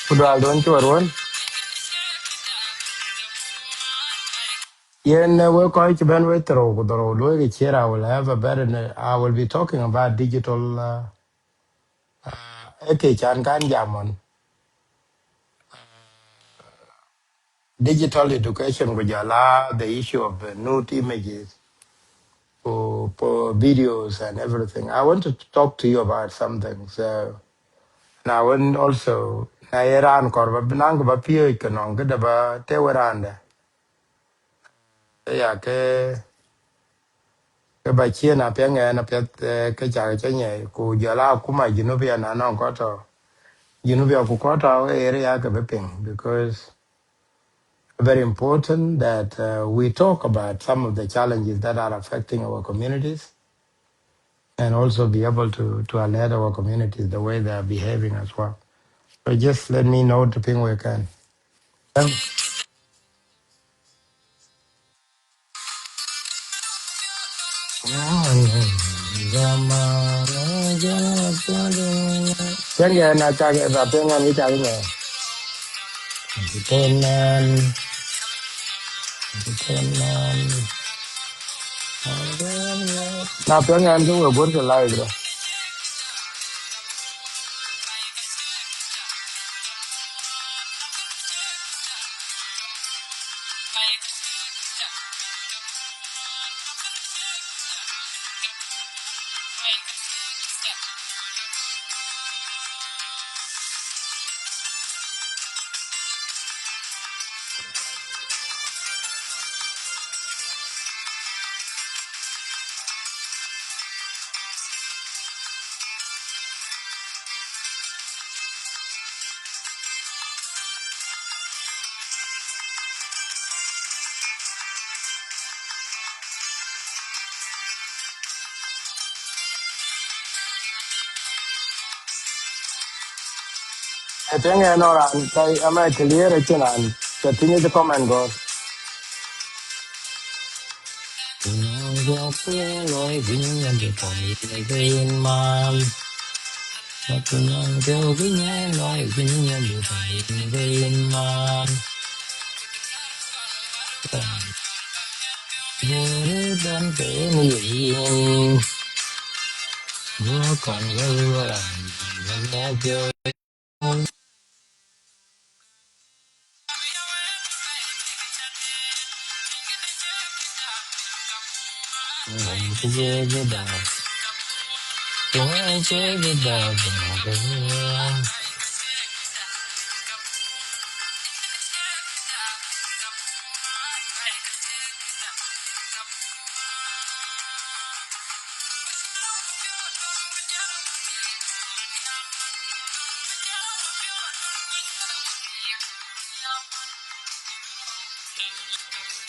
Kudal don chuar won. Yen we ko ich ben we tro kudro lo ke chera will have a better I will be talking about digital eke chan kan jamon digital education ko jala the issue of nude images for videos and everything. I want to talk to you about something. So now when also na Iran korba binang ba pio ikanong kada ba te waranda. Ya ke ba chiena pe nge na pe ke cha che nye ku jala kuma jinubia na non koto jinubia ku koto area ke beping because very important that we talk about some of the challenges that are affecting our communities and also be able to alert our communities the way they are behaving as well. So just let me know the thing we can. Chẳng na cha cái và tiếng Anh cha cái này. Tên na tiếng Anh cũng vừa bốn cái lại rồi. Tiếng Anh nó là cái em ấy clear rồi chứ nào. Cái tiếng cái comment go.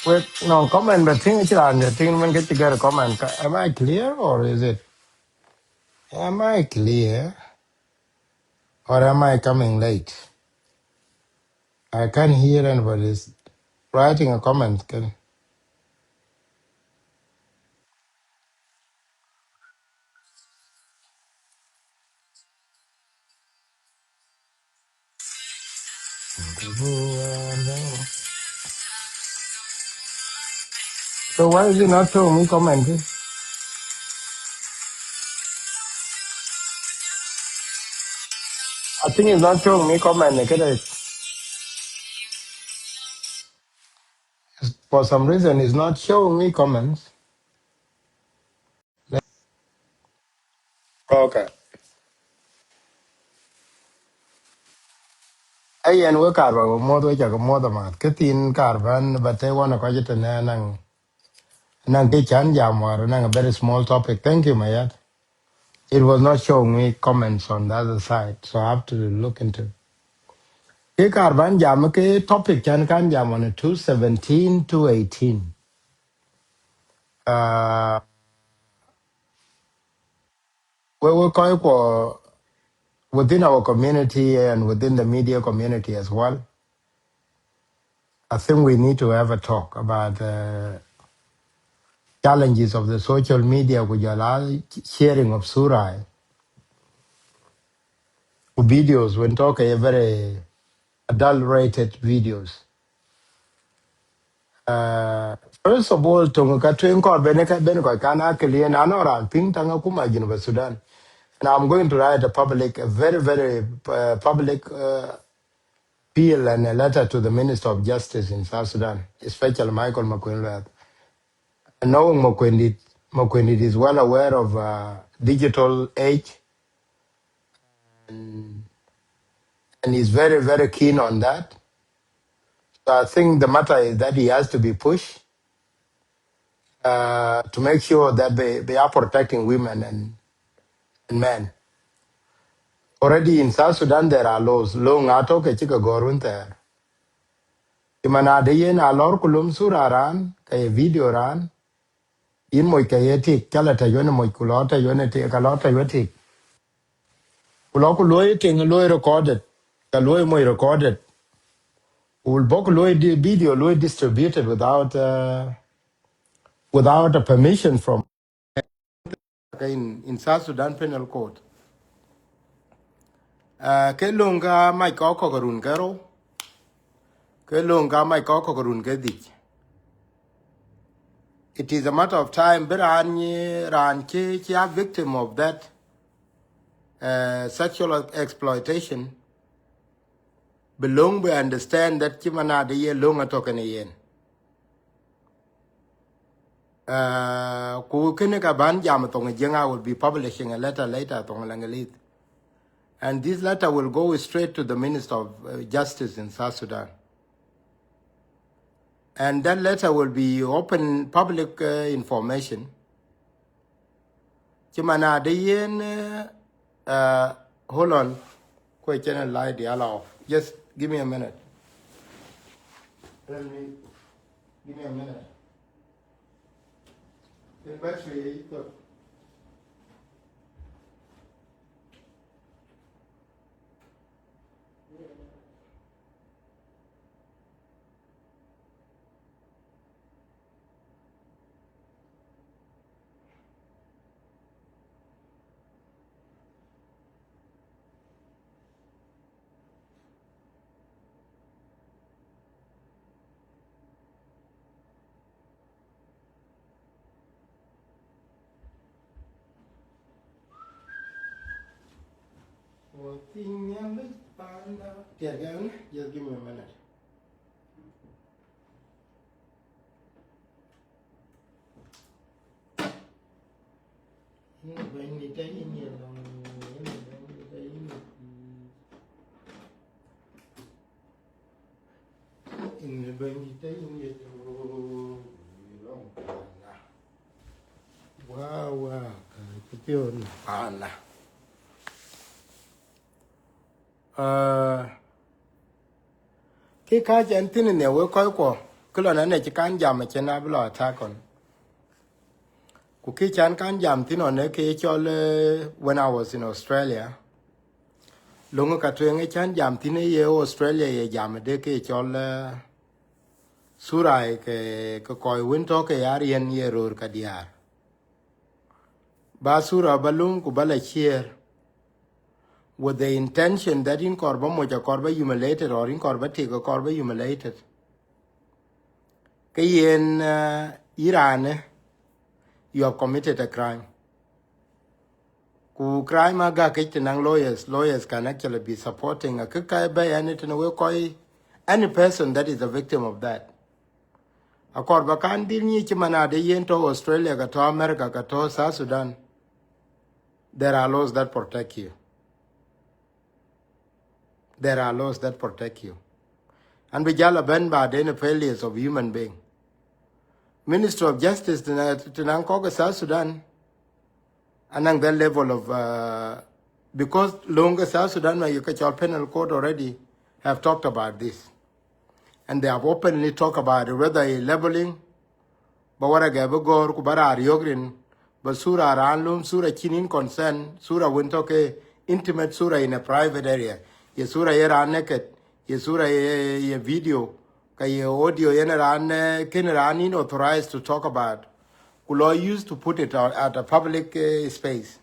Wait, no comment, but thing is on the thing when get to get a comment. Am I clear or is it? Am I clear or am I coming late? I can't hear anybody writing a comment. Can, so why is it not showing me commenting? I think it's not showing me comment. For some reason, it's not showing me comments. Okay. Ai en we kar ba mo do ja mo da ma ke tin kar ban ba te wona ko jete na nang ke chan jam war nang a very small topic. Thank you, Mayat. It was not showing me comments on the other side, so I have to look into. Ke kar ban jam ke topic chan kan jam on 217 to 18. We call for within our community and within the media community as well. I think we need to have a talk about challenges of the social media which allow sharing of Surah videos when talking very adulterated videos. Uh, First of all, tonga ka twen ko bene ko kana kele na no ran ping tanga kuma University Sudan. And I'm going to write a very public appeal and a letter to the Minister of Justice in South Sudan, especially Michael Makwelwe. Knowing Makwendit is well aware of digital age and he's very keen on that. So I think the matter is that he has to be pushed to make sure that they are protecting women and men. Already in South Sudan, there are laws. Law ngato ke chika gorun ter. Imana de yen alor kulum sura ran, kaya video ran, in moy kaya tik, kala ta yone moy kulota yone tik, kalota yone tik. Kuloku loy ting loy recorded, ka loy moy recorded. Will bok loy video loy distributed without a permission from in South Sudan Penal Code. Ke lunga mai ko ko garun garo, ke lunga mai ko ko garun gedich. It is a matter of time. Beran ran chi a victim of that sexual exploitation. Belong we understand that chimana de ye lunga token yen. Ku kene ka ban jam tong jenga will be publishing a letter later tong langalit. And this letter will go straight to the Minister of Justice in South Sudan. And that letter will be open public information. Chimana de yen, hold on, question light the allow. Just give me a minute. Give me a minute. The battery, just give me a minute. Wow, kepion ana. Ke ka jan tin ne we ko ko. kulo na ne kan jam chena blo attack on ku ki chan kan jam tino ne ke chol when I was in Australia longo ka twen chan jam tine ye Australia ye jam de ke chol surai ke ko win to ke arien ye ror ka diar ba sura balung ku bala cheer with the intention that in korba moja korba humiliated or in korba take korba humiliated ke yen Iran you have committed a crime ku crime aga ke tinang lawyers can actually be supporting a kai by anything we koi any person that is a victim of that a korba kan dir ni chimana de yen to Australia ka to America ka to South Sudan there are laws that protect you. There are laws that protect you. And we jala ben ba the failures of human being. Minister of Justice to Nankoga South Sudan, and that level of because longer South Sudan, you catch our penal code already have talked about this. And they have openly talked about it, whether a labeling, but what I gave a go, Kubara Yogrin, but Sura Ranlum, Sura Chinin concern, Sura Wintoke, intimate Sura in a private area. Ye Sura Yera naked, ye Sura ye video, Kay audio Yeneran, Keneranin authorized to talk about. Kulo used to put it at a public space.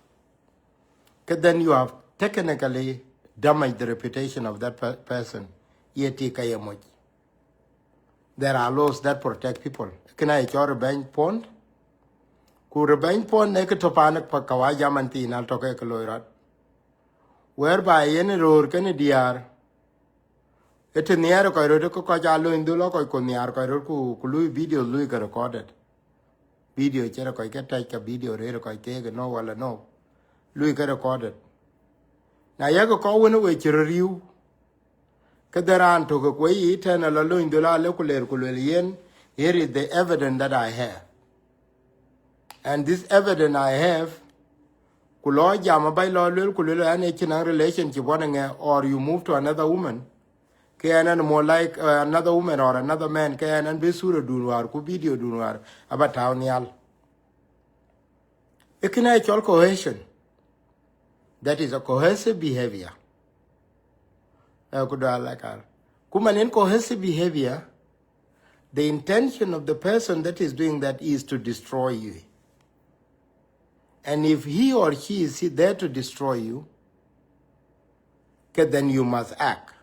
Then you have technically damaged the reputation of that person. Yeti Kayamoj. There are laws that protect people. Can I call a bank pond? Ku rebany pon ne ke topanak pa kawaja manti na toke ke loirat whereby any road can diar it near ko ro ko ka jalo indulo ko near ko ro ku lui video lui ke recorded video chera ko ke take ka video re ko ke no wala no lui ke recorded na ya ko wona we chiriu ke daran to ko yi tena la lo indulo le ku ler ku le yen here is the evidence that I have. And this evidence I have, kulo jama by law kulo ane chinang relationship one or you move to another woman, kayanan more like another woman or another man, kayanan besura dunwar, ku video dunwar, about townial. Ikina actual cohesion. That is a cohesive behavior. Kuman in cohesive behavior, the intention of the person that is doing that is to destroy you. And if he or she is there to destroy you, then you must act.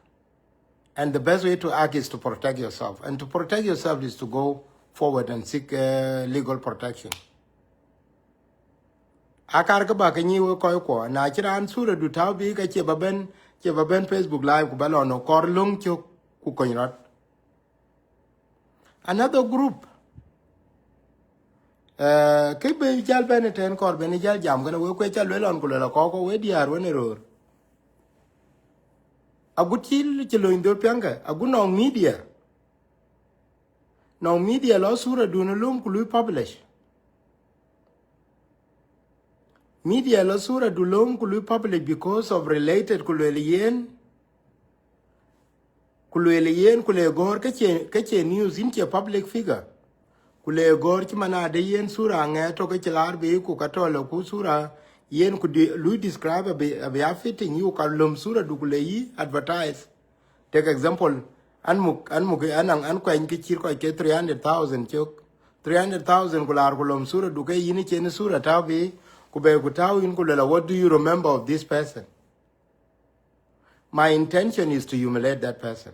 And the best way to act is to protect yourself. And to protect yourself is to go forward and seek legal protection. Akar ka ba kanyi wo koy ko na kira an sura du taw bi ka che baben Facebook live ku balo no kor lung chuk ku konrat. Another group ke be jal ben ten kor ben jal jam gana we ko chal we lon ku la ko we diar we ne ror agutil ci lo indor pianga aguno media no media lo sura du no lum ku lu publish media lo sura du lum ku lu publish because of related ku le yen ku le gor ke che news in che public figure kule gor ci mana de yen sura nga to ke lar be ku ka to lo ku sura yen ku lu describe be fitting you ka lum sura du kule yi advertise take example an muk an ko en ki chir ko ke 300,000 chok 300,000 kular ku lum sura du ke yini chen sura ta be ku be ku ta in ku la what do you remember of this person? My intention is to humiliate that person.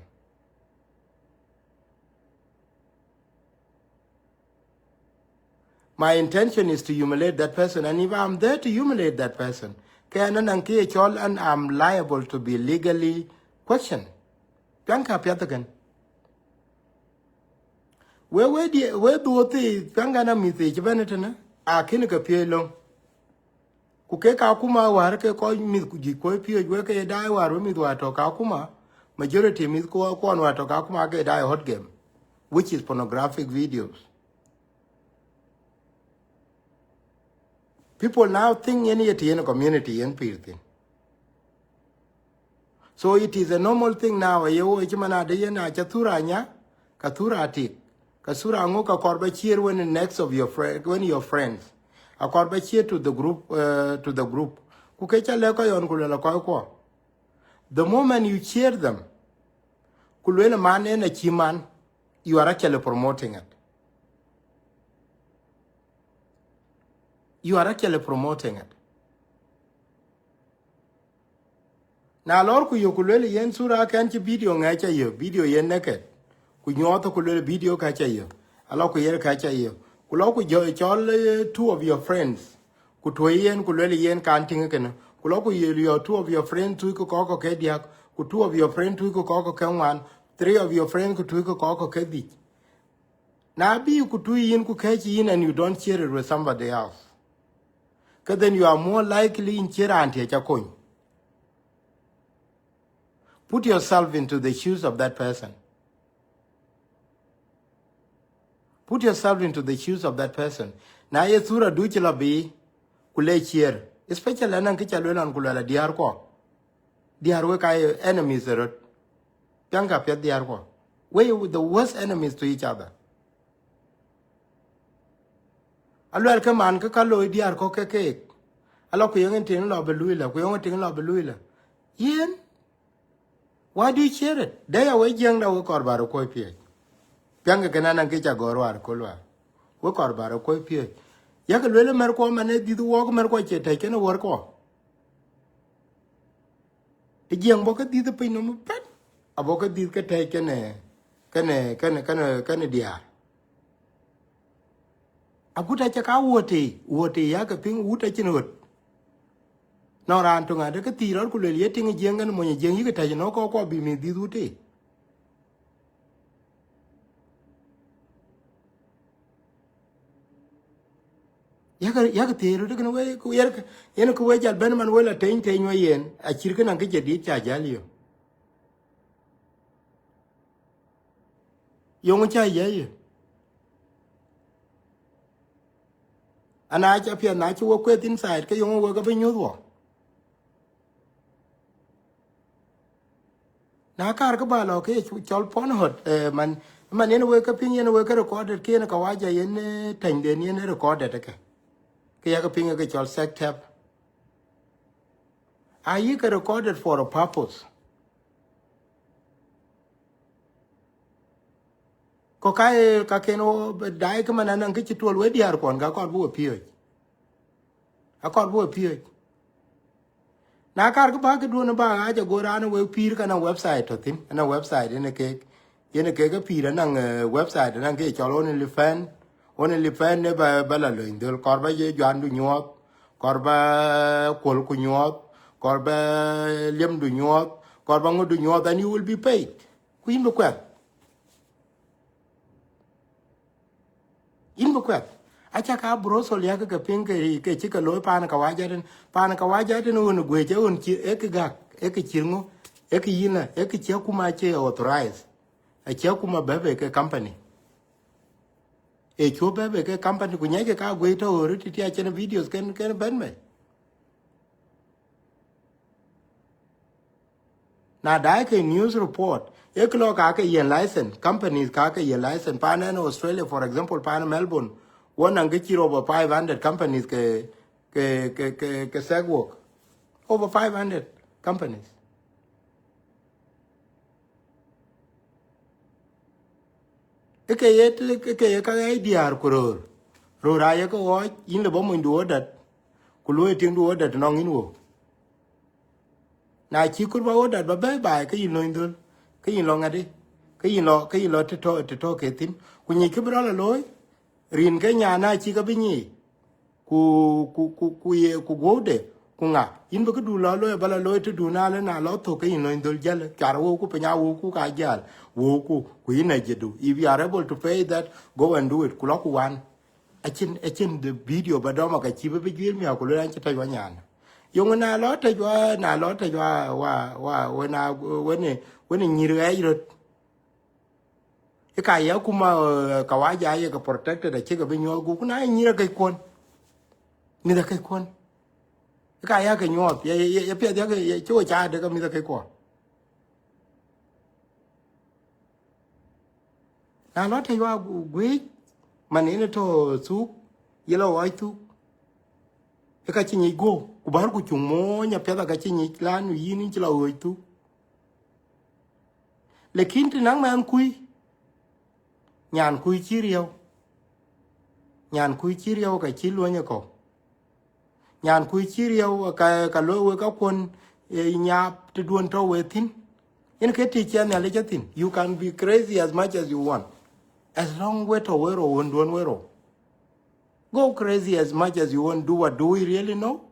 My intention is to humiliate that person, and if I'm there to humiliate that person, and I'm liable to be legally questioned. Where do the Pangana Mithi Chibanetana? A kinika pielong. Kukeka kuma warke ko mit ko pio weke die war with wato kakuma. Majority mit ko kwan wato kakuma ke die hot game, which is pornographic videos. People now think any in a community in Pirtin. So it is a normal thing now. You chimana de yena chaturanya, katura tik. Kasura ngo ka korba cheer when the next of your friend when your friends. A korba cheer to the group to the group. Kukecha leko yon kulela ko. The moment you cheer them, kulwela man and a chiman, you are actually promoting it. You are actually promoting it. Na lor ku yo kulwela yen sura kanchi video ngacha yo, video yen naked. Ku nyoto kulwela video kacha yo. Alo ku yer kacha yo. Kulo ku chol two of your friends. Ku toyen kulwela yen kanting kana. Kulo ku your two of your friends tu ko ko ke dia. Ku two of your friends tu ko ke wan. Three of your friends ku tu ko ke di. Na bi ku tu yin ku kachi yin and you don't share it with somebody else. Because then you are more likely in share anti chakon. Put yourself into the shoes of that person. Put yourself into the shoes of that person. Na ye sura du chila bi kule cheer. Especially anan kichalwela kulala diar ko. Diar we kai enemies erot. Pianga pia diar ko. We the worst enemies to each other. Alwel ke man ke kalo diar ko ke. Alo ku yengen tin lo beluila, ku yengen tin lo beluila. Yen why do you share it? They are way young now we korbaro ko pie. Pianga kenana kicha gorwar kolwa. We korbaro ko pie. Ya ke lele mer ko mane di du wo mer ko che te ken wor ko. E jeng bo ke di de pin no pet. Abo ke di ke te kene dia. Aguta cha ka wote ya ke pin wuta chinot. No ran to ngade ke ti ro ku le ye tin jeng ngan mo ye jeng yi ke te no ko bi mi di du te. Yaga teru de kan we ku yer yen ku we jal ben man wala ten no yen a chirka nan ke jadi cha jalio yong cha ye ana cha pia na chu we tin side ke yong we ga be nyu do na kar ka ba lo ke chu chol pon hot man yen we ka pin yen we ka record ke na ka wa ja yen ten den yen record de ke ya ka pin ke chol set tap are you recorded for a purpose. Ko kai ka keno dai ka manana ke chitol we diar kon ga kor bu pio a kor bu pio na kar ka ba ke do na ba a ja go ran we pir ka na website to tin na website ene ke ga pir na website na ke cholo ni fan ne ba la lo indel kor ba ye jan du nyot kor ba kol ku nyot kor ba lem du nyot kor ba ngo du nyot and you will be paid ku imbe kwat in bukwet acha ka brosol ya ka pin ke chika loy pan ka waja den won gweje won chi e ka ga e ka chirngo e ka yina e ka che kuma che authorize a che kuma bebe ke company e cho bebe ke company ku nyake ka gwe to ori ti a chen videos ken ben me na dai ke news report e klo ka yen license companies ka yen license pan in Australia for example pan Melbourne one and get over 500 companies ke segwork over 500 companies ke ka idea kuror ro ra ye ko in le bo mun do dat ku lo tin do dat no ngin wo na chi kur ba dat ba ba ke yin no indul ke yin lo ngade ke yin lo to ke tin ku ni ke bra la loy rin ke nya na chi ka bi ni ku gode ku nga in ba ku du lo ba la lo to du na le na lo to ke in no indul jal kar wo ku pe nya wo ku ka jal wo ku ina jedu if you are able to pay that go and do it ku lo ku wan a chin the video ba do ma ka chi ba bi gir mi ku lo an cha ta wa nya yung na lo ta wa na we ni re ro e ka ya kuma ka wa ja ye ka protected da che ga bi nyo gu na ni re kai kon mi da kai kon e ka ya ka nyo ye pe da ye cho cha da ka mi da kai kon na lo te wa gwe man ene to su yelo wa tu e ka chi ni go ku bar ku chung mo nya pe da ka chi ni la nu yin ni chi la o tu lekin ti nang man kui nyan kui chi riêu nyan kui chi riêu ka chi lo nya ko nyan kui chi riêu ka lo we ka kon nya te duon to we tin in ke ti chen ya le tin you can be crazy as much as you want as long we to we ro won duon we ro go crazy as much as you want do what do we really know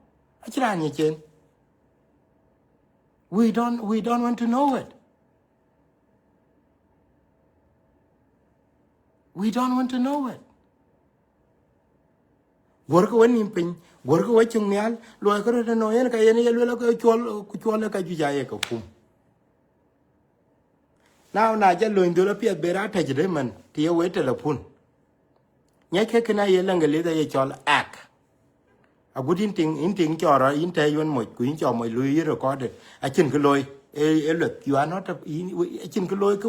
achira ni chen we don't want to know it. We don't want to know it. Work when in pin, work watching meal, local no en kayani yellow kuchuala kajuja kum. Now Naja Luindulapia Berata Jereman, Tia waited upon. Yakana yelang a leader a chol act. A good inting chora in Taiwan Moy, Queen or my Louis recorded. A chinkaloy, look, you are not a chinkaloy,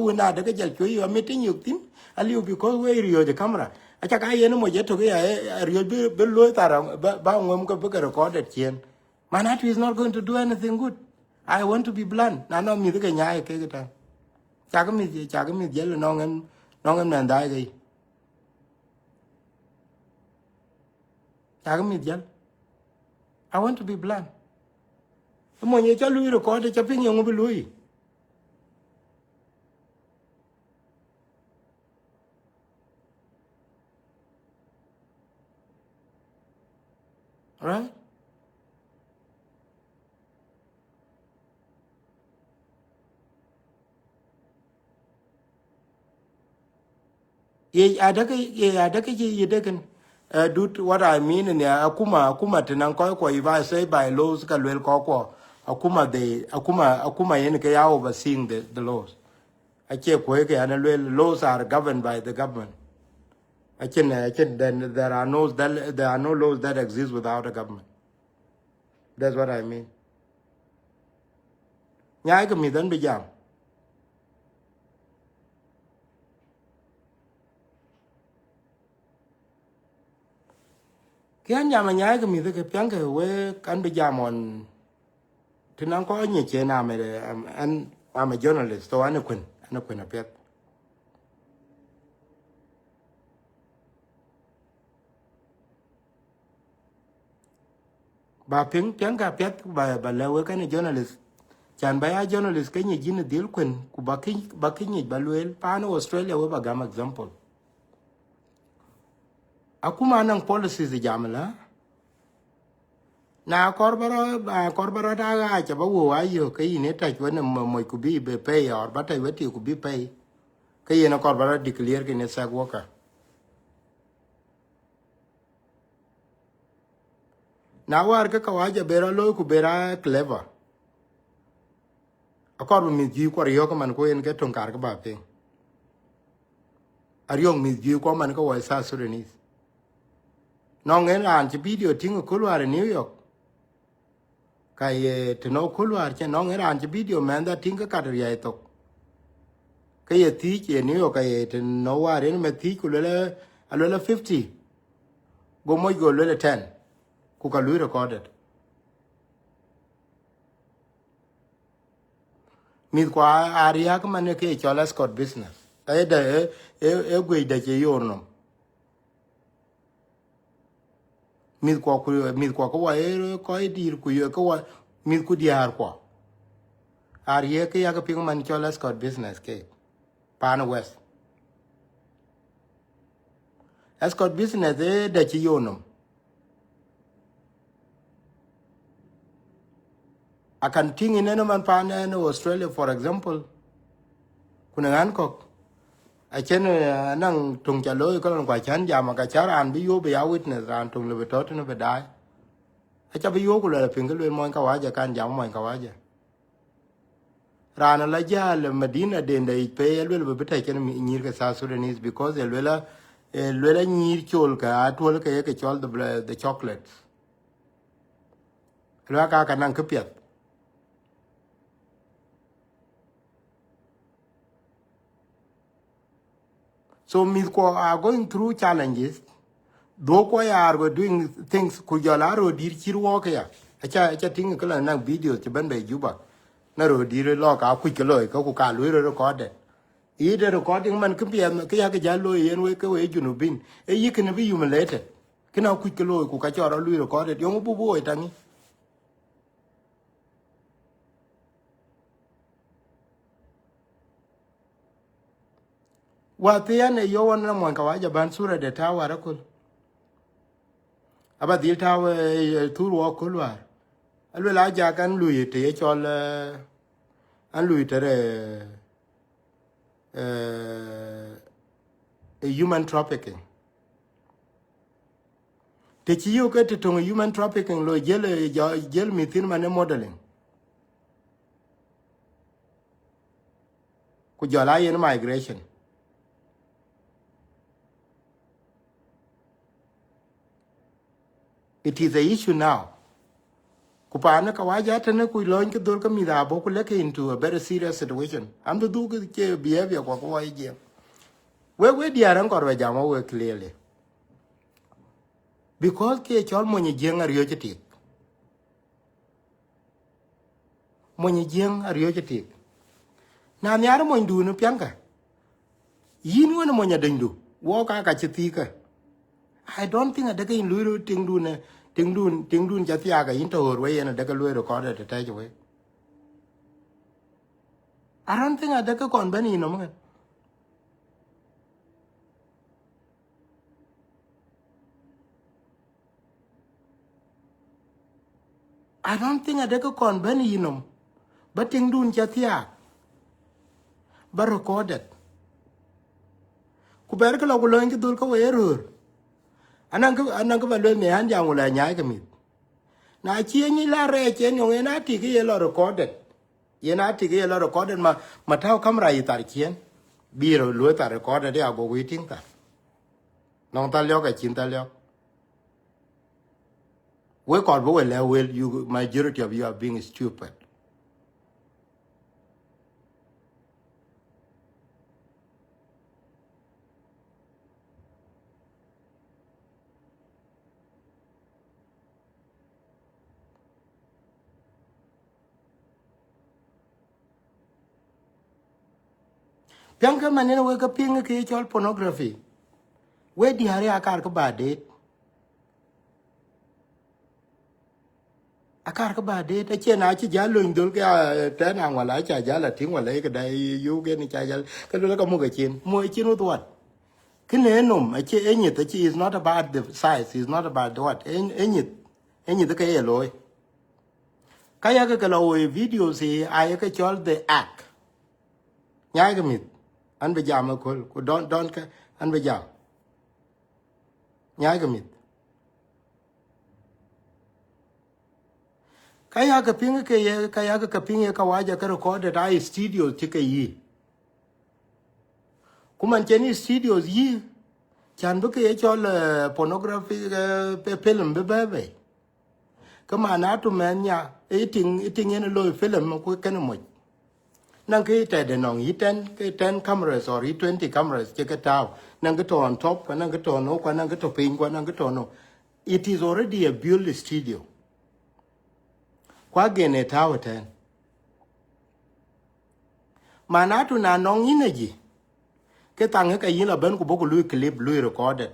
you are meeting you think. A little because where you the camera. A chaka mo yet to be a real bill bound recorded chain. Manatu is not going to do anything good. I want to be blunt. Nano me the Kenya Kegata. Chagami yellow nongan man die. Chagami yell. I want to be blunt. When you tell Louis recorded chopping young Louis. Right? Ye adaka ye dekan do what I mean in the akuma tenang ko if I say by laws ka lwel ko akuma yen ke ya overseeing the laws. Ache ko ke an laws are governed by the government. Then there are no laws that exist without a government. That's what I mean. Nyai ka mi dan bi jam. Kian jam nyai ka mi de ke pyang ke we kan bi jam on tinang ko nye che na me I'm a journalist so an kun apet. Ba pyang ka pet ba le kan journalist. Chan ba ya journalist ke nye jin dil kun ku ba ki nye ba luel pa no Australia we ba gam example. Akuma nang policies jamala. Na korbara ta ga cha ba wo ayo ke ine ta chwana mo ku bi be pay or ba ta weti ku bi pay. Ke ina korbara declare ke ne sag worker. Na war ka kawaja bera lo ku bera clever. Akor mi ji ko riyo ko man ko en ke ton kar ka ba pe. Ariyo mi ji ko man ko wa South Sudanese. No ngen an ti video tingo ko war New York. Kai to no ko war che no ngen an ti video man da tinga ka riya to. Kai ye ti che New York kai to no war en me ti ku le alo 50. Go mo go le 10. Ku ka lu recorded. Mi kwa area ka man ke chola Scott business. Ai da gwe da che yorno. Mi kwa ko wa ko dir ku yo ko wa mi ku diar ko. Area ke ya ka ping man chola Scott business ke. Pan West. Scott business da che yorno. I can think in any man pan in Australia for example. Kuna Hancock. I chen nang tung cha loy ko kwa chan jama ka charan bi yo be a witness ran tung le tot no be dai a cha bi yo ko le pin ko le mon ka waja kan jam mon ka waja ran la ja le Medina den dai pe le be ta chen nyir ka South Sudanese because le nyir chol ka atol ka ye ke chol the chocolates la ka nang ka pet So me are going through challenges. Do ko are go doing things ku jola ro dir chirwo ka ya. Acha ting kala na video ti ban be juba. Na ro dir lo ka ku ke lo ka ku ka lo record. Ide recording man ke pia ke ya ke jalo yen we ke we junubin. E yikene be humiliated. Kina ku ke lo ku ka chora lo record yo bu bu etani. Wa tiane yo wan na mo ka wa ban sura de tawa rakul. Aba dil tawa turu ko lo. Alwe la ja kan lu te chol an lu tere human trafficking. Te chi yo ke te tong human trafficking lo jel mitin mane modeling. Ku jola yen migration. It is a issue now. Kupana kawaja tane ku loin ke dol ka mi da bo ku leke into a very serious situation. Am do ke behavior kwa kwa ije. We diaran korwe jama we clearly. Because ke chol monye jeng ariyo chitik. Monye jeng ariyo chitik. Na nyara monye du no pianka. Yin wona monye dendu. Wo ka chitika. I don't think adaka in luru ting dun jatia ga into way and adaka luru recorded to take away. I don't think adaka kon bani no man. I don't think adaka kon bani no. But ting dun jatia but recorded. Kuberka la kuloin ki dul ka we error. Anang ba lo me han jang wala nyaay ka mit. Na chi ni la re chen yo na ti ki lo recorded. Ye na ti ki lo recorded ma taw kamera yi tar chen. Biro lo tar recorded ya go waiting ta. Nong ta lyo ka chin ta lyo. We kor bo le well you majority of you are being stupid. Piang ka manene we ka ping ke chol pornography. We di hari akar ka ba date. Akar ka ba date che na chi jalo indul ka te na wala cha jala ting wala ka dai yu ge ni cha jal ka lo ka mo ka chin utwat. Kine enum che enyit che is not about the size, is not about the what. Enyit ka ye loy. Kaya ka lo video si ay ka chol the act. Nya ga mit an be jam ko don't ka an be jam. Nya ga mit. Kaya ka ping ke ye kaya ka ping ka waja ka record ai studio ti ka yi. Kuman cheni studios yi chan bu ke chol pornography film be. Kama na to men ya eating in low film ko kan mo. Nang ke te de nong yi 10 cameras or 20 cameras che ka taw. Nang ka to on top, nang ka to no, nang ka to pin, nang ka to no. It is already a built studio. Kwa gene taw ten. Manatu na nong energy. Ke tang ka yin la ben ko boku lui clip lui recorded.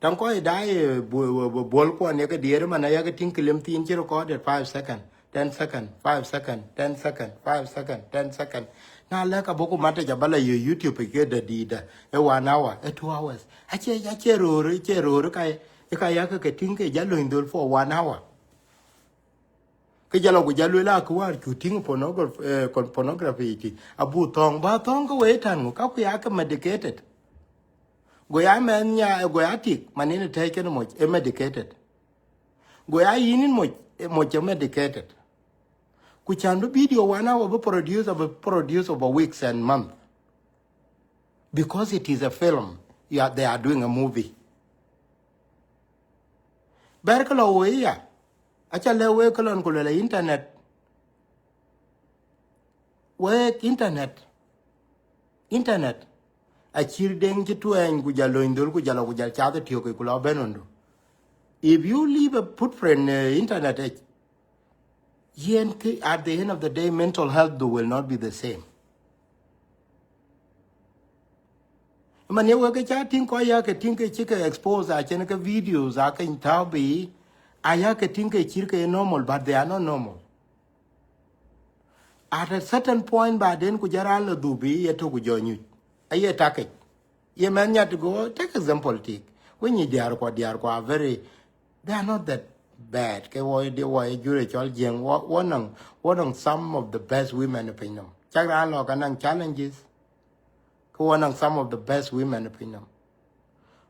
Tang ko dai bol ko ne ka diere mana ya ka tin clip tin chi recorded 5 seconds, 10 seconds, 5 seconds, 10 seconds, 5 seconds, 10 seconds. Na la ka boku mata ja bala YouTube ke da dida e 1 hour, e 2 hours. Ache ro ka ya ka tin ke ja lo indul for 1 hour. Ke jalo ko jalo la ko war ku ting pornography ti abu tong ba tong ko we tan ka ku ya ka medicated go ya men nya go ya tik manine take no mo medicated go ya yin mo medicated ku chan video wana wo produce over weeks and months because it is a film they are doing a movie berkalo we ya acha le we kolon ko le internet we internet a chir deng chi tuen ku jalo indul ku jalo ku jal cha the tio ku lo benondo. If you leave a footprint internet at the end of the day mental health will not be the same. Man ye work cha tin ko ya ke tin ke chike expose a chen ke videos a ke tabi a ya ke tin ke chir ke normal but they are not normal. At a certain point by then ku jara lo dubi ye to ku jonyu. Aye take. Ye man ya to go take example take. When you they are very they are not that bad. Ke wo de wo jure chol jeng one on some of the best women opinion. Chakra lo kanang challenges. One on some of the best women opinion.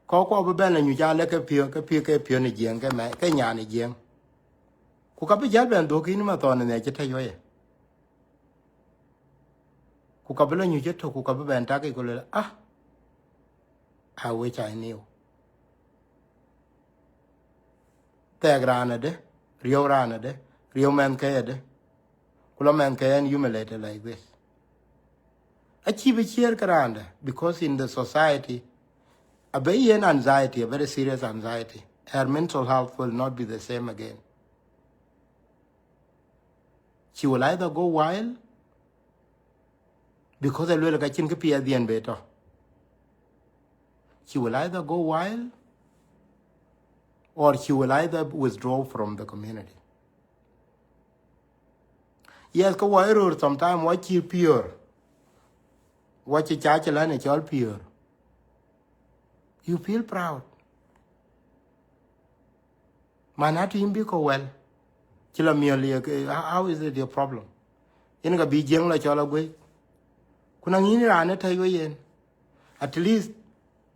Ko be ben nyu ja le ke pio ni jeng ke me ke nya ni jeng. Ku ka be ja ben do ki ni ma to ne che te yo ye. Ku ka be lo nyu je to ku ka be ben ta ke ko le I wish I knew. Te grana de, rio rana de, rio man ke de. Kulo man ke and humiliated like this. Achieve cheer karanda because in the society a very anxiety, a very serious anxiety. Her mental health will not be the same again. She will either go wild because I will get in at the end better. She will either go wild or she will either withdraw from the community. Yes, go wild sometimes what you pure. What you charge a line, it's all pure. You feel proud. Manatu imbiko well. Chila mioli, how is it your problem? You know, be young like all away. Kunangini rana tayo yen. At least,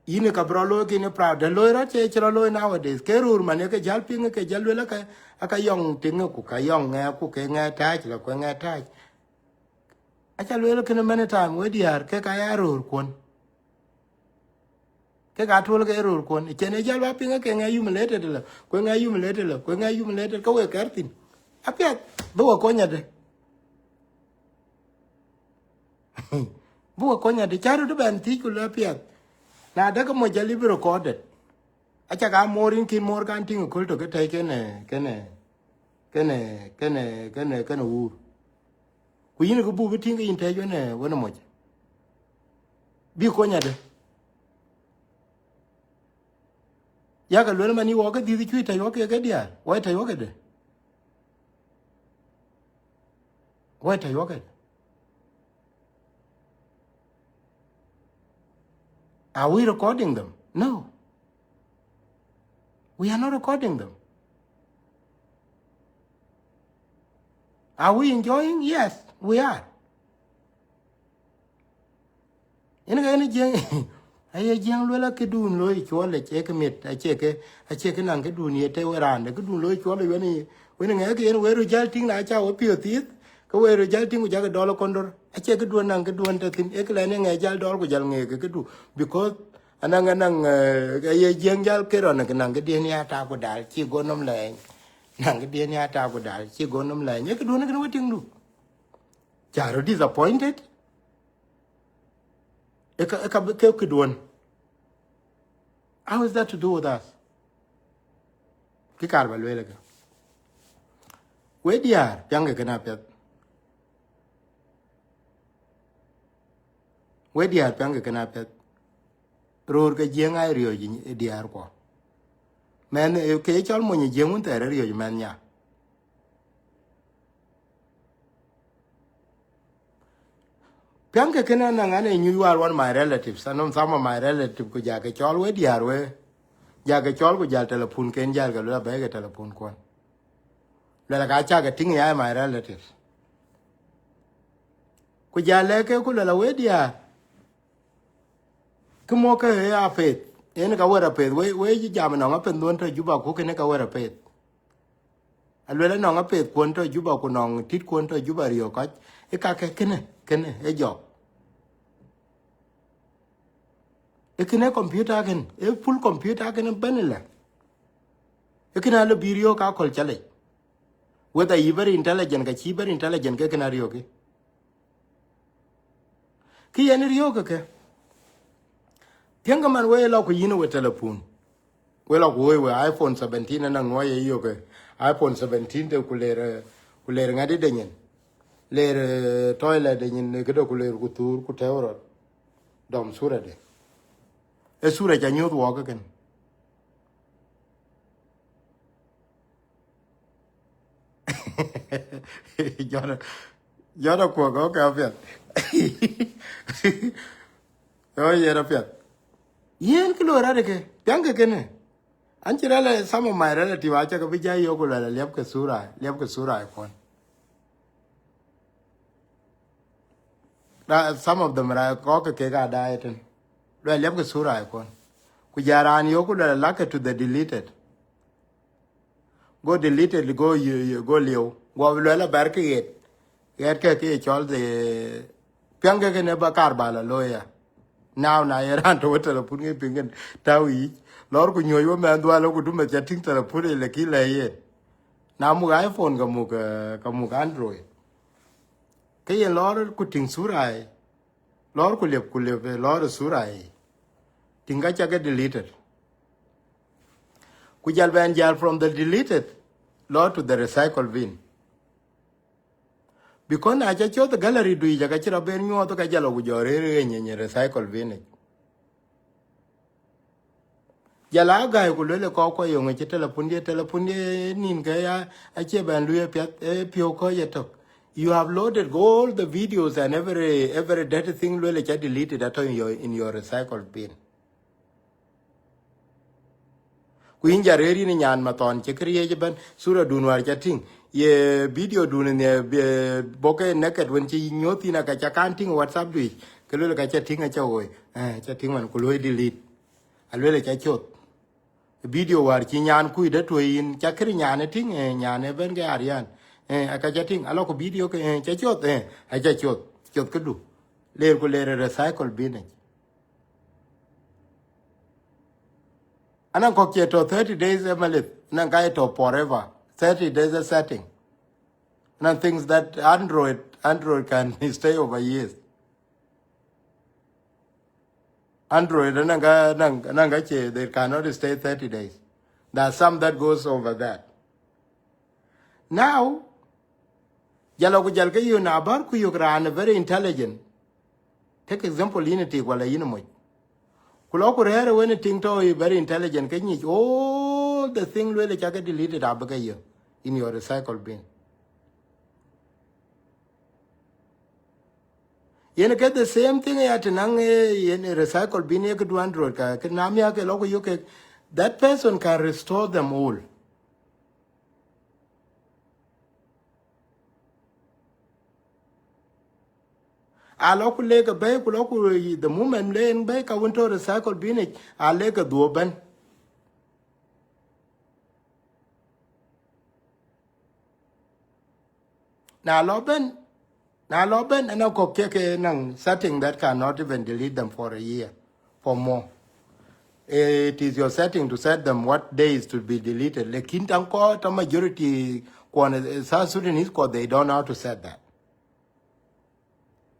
you ka brolo kini proud. The lawyer che chalo nowadays. Kerur maneke jalping ke jalwela ka aka young tinga ku ka young nga ku ke nga touch la ku nga touch. Acha lwela kini many time we diar ke ka yarur kon. Ke ka tol ke erur kon. Chene jalwa pinga ke nga humiliated la. Ku nga humiliated la. Ku nga humiliated ka we kertin. Apia buwa konya de. Buwa konya de charu de ban ti ku la pia. Na daga mo jali bi recorded. Acha ga morin kin mor kan tinga kul to ke tai kene ur. Ku yin ko bu bi tinga yin tai yo ne wona mo. Bi konya de. Ya ga lwel mani wo ga di di tai yo ke dia. Wai tai yo ke de. Wai tai yo ke. Are we recording them? No. We are not recording them. Are we enjoying? Yes, we are. In any jeng, I jeng lola kedun loy chwale check mit a check nang kedun yete waran the kedun loy chwale when I get where resulting na cha opio teeth, go where resulting with a dollar condor, a check kedun nang kedun to thin eclaning a jal dog with jalnge because anang a jeng jal keron a nang gedinia taco dal, chi gonum lang, nang gedinia taco dal, chi gonum lang, you could do nothing what you do. Jaro disappointed. How is that to do with us? Kikarba Luelega. Where dear, younger can appear. Where dear, younger can appear. Road ga jeng ai rio dear qua. Man, a cage almost a gemun there, rio man ya. Pianka can and you are one of my relatives, and some of my relatives could jack a chol where dear way. Jack a chol with jal telephone can jaga beg a telephone quan. Like I chag a thing, I my relatives. Could ya like a cool away dear? Come okay, a faith. Ain't a word of faith. Where you jam and up and don't tell you about cooking a word of faith. A little non a faith quanto juba kunong, tit quanto juba rio catch, a kake a job. A can a computer can, a full computer can a benela. A can have a bureau calcul chale. Whether you very intelligent, a cheaper intelligent cacanarioke. Key any rioke. Tianga man we lo ku yino we telephone. We lo ku we iPhone 17 na ngwa ye yo ke. iPhone 17 te kulere ngadi denyen. Le toilet denyen ne kedo kulere ku tur ku tewro. Dom sura de. E sura ja nyot wo ka ken. Jada ko go ka pet. Oh yeah, pet. Yen kilo ra de ke. Tianga kene. Anchirale some of my relatives acha ka bija yo ko la lep ke sura kon. Some of them ra ko ke ga diet. La lep ke sura kon. Ku jaran yo ko la lake to the deleted. Go deleted go you go leo. Go la barke yet. Yet ke chol the pianga ke ne ba kar bala loya. Now na yeran to telefon ngi pingen tawi. Lor ku nyoyo me andwa lo ku dume chatting telefon le ki le ye. Na mu iPhone ka mu Android. Ke ye lor ku ting surai. Lor ku lep lor surai. Tinga cha ke deleted. Ku jal ban jal from the deleted lor to the recycle bin. Because na cha cho the gallery du ja ka chira ben nyo to ka jalo ku jore nye recycle bin. Jala ga ku le ko yo ngi telepon de nin ga ya a che ban lu pet pio ko ye to. You have loaded all the videos and every dirty thing really get deleted at in your recycle bin. Kuinja reri ni nyan maton che kriye ban sura dunwar chating ye video dun ne boke naked when chi nyoti na ka chakanting WhatsApp dui kelele ka chating a chawoy chating man kuloy delete alwele cha chot video war chi nyan ku de to in chakri nyane ting nyane ben ga arian aka chating alo ko video ke cha chot a cha chot kudu le ko le recycle bin. Anan ko to 30 days emalit nan ga to forever 30 days a setting. And things that Android can stay over years. Android nanga they cannot stay 30 days. There are some that goes over that. Now jalo ku jalga you na bar ku yugra very intelligent. Take example unity wala yinmo. Kulo ku rere when think to very intelligent can you all the thing really chaga deleted abaga you in your recycle bin. You get the same thing at an recycle bin you could do Android ka namia ke logo you that person can restore them all. A local leg a bay kuloku the moment laying back I went to recycle bin a leg a duoben. Now loben and I cook nang setting that cannot even delete them for a year for more. It is your setting to set them what days to be deleted. Like in Tanko, the majority South Sudanese they don't know how to set that.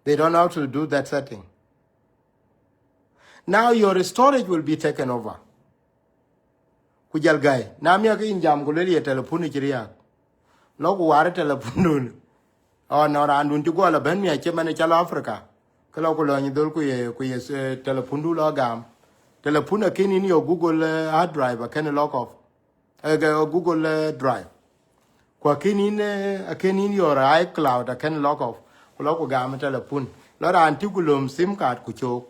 They don't know how to do that setting. Now your storage will be taken over. Kujal guy. Now me in jam guleli telephone chiriya. Logo ware telephone. Oh no, and to go ala ben me a chemane chala Africa. Kalo kulo ni dol kuye telephone du logam. Telephone kin in your Google hard drive can lock off. Google Drive. Kwa kin in your iCloud can lock off. Kulo gam telephone. Lora antikulum SIM card kucho.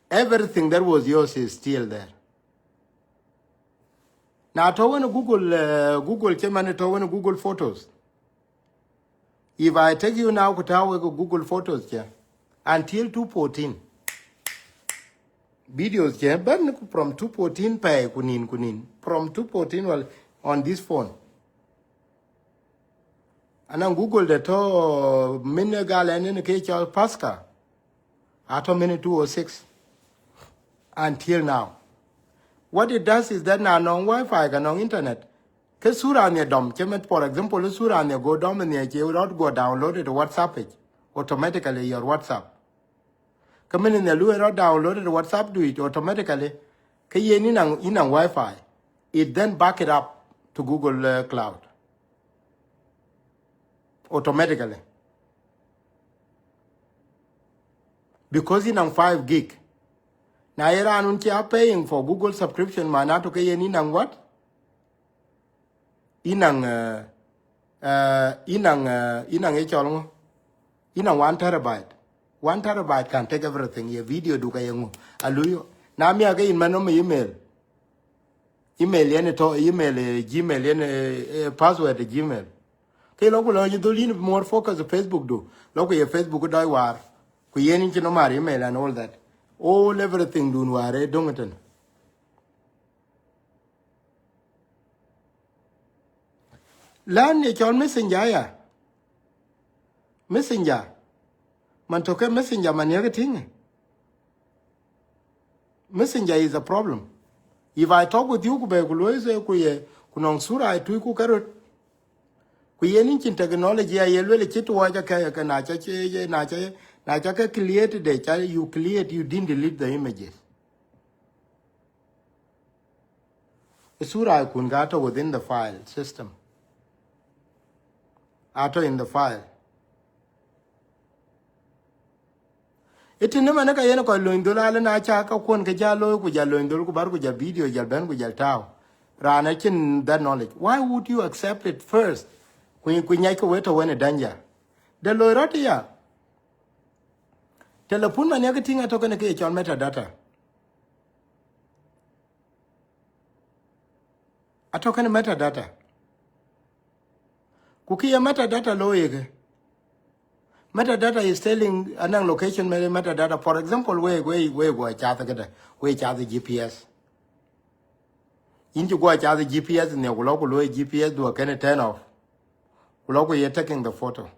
Everything that was yours is still there. Now, to when Google came and to when Google Photos. If I take you now to Google Photos here, until 214, videos here, but from 214 pay kunin from 214 well on this phone. And on Google the to Minagal and in the case of Pasca, at a minute 206 until now. What it does is that now on Wi-Fi and on internet, because sura ne dom, for example, sura ne go dom and you not go download it WhatsApp it automatically your WhatsApp. Come in the Lua downloaded WhatsApp do it automatically. Kayen in Wi-Fi. It then back it up to Google Cloud automatically. Because in 5 gig. Now Iran are paying for Google subscription man to kayen in what? Inang 1 terabyte. 1 terabyte can take everything. Your video do kayangu. Aluyo. Na mi aga in manom email. Email yene to email Gmail yene password Gmail. Kay loko lo you do more focus on Facebook do. Loko your Facebook do war. Ku yeni chino mar email and all that. All everything do ware dongaten. Lan ye chon messenger ya. Messenger. Man toke messenger man yaga ting. Messenger is a problem. If I talk with you, kunong sura I tu ku karot. Kuyenin chin technology I yelwele chitu waja kaya na cha create the child you create you didn't delete the images. The sura I kungato within the file system. Ato in the file. Iti nema naka yena kwa loindola ala na chaka kuon ke jalo ku jalo indol ku bar ku ja video jal ben ku jal tao. Rana chin that knowledge. Why would you accept it first? When you nyai ko weto wene danger. De loiroti ya. Telepon man yaga tinga toka ne ke chon metadata. Atoka ne metadata. Kukiya metadata lo yege. Metadata is telling anang location metadata. For example, where go chat get where chat the GPS. Into go chat the GPS in the local way GPS do a can turn off. Local you're taking the photo.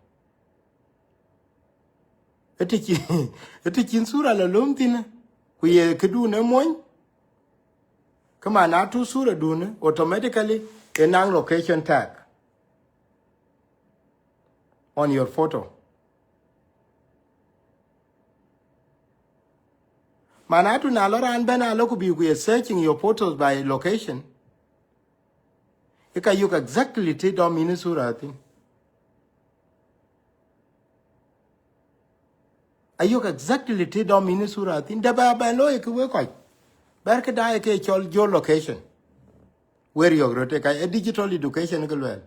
Eti sura la lumtina. Kuye kedu ne moy. Come on, atu sura dune automatically anang location tag on your photo. Manatu na lora and ben aloku bi we are searching your photos by location. Ika yuk exactly te do minusura thing. Ayuk exactly te do minusura thing. Daba ba lo iku we koi. Berke da ke chol your location. Where you grow take a digital education well.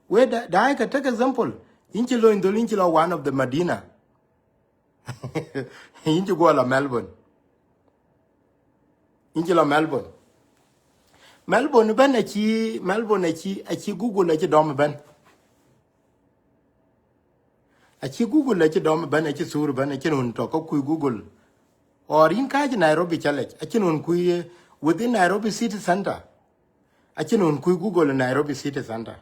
Where da ka take example. Inchilo in the one of the Medina. Inchi go la Melbourne. Injila Melbourne. Melbourne ben achi Google achi dom ben. Achi Google achi dom ben achi sur ben achi nun to ko kui Google. Or in kaji Nairobi challenge achi nun kui within Nairobi city center. Achi nun kui Google Nairobi city center.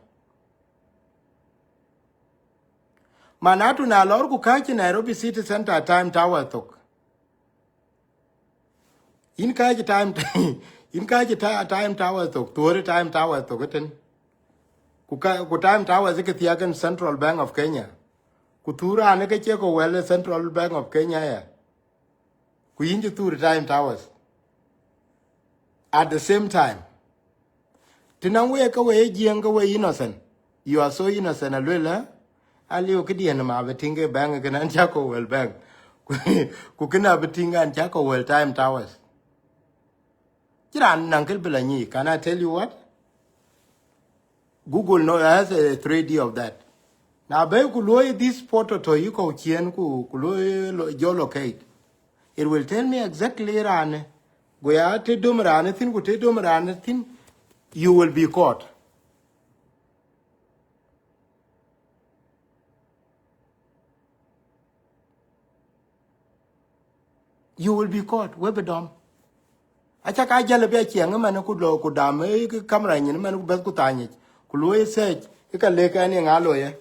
Manatu na lor ku kaji Nairobi city center time tower tok. In kaji time tower to tour time tower to goten ku time tower zikitiagan Central Bank of Kenya kutura aneke cheko well Central Bank of Kenya ya ku inji tour time towers at the same time tinangwe ka we jienga we innocent you are so innocent alwela ali okidien ma betinge bank kan chako well bank ku kina betinga chako well time towers. Can I tell you what? Google has a 3D of that. Now, this photo to you ku geolocate. It will tell me exactly run. You will be caught. You will be caught. Webedom. Achaka jala be chiang man ku lo ku dam camera nyin man ku bes ku tanye ku lo search ka le ka ni ngalo ye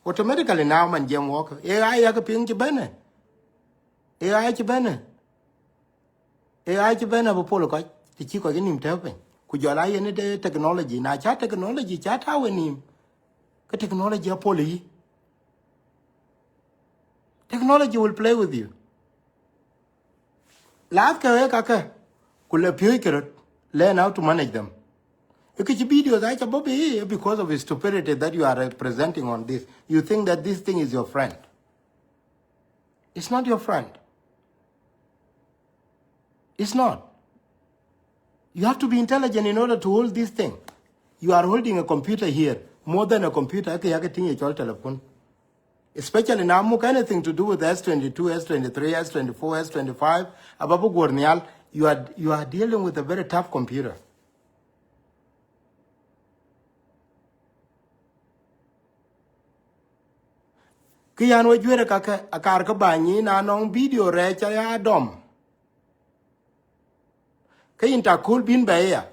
automatically now man jam walk AI ya ka ping bene AI bo polo ka ti chi ko ni mtepe ku jola ye ni de technology na cha technology cha ta we ni ka technology apolo yi technology will play with you. Last kaka kule pure learn how to manage them. Because videos I can because of the stupidity that you are representing on this. You think that this thing is your friend. It's not your friend. It's not. You have to be intelligent in order to hold this thing. You are holding a computer here, more than a computer. Telephone. Especially now, anything to do with S22, S23, S24, S25, Ababu Gornial, you are dealing with a very tough computer. Kiyan wajwere kaka akar ka banyi na nong video recha ya dom. Kayin takul bin bay ya.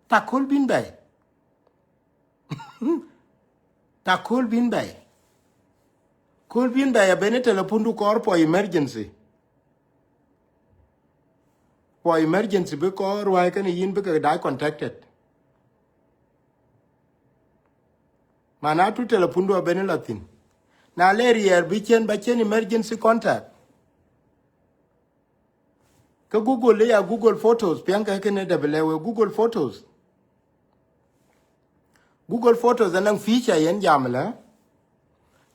Takul bin bay. Takul bin bay. Kul bin bay ya bene telepundu kor for emergency. For emergency because why can yin because die contacted. Manatu telepundu abene latin. Na leri yer bichen bachen emergency contact. Ka Google ya Google Photos pianka kene debelewe Google Photos. Google Photos anang feature yen jamla.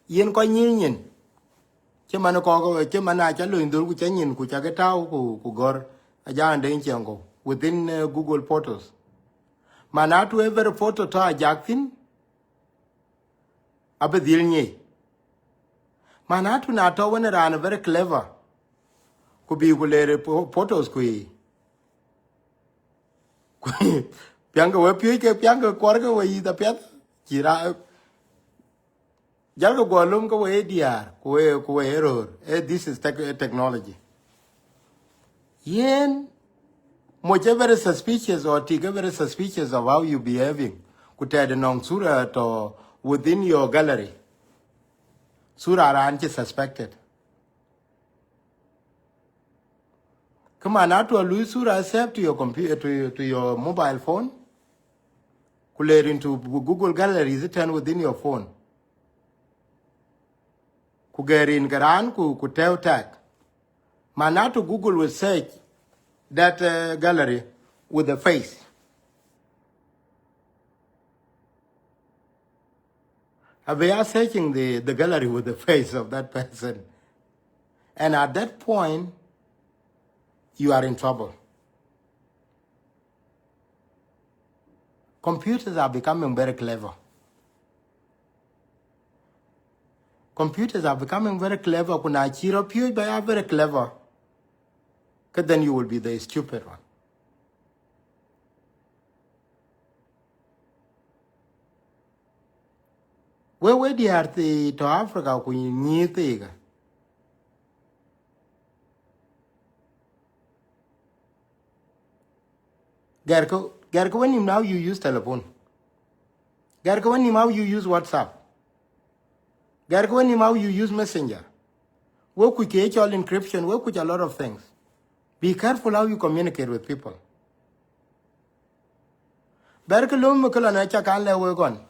Yen ko nyin. Che man ko che man a cha lu ndur ku cha nyin ku cha ke tau ku gor aja ande nchengo within Google Photos. Manatu every photo ta jaktin abedil nyi. Manatu na to when ran very clever. Could be gulere photos kui. Pianga we pike pianga kwarga we the pet. Jira Jalgo golum ko we DR ko error. This is technology. Yen moja very suspicious or tika very suspicious of how you behaving. Kuta de nong sura to within your gallery. Sura aranche suspected. Come on, now to a Louis Sura accept to your computer to your mobile phone. Kuler into Google Gallery is it within your phone. Kugerin garan ku tell tag. Man, now to Google will search that gallery with the face. We are searching the gallery with the face of that person. And at that point, you are in trouble. Computers are becoming very clever. Computers are becoming very clever. Kuna chiro pure, but are very clever. Because then you will be the stupid one. Where the are to Africa when you need the Gerko, when you now you use telephone. Gerko, when you now you use WhatsApp. Gerko, when you now you use Messenger. Work with all encryption, work with a lot of things. Be careful how you communicate with people. Berkelum Mukula Nacha can't let work on.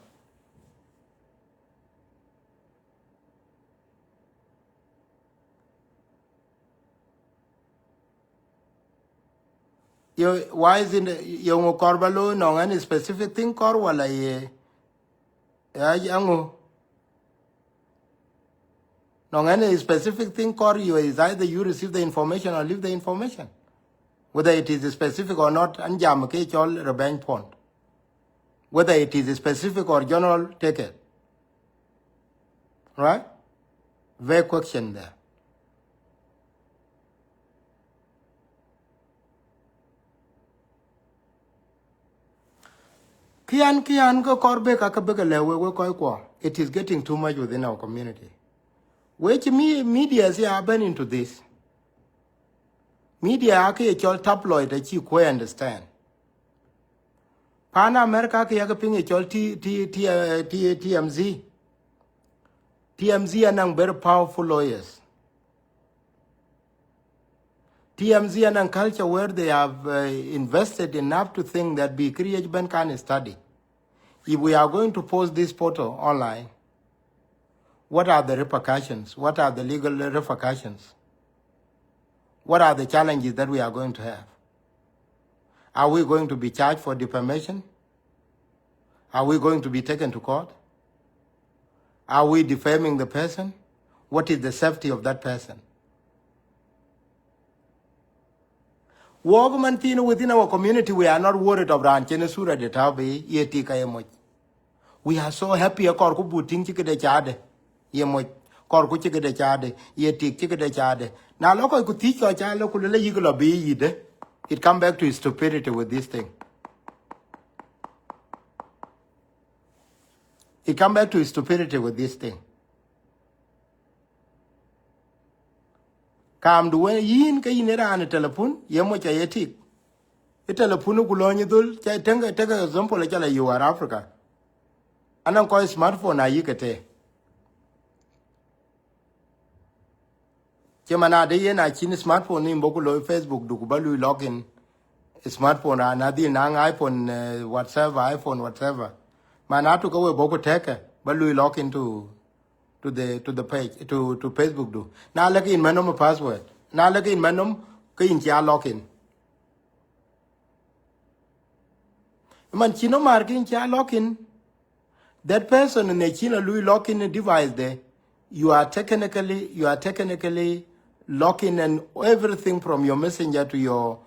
Why is it young corbalo no any specific thing corwala ye? Yango. No any specific thing cor you is either you receive the information or leave the information. Whether it is specific or not, anjam ke chol rebang pond. Whether it is specific or general, take it. Right? Very question there. Kian ko korbe kakabega lewe koi kwa. It is getting too much within our community. Which media is been into this. Media ake chol tabloid that you quite understand. Pana America ke yaga ping chol TMZ. TMZ are very powerful lawyers. TMZ and a culture where they have invested enough to think that be create ban can study. If we are going to post this photo online, what are the repercussions? What are the legal repercussions? what are the challenges that we are going to have? Are we going to be charged for defamation? Are we going to be taken to court? Are we defaming the person? What is the safety of that person? Within our community, we are not worried of Ranchenesura de Tabi, Yetika Yemoch. We are so happy a corku booting chicken de chade. Yemoch, corku chicken de chade, yetik chicken de chade. Now, local could teach your child local legal be yide. It come back to stupidity with this thing. It come back to stupidity with this thing. Kam duwe yin ka yinera ane telephone, yemoch a yetik. A telephone kulonyidul, take an example like you are Africa. I don't call smartphone a yikete. Chemana de yen a chin smartphone in Bokulo Facebook, Dukubalu login smartphone, and Adi Nang iPhone, whatever, iPhone, whatever. Man, I took away Boku Teka, Balu log into to the page, to Facebook do. Now look in manum password. Now look in manum, Kain Chia login. Man, Chino marking Chia login. That person in the China Louis locking a device there, you are technically locking and everything from your messenger to your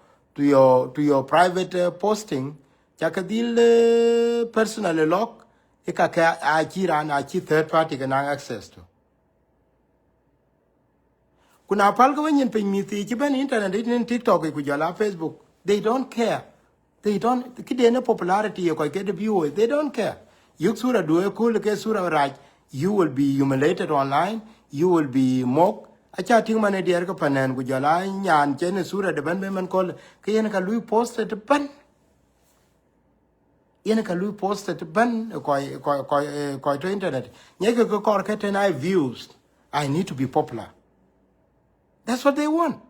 private posting. Chakadil personally lock, ikaka achi third party can have access to. Kuna palka when you pay me the Chiban internet, in TikTok, kujala Facebook, they don't care. They don't kid popularity you get the viewers, they don't care. You sura do a cool sura right. You will be humiliated online. You will be mocked. I chatting man a dear capanan with your line and Jen sura the bandman call Kayanaka Louis posted the ban. Yanaka Louis posted the ban quite to internet. Yaka corket and I views. I need to be popular. That's what they want.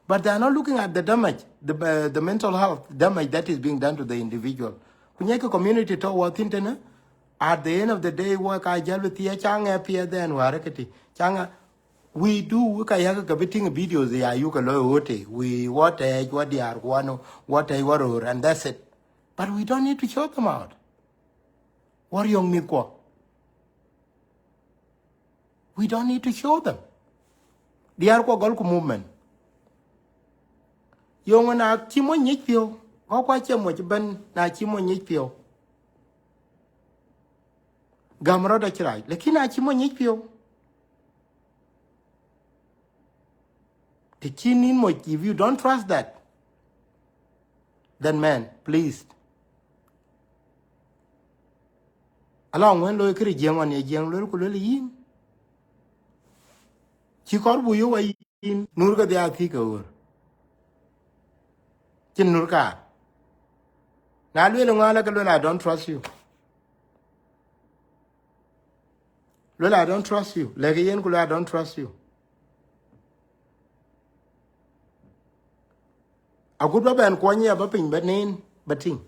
But they are not looking at the damage, the mental health damage that is being done to the individual. Kunyaka community to what internet. At the end of the day, work I gel with the changa appear then warakati. Changa we do we kayaka kabiting videos they are you can we what they are one what I were and that's it. But we don't need to show them out. What young Mikwa? We don't need to show them. The Arco Golku movement. Young and a chimo nyipio. How quite much ben na chimo nyipio. Gamro da chirai. Lakina chimo nyipio. The chinin mo if you don't trust that, then man, please. Along when lo kiri jeng on ye jeng lo kulo yin. Chikor bu yo yin nurga de athi ka Chin nurka. Na lo ngala ka lo I don't trust you. Lo I don't trust you. Legi yen kulo I don't trust you. A good and kwanye abapin banin bating.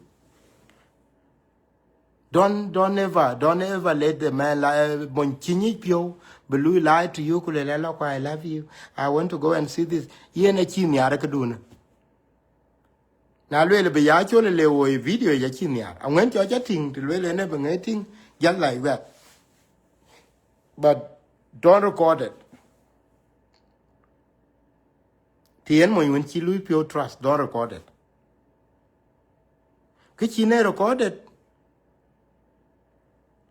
Don't ever let the man lie bonchini pio belu lie to you kulela I love you. I want to go and see this. Yen a chini arakaduna. Na lwele be ya chole le wo video ya chini ara. I went to chatting to lwele never ngating just like that. But don't record it. Tien mo when chi lui pure trust, don't record it. Kichine record it.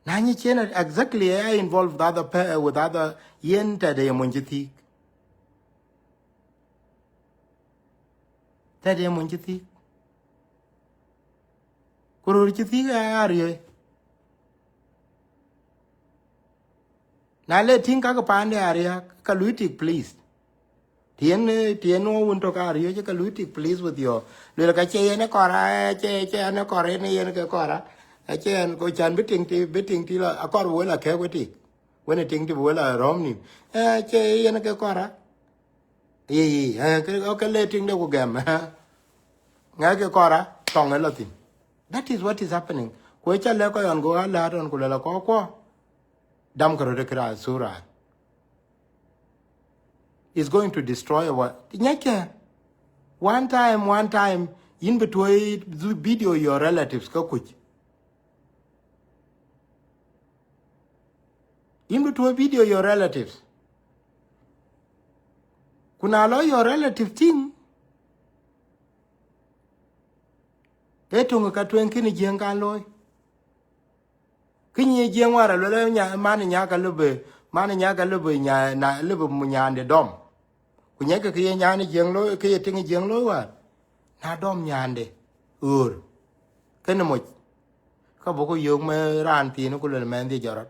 Nani chena exactly I involved with other yen tade monjiti. Tade monjiti. Kururchiti ari. Na le tinka ka pande area ka luitik please. Tien no won to ka rio ka luitik please with your le ka che ne kora che ne kore ne yen ka kora. A chen ko chan biting ti la akor wala ke wetik. When a ting to wala romni. Che yen ka kora. Yi okay letting the gam. Nga ka kora tong elatin. That is what is happening. Ko cha le ko yon go ala ron ko la ko. Dam karo de kra sura. is going to destroy our nyake one time in between the video your relatives ka kuch in between video your relatives kuna lo your relative thing etunga ka twen kini jenga loy kinyi jengwara lo nya mani nya ka lebe nya na lebe munyande dom kunyeke ke nyane jenglo ke tingi jenglo wa na dom nyande kene mo ka boko yong me ran ti no kulo men di jarot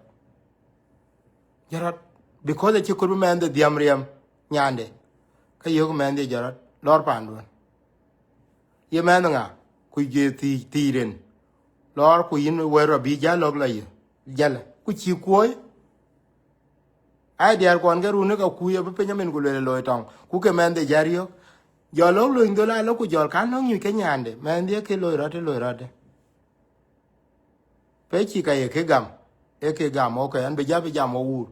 because the chikuru men the diamriam nyande ka yong men di jarot lor pandu ye men nga ku je tiren lor ku yin wero bi jalog la ye jala ku chi koy ai diar kon ga runu ka ku ye pe nyamen ku le loy tong ku ke men de jario jolo lu ndola lo ku jol kan no nyu ke nyande men de ke loy rate pe chi ka ye ke gam okay an be jam ur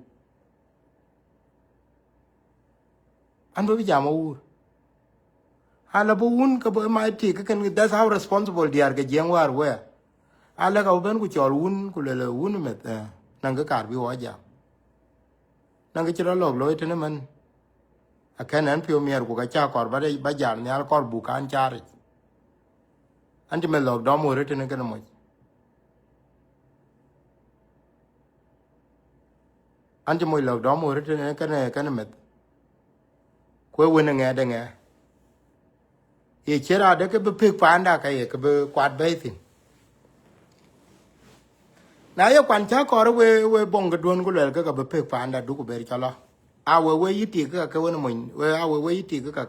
an be jam ur ala bu un ka bo ma ti ka kan that's how responsible diar ke jengwar we ala ka ben ku chol un ku le un met nang ka kar bi wa ja nang ke chiro log loy tene man a kan an pio mier ku ka cha kor ba jar nyal kor bu kan chari anti me log do mo re tene kan mo anti mo log do mo re tene kan met ko wona nga de nga ye chera de ke be pik panda ka ye ke be kwat be tin na ye kwan cha kor we bong ga don ku le ka be pik panda du ku be chala a we yiti ka wona mo we a we yiti ka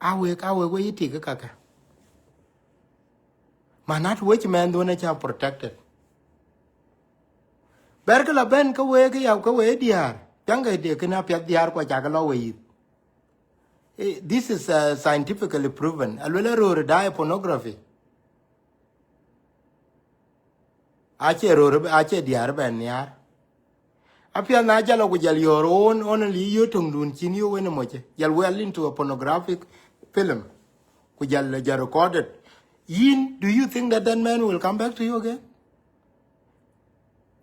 a we yiti ka manat which man do na cha protected berkala ben ka we ka yaw ka we diar janga de kana pya diar ko cha ka lo we this is scientifically proven alwela ro die pornography ache diar ben yar apia na jalo ku jal yoron only you tung dun chin you when moche jal well into a pornographic film ku jal recorded do you think that man will come back to you again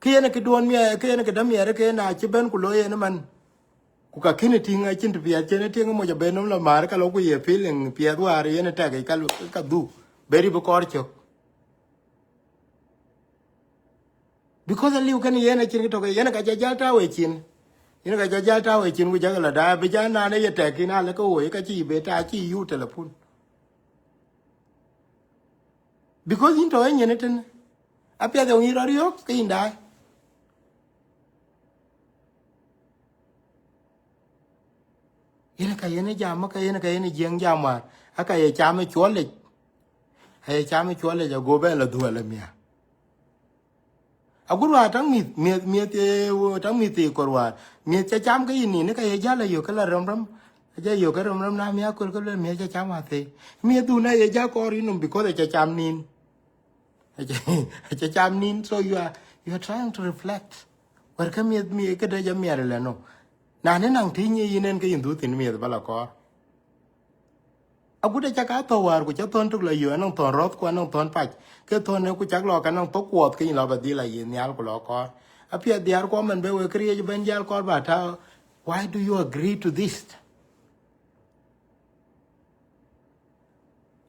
kiyene ke don mi kiyene ke dam yere ke na chi ben ku lo yene man ku ka kini tinga chin to pia chene tinga mo ja benom la mar ka lo ku ye feeling pia war yene ta ka du beri bu korcho because ali kan yene chin to yene ka jajal ta we chin yene ka jajal ta we chin ku jagala da bi jana ne ye ta kina le ko we ka chi be ta chi yu telephone because into yene ten apia de ngi ro ka inda yene ka yene jama ka yene jeng jama aka ye chame chole he chame chole ja go be la du la mia aguru atang mi te tang mi te korwa mi cha cham ka yini ne ka ye jala yo ka la ram ja yo ka ram na mi akol ko le mi cha cham ate mi du na ye ja ko ri num because cha cham nin cha cham nin so you are trying to reflect war ka mi ka da ja mi re no na ne nang thi ni yinen ka yin du tin mi ba la ko agude chaka to war ku cha ton tuk la yo nang ton rot ko nang ton pach ke ton ne ku chak lo ka nang to kwot ke la ba di la yin yal ku lo ko apia diar ko man be we kriye ben jal ko ba ta why do you agree to this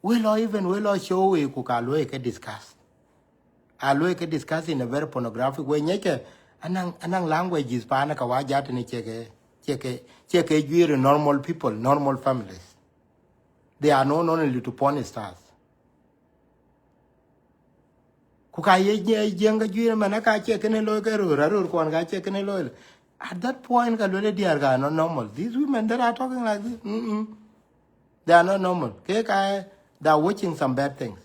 we lo show we ku ka lo ke discuss a lo ke discuss in a very pornographic way nyeke anang languages pa na ka wa jat ni cheke juire normal people normal families. They are known only to porn stars. Kuka ye jenga juire manaka chekene lo ke ro kon ga chekene lo. At that point, they are not normal. These women that are talking like this, they are not normal. They are watching some bad things.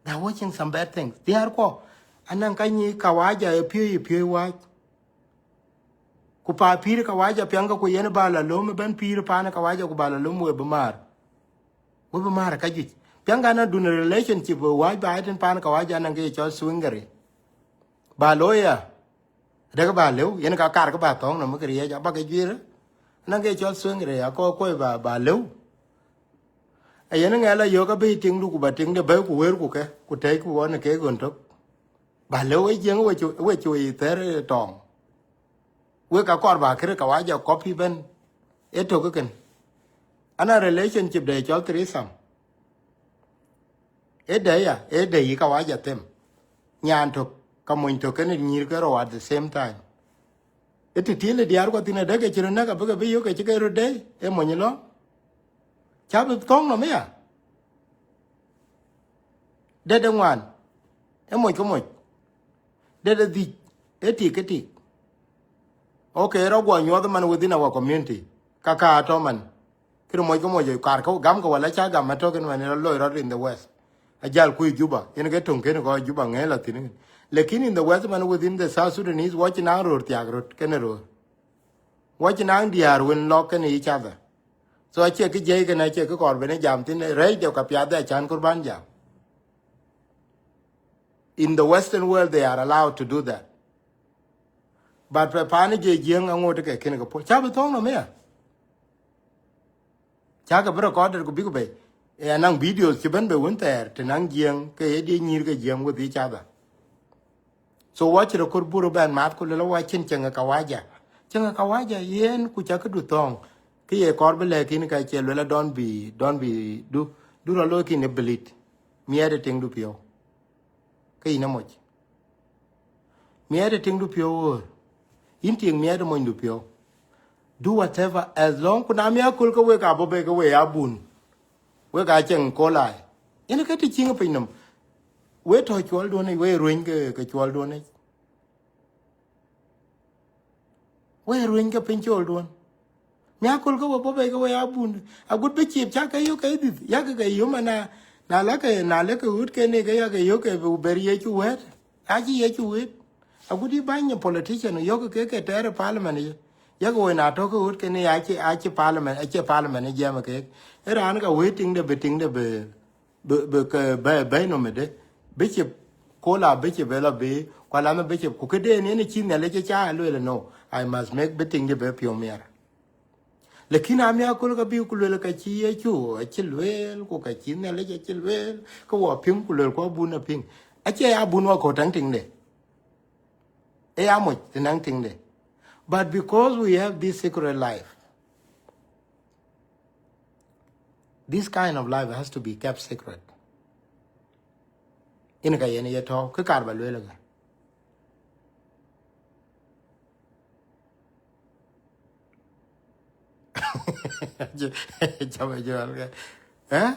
They are watching some bad things. They are ko anang kanyi kawaja pure watch. Kupa pire kawaja pianga ku yene bala lom ben pire pana kawaja ku bala lom we bemar kaji piangana do relationship why ba iten pan ka waja nan ge cho swingere ba loya de ba lew yen ka kar ka ba tong no mkri ya ba ke jira nan ge cho swingere ya ko ba lew a yen nga la yo ka be ting du ku ba ting de ba ku wer ku ke ku te ku won ke gon tok ba lew e jeng we chu I ter tong we ka kor ba kre ka waja copy ben eto ko ken ana relationship de cho trisam e de ka waja tem nyan to ka mon to ken ni ka ro at the same time it tile diar ko tina de ke chiro na ka be yo ke ke ro de e mon lo cha bu tong no me ya de ngwan e mo ko mo de di e ti ke ti okay ro go nyo the man within our community ka to man kiro mo ko mo je kar ko gam ko wala cha gam ma to ken man lo ro in the west ajal ku juba yen ke ton ken ko juba ngela tin lekin in the west man within the South Sudanese watching our road tiagrot ken ro watching ang diar when lock in each other so ache ke je ke na che ke kor bene jam tin re de ka pya da chan kurban jam in the western world they are allowed to do that but pe pani je jeng angot ke ken ko po cha bu tong no me cha ka bro ko der ko bi ko be e anang videos ke ben be won ter tenang jeng ke e di nyir ke jeng with each other so watch the kur buru ban mat ko lo wa chin chenga ka waja yen ku cha ka du tong ke ye kor be le kin ka che lo don't be do lo kin e belit mi editing du pio ke ina mo mi editing du pio inting mi ed mo du pio do whatever as long ku na mi akul ko we ka bo be ko we abun we ka chen ko lai ina ka ti chinga pinam we to chwal do ne we ruin ke chwal do ne we ruin ke pin chwal do mi akul ko bo be ko we abun a good be chip cha ka yo ka di ya ka yo mana na le ke ut ke ne ke ya ke yo ke bu ber ye chu we a ji ye chu we a good ban ye politician yo ke ter parliament ye ya go na to ko ut ke ne a chi parliament je ma ke era an ka waiting de beting de be no me de bishop kola bishop vela be kwala me bishop ku kede ne chi ne le cha lo le no I must make betting de be pio mer lekina amia ko ka bi ku le ka chi ye chu a chi le ko ka chi ne le chi le ko wa pim ku le ko bu na ping a che ya bu no ko tang ting de e ya mo tinang ting de but because we have this secret life this kind of life has to be kept secret in ka yen ye to ka kar ba le ga chama jo ga eh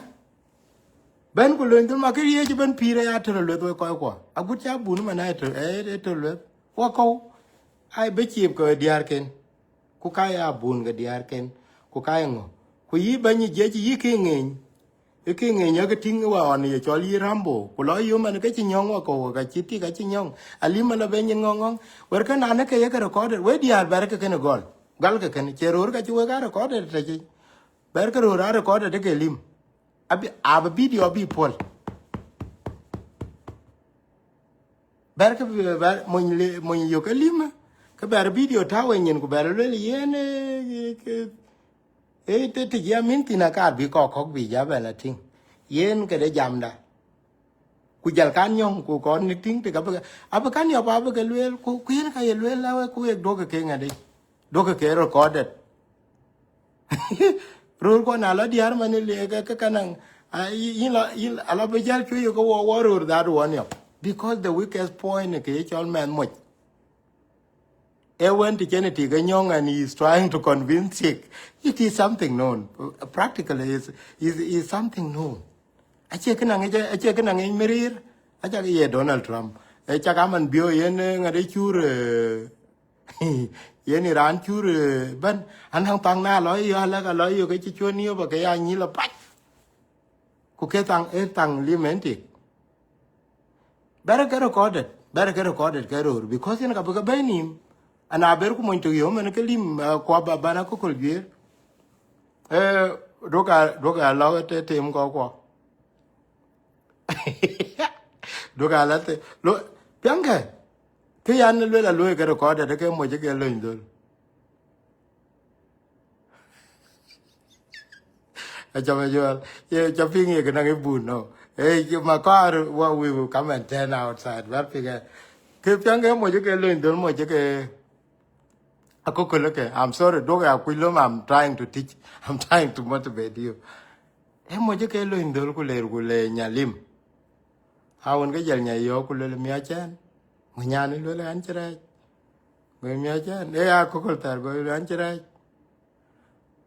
ben ku len ma ke ye ben pire ya to le to ko a gut ya bu ma na to le ko ko ai be chi ko diar ken ku ka ya bun ga diar ken ku ka ngo ku yi ba ni je ji ki ngin e ki ngin ya ke ting wa on ye cho li rambo ku lo yu man ke chi nyong wa ko ga chi ti ga chi nyong ali ma la ben ngong wer ka na ne ke ye ka record we diar ber ke ken gol gal ke ken che ror ka chi we ga record te chi ber ke ror record te ke lim ab video bi pol ber ke ber mo yo ke lim ke ber video ta we nyen ku ber le ye ne ke e te ya min tina ka bi ko bi ja ba la ting yen ke de jam da ku jal kan nyong ku kon ni ting te ka ba ab kan yo ba ba ke le ku yen ka ye le la ku e do ke ngade do ke recorded rul ko na la diar man le ka kanang yin ala be jar chu yo ko wo rur that one yo because the weakest point ke chol man mo e went to Kennedy Ganyong and he is trying to convince it is something known practically is something known ache kanang merir acha ye Donald Trump e chaka man bio yen ngade chur yen Iran chur ban an hang tang na lo yo la ka lo yo ke chu ni ba ke ya ni la pat ku ke tang limenti better get recorded because in ka ba benim ana ber ku mo to yo men ke lim ko ba bana ko kol bier roga lo te tem ko do ga la te lo pianga ke yan lo la lo ke record de ke mo je ke lo indol a chama yo ye chaping ye ke na ke bu no you my car what we will come and turn outside what figure ke pianga mo je ke lo indol mo je ke akoko look I'm sorry do ga kwilom I'm trying to teach I'm trying to motivate you e mo je ke lo indol ku le nyalim hawon ga jal nya yo ku le mi achen mo nyani lo le an chira go mi achen e a ko ko tar go an chira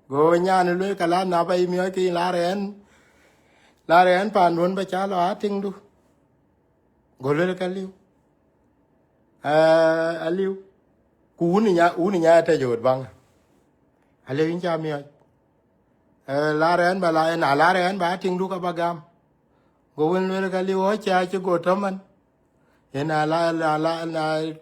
go nyani lo kala na ba mi ki la ren pan won ba cha lo ating du go le ka liu a liu ku uni nya ta jod bang a le in cha mi la ren ba la ren ba ating du ka ba gam go won le ka liu ho cha che go to man ena la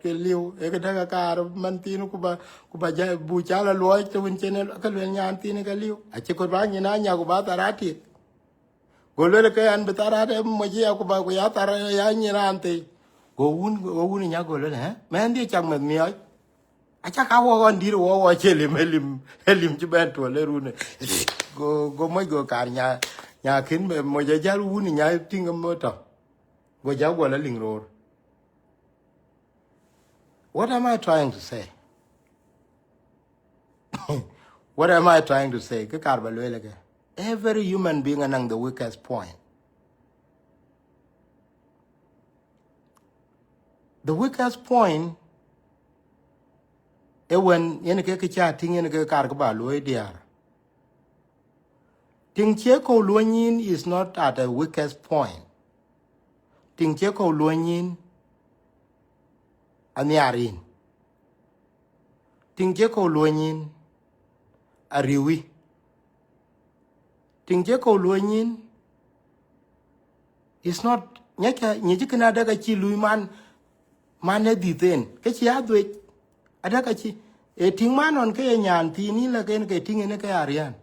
ke liu e ke daga kar man tinu ku ba ja bu cha la lo te win chen ka le nyan tinu ka liu a che ko ba ni na nya ku ba tarati go le ke an tarate mo ji ku ba ku ya tar ya ni ran te go un nya go le ha men di chang men mi a cha ka wo gon di wo che lim chi ben to le ru ne go mo go kar nya kin mo ja ja ru ni nya tinga mo to go ja go la ling ro. What am I trying to say? What am I trying to say? Every human being among the weakest point. The weakest point is when you get chatting in a car about dear. Ting Cheko Luanyin is not at the weakest point. Ting Cheko Luanyin and Yarin. Ting Cheko Luanyin a Riwi. Ting Cheko Luanyin is not Nyaka Nijikana Dagachi Luiman Mane Diten. Kachi Adwich Adakachi. A ting man on Kayan Tini Lagan getting in a Kayarian.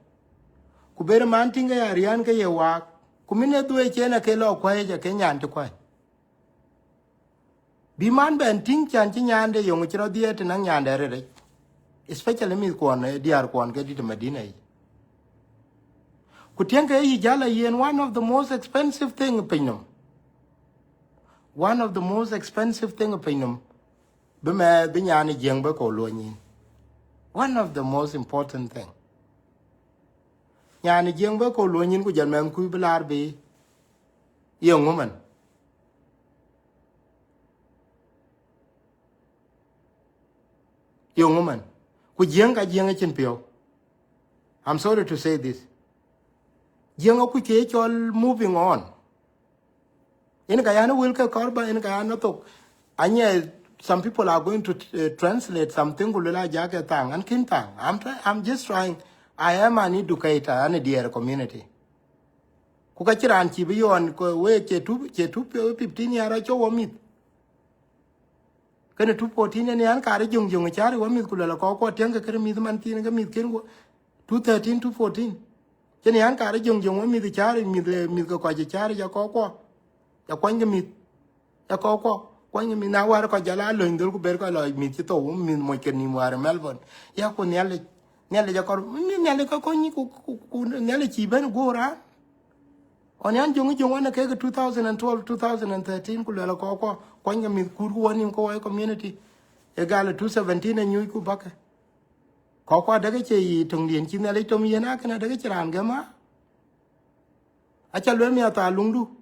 Kubera man tinga Arian Kayawa. Kumina do a chena kelo kwaja Kenyan to quite. Be man ben ting chanchian de young chino dear to Nanyan dere. Especially Miss Kwan, dear Kwan get it to Medina. Kutianka Jala yen one of the most expensive thing opinion. One of the most expensive thing opinion. Bema binyani jengba ko luanyin. One of the most important thing. Yani jengba ko luanyin ku janmem ku bilar be young woman. Young woman. Ku jenga jenga chin pio. I'm sorry to say this. Jenga ku chechol moving on. In Guyana will korba in Guyana talk. Anya some people are going to translate something gulula jaga tang and kintang. I'm just trying. I am an educator and a dear community. Kukachiran chibiyon ko we chetu 15 yara cho wamit. Kana 214 ni an kare jung chari wamit kulala ko tenga kare mit man tin ga mit ken 213 214. Cheni an kare jung wamit chari mit ko chari ja ko. Ya kwanga mit ya ko kwanga mi na war ko jala lo ndur ku ber ko lo mi ti to mi mo ken ni war Melbourne ya ko nyale ja ko nyale ko ni ku nyale chi ben gora on yan jong na ke 2012 2013 ku lo ko kwanga mi ku woni ko community e gal 217 nyu ku baka ko daga che yi tong dien chi nyale to mi na kana daga chiran ga ma acha lo mi ata lungdu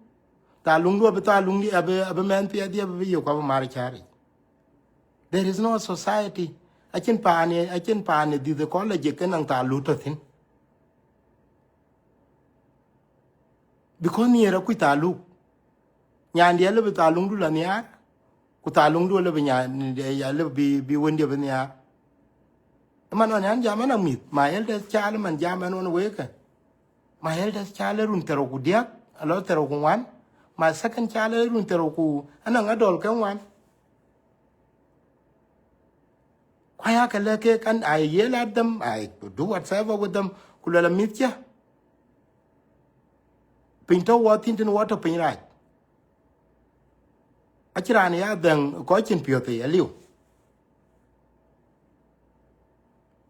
ta lungu abata lungi abe man pia dia be yo kwa mari chari. There is no society. I can pane di the college kenang ta luto thin. Because ni era ku ta lu. Nyan dia le ta lungu la nia. Ku ta lungu le nyan ya le bi wendi be nia. Man on yan jaman mit. My eldest child man jaman on weke. My eldest child run tero ku dia. Alo tero ku wan. My second child run teroku anang adol kan wan kwaya kaleke kan I yell at them I do whatever with them kulala mitya pinto watin tin water pin right achirani ya deng ko chin piote aliu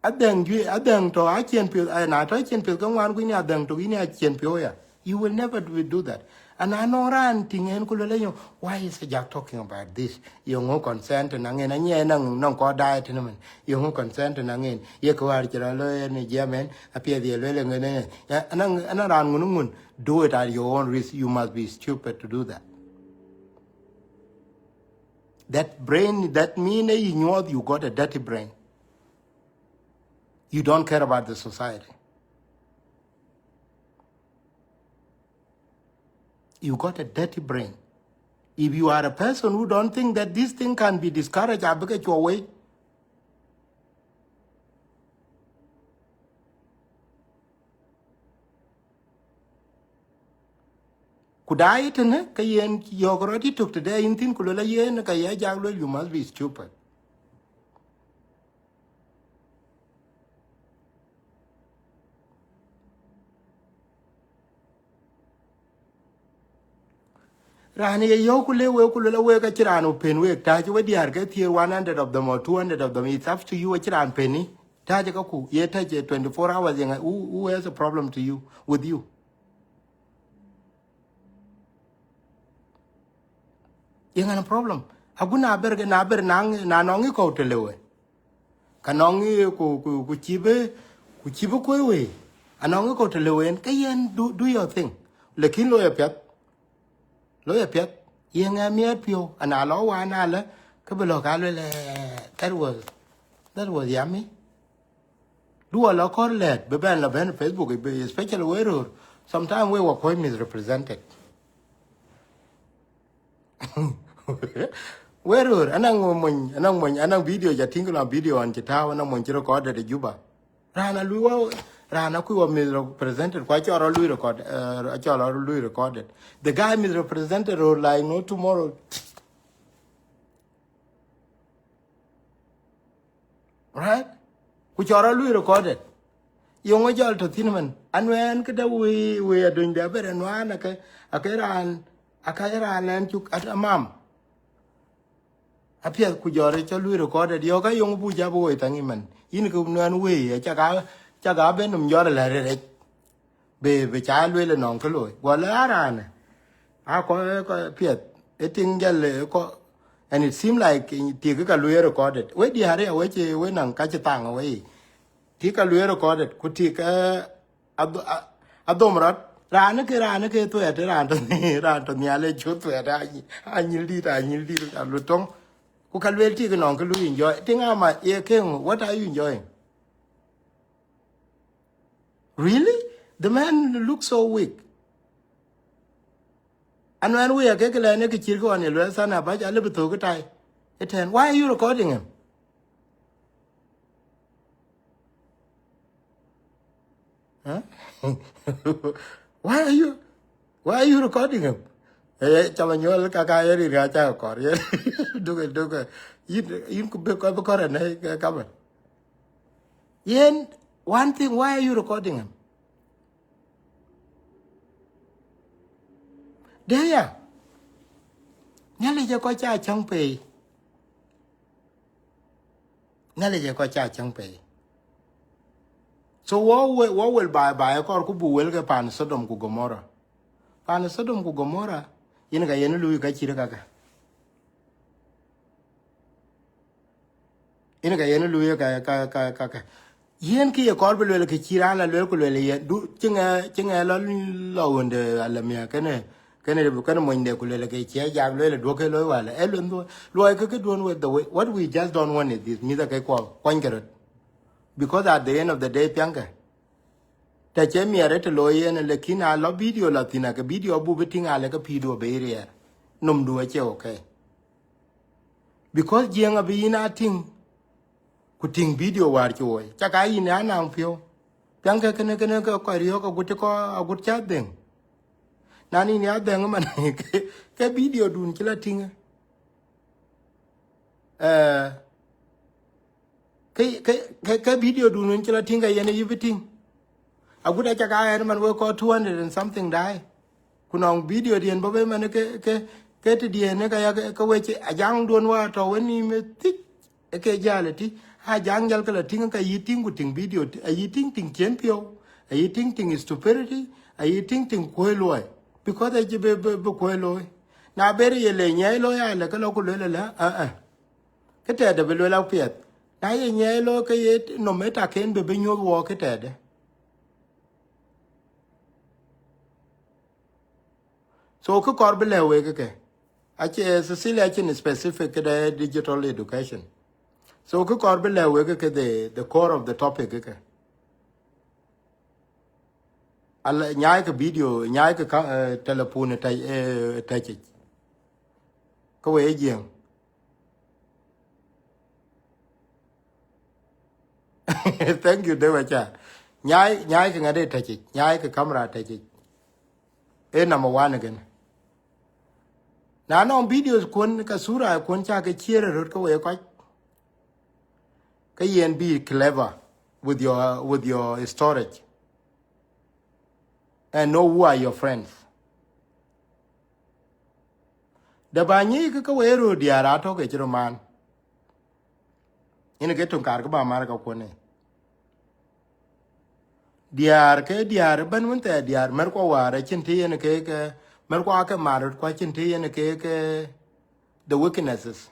adeng to a chen pio na to chen pio ko wan ku ni adeng to ni a chen pio ya you will never do that. And I know ran tingen ku le yo why is Jack talking about this you ngo consent na ngen anye nang ko diet ni man you ngo consent na ngen ye ko ar chira le ni jamen apia die le ngene anang ran ngun do it at your own risk. You must be stupid to do that. That brain, that mean you know you got a dirty brain. You don't care about the society. You got a dirty brain. If you are a person who don't think that this thing can be discouraged, I get your way. Could I eat in it? Kayen already took today in thin kulula yen kaya jaglo, you must be stupid. Rani yokule we kulula we kachirano pen we touch we dear get here 100 of them or 200 of them. It's up to you a chiran penny. Tajakaku, ye touch 24 hours. Who has a problem to you with you? You have a problem. Aguna berge na ber nang na nongi ko telewe. Kanongi ku chibe ko we. Anongi ko telewe kayen do your thing. Lekin lo ya pet. Yen a miat pio ana lo wa na le ka belo ka le that was yummy. Do a lot of let be ben la ben Facebook especially where sometimes we were quite misrepresented. Where anang video ja tingla video an chitawa na mon record de Juba. Rana ku was misrepresented kwa choro lui recorded. The guy misrepresented or like no tomorrow. Right? Ku choro lui recorded. Yung jol to tinman anwen kada we are doing the better and one akaran and chuk at a mom. Appear kujore chalu recorded yoga young buja boy tangiman. In kunan way, a chagaben yora lare be child will and uncle. Well, aran. I call Piet, a tingle, and it seemed like Tika Lui recorded. Where the area which went and catch a tongue away. Tika Lui recorded, could take a domrat. Ranake to it, Ranton, Yale, Chotu, and you lead a lutong. Who can well take an uncle Louis enjoy? Think I'm my ear king. What are you enjoying? Really? The man looks so weak. And when we are getting a naked chirko on your son, about a little bit of time, why are you recording him? Huh? Why are you recording him? Chamanyol kakayari racha korea. Duga. You could be covered. Yen, one thing, why are you recording him? There. Nyali ja ko cha chang pe. Nyali ja ko cha chang pe. So what will buy ko ku bu wel ga pan Sodom ku Gomorrah. Pan Sodom ku Gomorrah yin ga yen lu ga chira ka. Yin ga yen lu ka. Yen ki ko be le ke chira la le ko le yen du chinga lo wonde alamia kene mo inde ko le ke chia ja le do ke lo wala e lo ke don with the way what we just don't want is this mi da ke ko kwangere. Because at the end of the day, Pianka, Tache mi arete loye and lekina lo video latina ke video bubeting a like a pedo barrier. Num do ache okay. Because jiang be in a thing, cutting video war joy. Chaka in an ampio. Pianka can go carioca gutiko a good chat then. Nani near them man ke video dun killer thing. Ke video dun killer thing I any everything. A good at man work out 200 and something die. Kunong video the and Bobby man ke ke ti die ne ka ya ka we che ajang don wa to we ni me ti ke jale ti ha jang jal ka la ting ka yi ting ku ting video a yi ting champion a yi ting stupidity a yi ting ko loy because I be ko loy na bere ye le nyai lo ya le ka lo ku le la ke te de be lo la piet na ye nyai lo ke ye no meta ken be nyo wo ke te de so ko kor be le we ke ache Cecilia ache specific the digital education so ko kor be le we ke the core of the topic ke al nyaay ke video nyaay ke telephone ta chi ko we jeng thank you de cha nyaay ke ngade ta chi nyaay ke camera ta chi e number 1 again na no videos kun ka sura kun cha ke chere rut ko we ko ka yen be clever with your storage and know who are your friends da ba ni ka we ro diara to ke chiro man ina ke tun kar ka ba mar ka ko ne diar ban mun ta diar mer ko ware chin ti ene ke mer ko ka mar ko chin ti ene ke the weaknesses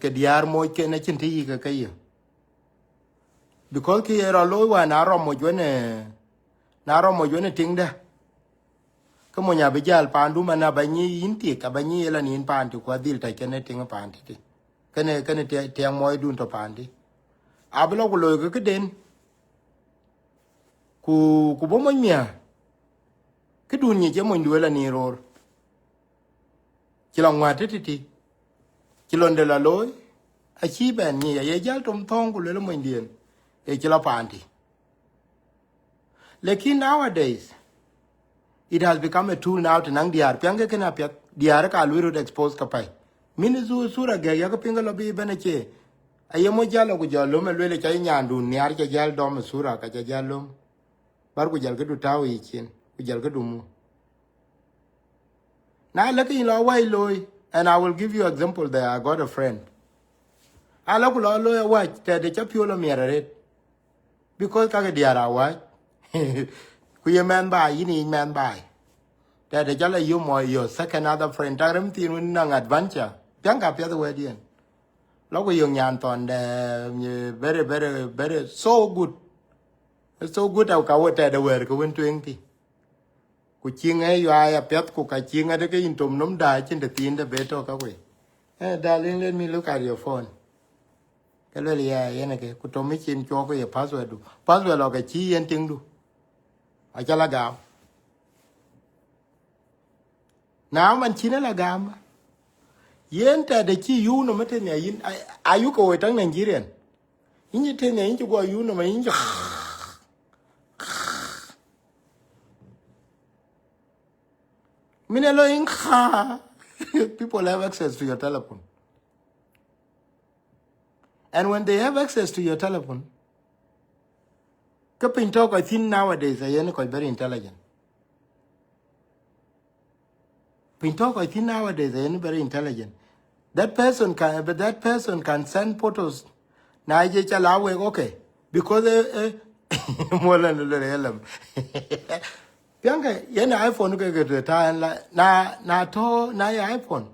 ke diar mo ke na chin ti ka ye because ke era lo wa na ro mo jone ting da ko mo nya be jal pandu mana ba ni yin ti ka ba ni la ni pan ti ko dil ta ke ne ting pan ti kene te mo dun to pandi ablo ko lo ke den ku bo mo nya ke dun ni je mo ndu la ni ror ki la ngwa ti ki londe la loy a chi ben ni ye jal tom thong ku le mo ndien e ki la pandi lekin nowadays it has become a tool now to nang diar pyang ke na pya diar ka lu ro expose ka pai min zu sura ga ya ka pinga lo bi bene che ayemo jalo ku jalo me le cha nyandu ni ar cha jal do me sura ka cha jalo bar ku jal ke du tawi chin ku jal ke du mu na le ke lo wai loy and I will give you example there. I got a friend I lo ku lo loy wa te de cha pio lo miere because ka ke diara wa ku ye man ba yini man ba te de jala you mo your second other friend taram tin nang adventure piang ka pya the way dien lo ku yung nyan ton de very so good it's so good au ka wo te de wer ko wen 20 ku chinga yo ya pet ku ka chinga de ke intom nom da chin de tin de beto ka we darling let me look at your phone ke le ya yene ke ku to mi chin cho ko ye password lo ka chi yen ting du a chala ga na man chin la ga yen ta de chi yu no mete ne yin ayu ko we tang Nigerian yin te ne yin go yu no ma yin minelo in kha people have access to your telephone and when they have access to your telephone kapin talk I think nowadays I am quite very intelligent pin talk I think nowadays I am very intelligent that person can send photos na je chala we okay because mola no le elam pianga yana iPhone ke ta na ya iPhone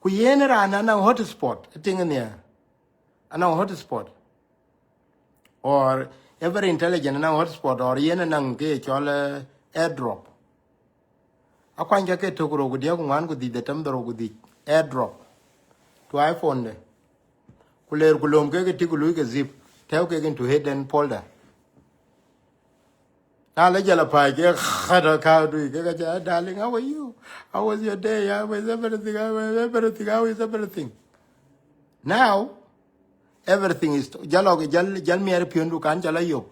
ku yene rana na hotspot tingene ana hotspot or every intelligent na hotspot or yene nang ke chole airdrop akwanja ke tokro gudia ku ngan ku di de tamdoro gudi airdrop to iPhone de kuler kulom ke tikulu ke zip tel ke into hidden folder na le jala pa ke khada ka du ke ja darling how are you how was your day how was everything how is everything now everything is jalo ke jal mi er piondu kan jala yo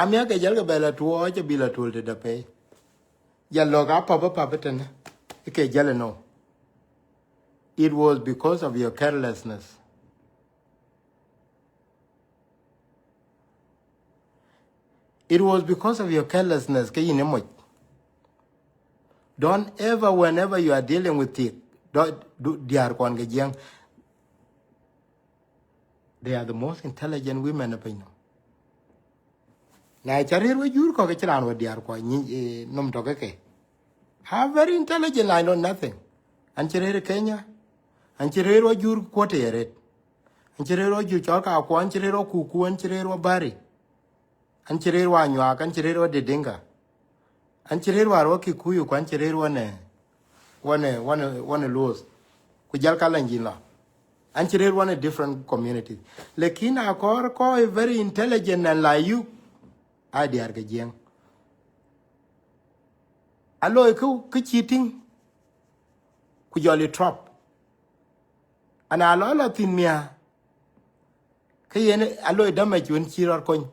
amya ke jal ke bela tuo che bila tul de pe jalo ga pa beten ke jalo no it was because of your carelessness it was because of your carelessness ke yine mo Don't ever, whenever you are dealing with it, diar kon ge jeng, they are the most intelligent women of Pino. Na charir we jur ko ke chran we diar ko ni nom to ke. How very intelligent, I know nothing. Anchirer Kenya, Anchirero jur quoted. Anchirero ju chalka, Quanchirero kuku, Anchirero bari. Anchirero anua, Anchirero de dinga. Anchirero aroki kuyu, Quanchirero one lose. Kujalka langila. Anchirero one a different community. Lekina ko is very intelligent and like you. I dear Gajang. Allo ku cheating. Kujoli trap. And a lot of thing mea. Kayene allo damage when chiror coin.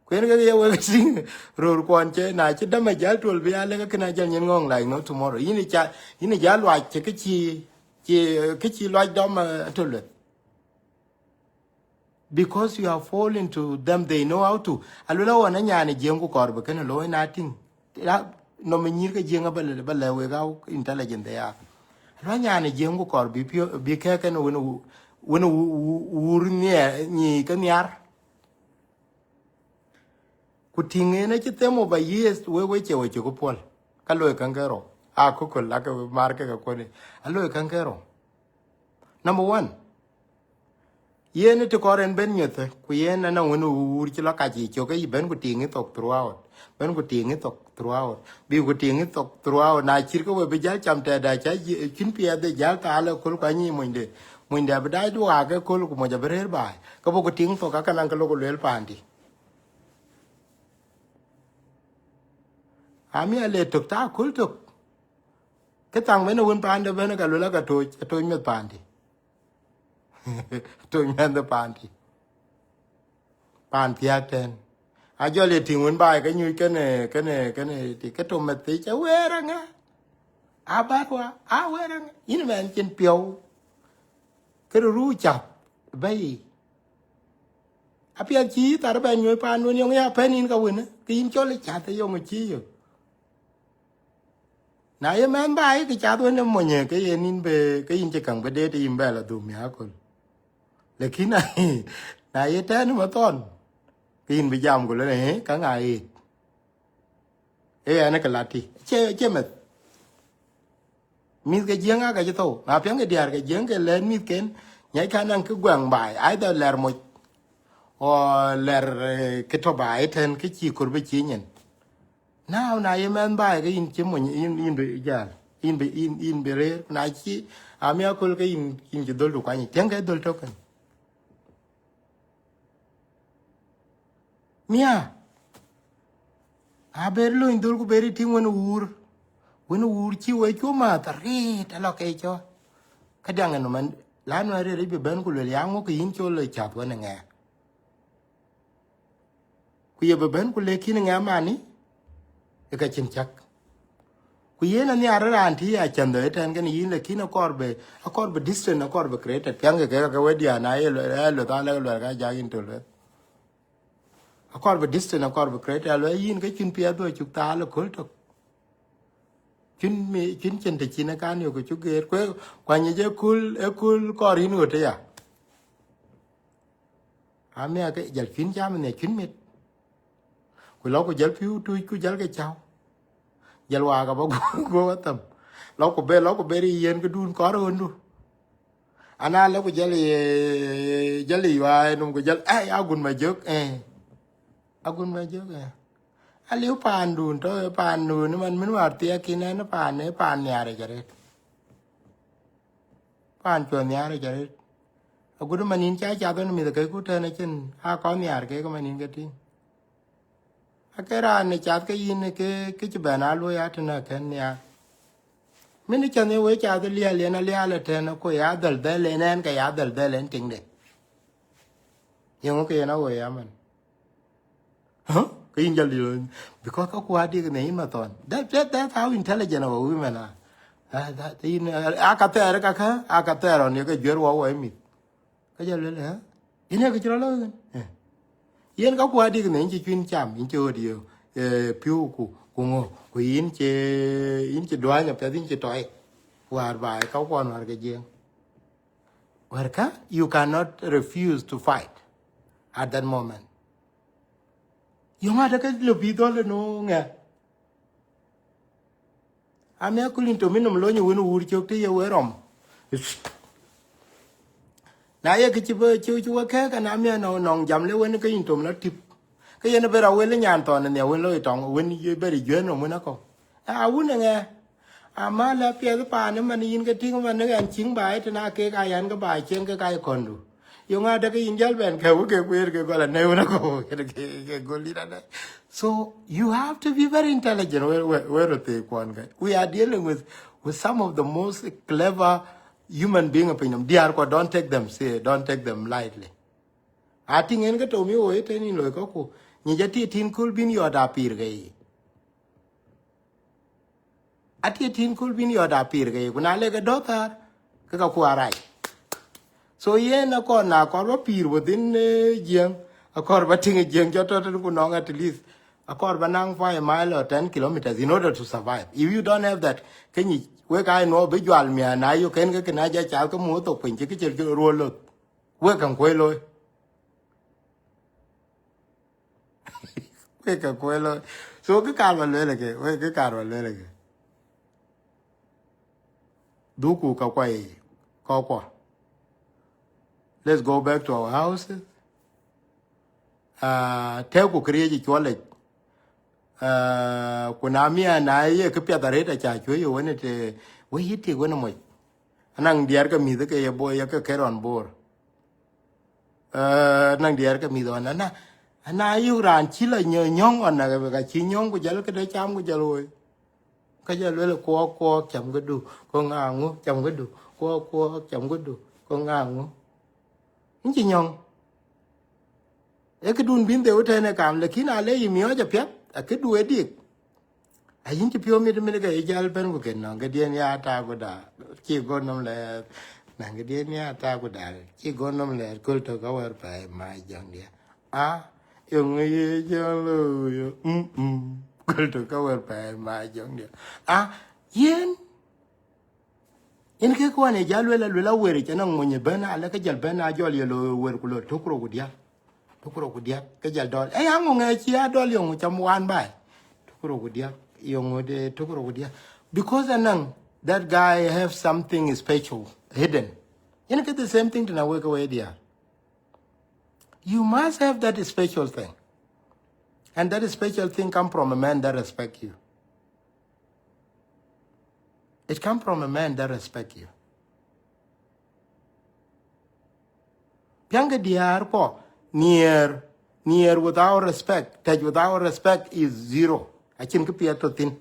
When you sing roll quanche, na damage will be a lega can I ngong like no tomorrow. In a jar like kitchi like dom toilet. Because you have fallen to them, they know how to. Alula and any jengo corba can allow nothing. No meaning jenga bella without intelligent they are. Ranya jengo corbi be caken when woor near ni canyar. Kuting in a chitemo by years, we go pol. Kalo kankero. A cook like a market of quality. Allo kankero. Number one. Yen to cor and ben yet, Quyen and a winner who would chilakaji, choke, ben good ting it up throughout. Ben good ting it up throughout. Be good ting it up throughout. Na chirko will be jalcham ted, I chimpia the jalta ala kulkani munde. When the abdai do aga kul mojaber by. Kabo ting for kakananka local real panty. Ami a le tok ta kul tok. Ketang when a win panda venaga lulaga to me panty. To me the panty. Pan Piaten. I jolly thing when by can you can ticket to my teacher wearing a abatwa, I wearing in man can pio. Can a roo chap, bay. Appear cheat, Araban, your pan when you are penny in the winner, clean jolly chat the young chi. Now a man by the chat when the money, kayin in be, kayin checking, but they in Bella do miracle. The kina, now you turn him a ton. Kinh bị giam của nó cả ngày anh cái lati che mệt mi cái giếng á cái chỗ mà phiền cái điar cái giếng cái lên mi kén nhảy khả năng cứ quăng bài ai đó lэр một hoặc lэр cái thọ bài thêm cái chi của bị chi nhện nào này em bài cái in chém mình in bị già in bị rare này chi à mi akul cái in chỉ đôi lục anh tiếng cái đôi thôi cần Mia, I better learn to go very thing when you wake your mother, read a locator. Kadang and man, Lana really be Ben could young walk into a chat one and air. We have a Ben could lake in a money, a kitchen chuck. We ain't any other auntie, I can do it and can in the kin of corbe, a corbe distant, a corbe created, younger Gagawadia, and I jag into it. A corbe distant, a corbe created, I'll in kitchen piado, chukta, a culto. Chin chen the chinacan, you could get when you cool corin with ya. I may get your chin jam and a chin meat. We lock a few to Kujalga chow. Yalwaga go at them. Local berry yen could do corundu. And I love jelly, I don't go gel. I got my joke, I got my joke. A little pan doon to a pan noon, man, Minuartia and a pan yard. Pan to an yard. A good man in charge, I don't mean the good turn a chin. How come the arcade man in getting? A cara and a chat in a kitchen banalo at an Kenya. Many can they wake out the Liana Liala a coyadal del and Kayadal del and ting day. Young okay, no way, amen. Huh? Because of what dig name at on. That's how intelligent our women are. That in Akater on your good way me. Kajalilla, you never get alone. Yen got what dig name, chin cham, into you, Puku, Kungo, ku in che duanya pe din che toy war ba ka kon war ke jeng war ka you cannot refuse to fight at that moment yo ngata ka lo bi dole no nga ame kulin to minum lo nyu wonu wur chok te ye werom na ye ke chi be chu ka ka na me no nong jam le wen ke in to la tip ke ye na be ra we le nyan to ne wen lo tong wen ye be ri gyen no mo na ko a wu ne nga a ma la pe pa ne man yin ke ting man ne an ching bai te na ke ka yan ka bai chen ke ka kon du yo nga da ke yin jal ben ke wu ke ke ko la ne wu na ko ke go li da so you have to be very intelligent where they kon we are dealing with some of the most clever human being opinion they are ko don't take them lightly I think en ga to mi o te ni lo ko ku ni ja ti tin kul bin yo da pir ge ati tin kul bin yo da pir ge kuna le ga dotar ka ku arai so ye na ko pir within jeng a kor ba ting jeng jo to ku no at least a kor ba nang 5 mile or 10 kilometers in order to survive if you don't have that can you we ka no be jwal mi na yo ken ga na ja cha ko mu to pin ke ro lo we kan ko lo we kan ko lo so cái ka ba le ke we cái ka ba le ke du ku ka kwai ko let's go back to our houses te ku kriye ji chole kuna mia na ye ke pya dare ta cha chwe yo ne te we yiti go na mo anang diar ka mi de ke ye boy ya ke ron bor nang diar ka mi do na yu ran chi la nyong on na ga chi nyong ku jal ke de cham ku jalo ka jalo le ko cham ga du ko ngangu cham ga du ko cham ga du ko ngangu chi nyong e ke dun bin de o te ne kam le kina le mi o ja pya a ke du e dik a yin ti pyo mi de me ga e jal ben ku ken no ga dien ya ta ku da chi go nom le na ga dien ya ta ku da chi go nom le ko to ka war pa ma jang dia a yo ngi jang lo yo ko to ka war pa ma jang dia a yen in ke ko ne jal le la wer ke na mo nye ben ala ka jal ben a jol ye lo wer ku lo to kro ku dia tukuro kudia ke jal dol e yango nge chi adol yong cham wan bai tukuro kudia yong de tukuro kudia because anang that guy have something special hidden you know the same thing to na work away there you must have that special thing and that special thing come from a man that respect you it come from a man that respect you Pianga diar po near without respect touch without respect is zero achin ke pia to tin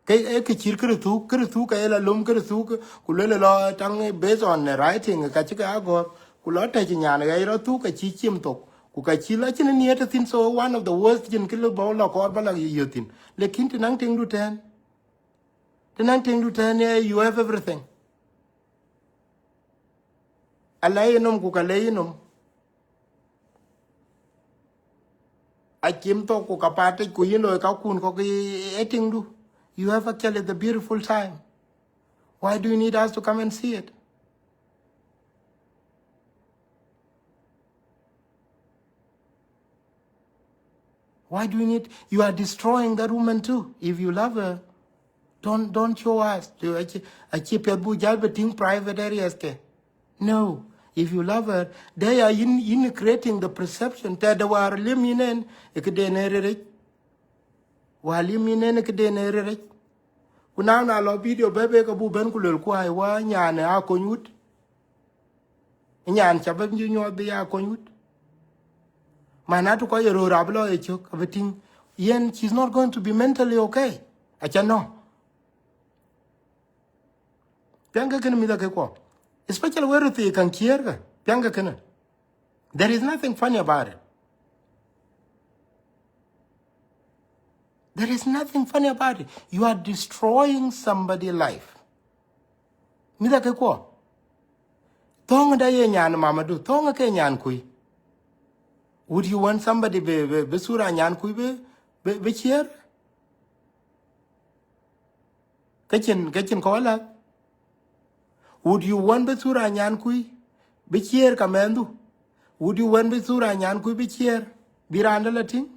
ke e ke chir kru tu ka ela lum kru tu ku le lo tang based on writing ka chi ka go ku lo ta chi nyana ga ro tu ka chi chim to ku ka chi la chin ni ta tin so one of the worst jin ke lo bo lo ko ba la yotin lekin tinang ting du ten you have everything alayenum ku ka leyenum akim to ku ka pate ku yin lo ka kun ko eting du you have actually the beautiful time why do you need us to come and see it why do you need you are destroying that woman too if you love her don't show us to achi pe bu jal beting private areas ke no if you love her they are in creating the perception that they were liminen ekdenere wa liminen ekdenere kuna na lo video bebe ka bu ben kulel ku ai wa nyane a konyut nyan cha ben nyu bi a konyut manatu ko yoro rablo e chok everything yen she's not going to be mentally okay acha no Pianga can mi da ke ko especially where they can kier Pianga can there is nothing funny about it there is nothing funny about it you are destroying somebody's life mi da ke ko tong da ye nyan mama du tong ke nyan kui Would you want somebody be sura nyan kui be cheer? Kachin kola. Would you want be sura nyan kui be cheer kamendu? Would you want be sura nyan kui be cheer? Biranda lating?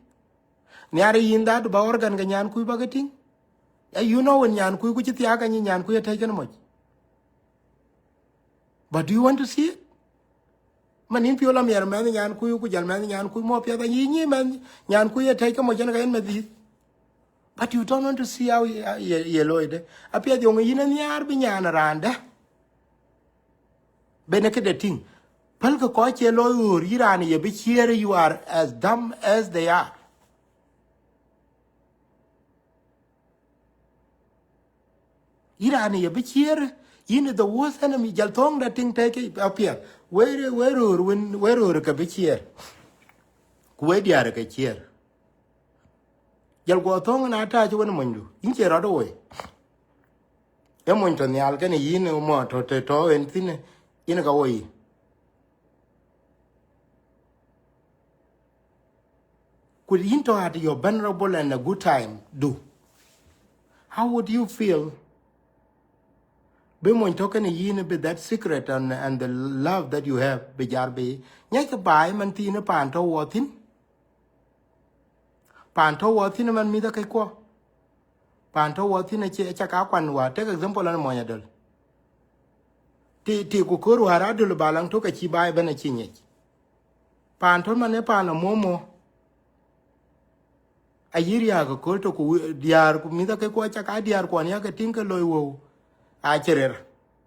Nyari yinda ba organ ga nyan kui bagating? You know when nyan kui kuchitiaka nyan kui taken much. But do you want to see it? Man in piola mer man nyan kui ku jal man nyan kui mo pia da yinyi man nyan kui take mo jana ga en. But you don't want to see how yellow it. Apia the only in yar bi nyan randa. Beneke the thing. Palka ko yellow irani ye bi here you are as dumb as they are. Irani ye bi here in the worst enemy jaltong that thing take it appear. Where ka bi here. Kwe diara ka here. Jal go thong na ta ju mondu inche rodo we e mon to nyal ke ni yin mo to en tin in ga we could into at your vulnerable and a good time do how would you feel be mon to ke ni yin be that secret and the love that you have be jar be nya ke bai man tin pan to wo tin pan to wo tin man mi da kai ko pan to wo tin che cha ka kwan wa take example an mo nya dol ti ku ko ru ara dol balang to ka chi bai bana chi nye pan to man ne pan mo a yiri ya ko to ku diar ku mi da kai ko cha ka diar ko nya ka tin ka loy wo a cherer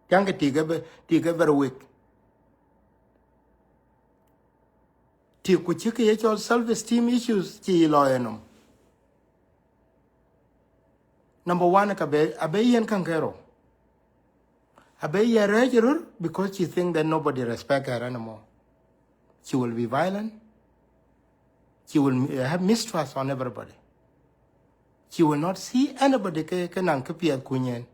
yang ka ti ga ver week ti ku chi ke ye self esteem issues ti lo enom number 1 ka be abe yen kan kero abe ye rejerur because she think that nobody respect her anymore. She will be violent. She will have mistrust on everybody. She will not see anybody ke nang ke pia kunyen.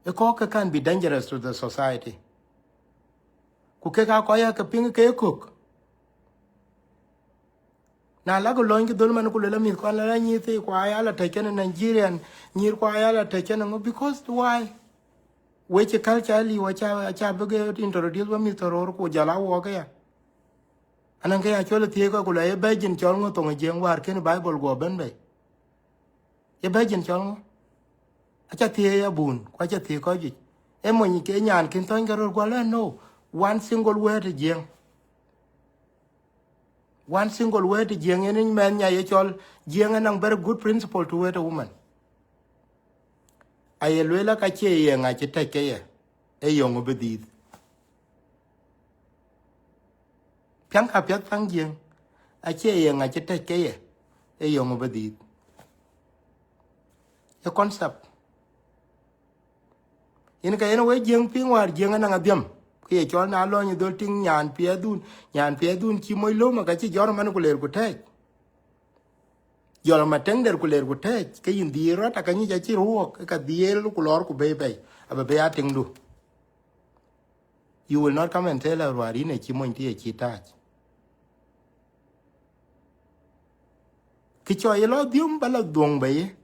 E ko can be dangerous to the society. Ku ke ka ko ya ke ping ke cook. Na la ko loin ke dol man ko le mi ko la ni te ko ya la take in Nigerian ni ko ya la take in because why which culture li wa cha be introduce wa mi toror ko jala wo ga ya anan ga ya chole tie ko la e be jin chol ngo to ngeng war ken bible go ben be e be jin chol ngo acha tie ya bun ko acha tie ko ji e mo ni ke nyan kin ton ga ro ko la no one single word jeng one single word jeng en men nya ye chol jeng an very good principle to a woman ayelwela ka che ye nga che take ye e yong obedit pian ka pya tang jeng a che ye nga che take ye e yong obedit a concept in ka eno we jeng ping war jeng na ngadiam ke chol na lo ni dol ting nyan pie dun chi moy lo ma ka chi jor man ko ler ko te jor ma teng der ko ler ko te ke yin di ro ta ka ni ja chi ro ka diel ko lor ko be aba be ating du you will not come and tell her wari ne chi moy ti chi ta ki cho ye lo dium bala dong be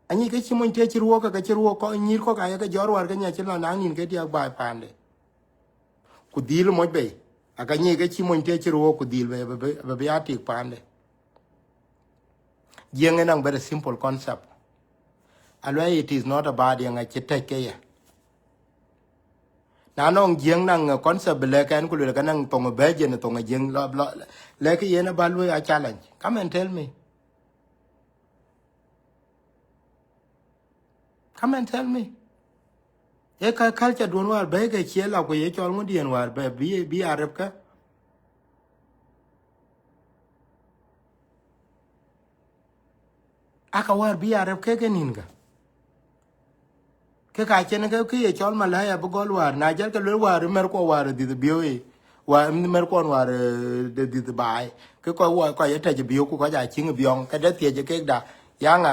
ani ke chi moy ti chi ro ka chi ro ko ni ko ka ya ka jor war ka nya chi lo na nin ke dia ba pande ku dil mo be aka ni ke chi mon te chi ro ku dil be ati pande jeng nang very simple concept alway it is not about yang a chete ke ya na nong jeng nang concept le kan ku le kan nang tong be je ne tong jeng lo le ke ye na ba lu a challenge come and tell me e ka culture don war be ke che la ko ye chol ngudien war be bi arab ka aka war bi arab ke ninga ke ka chen ke ye chol malaya bu gol war na jar ke lo war mer ko war di bi wa mer ko war de bai ke ko wa ko ye ta je bi ku ko ja ching biong ka de tie je ke da yang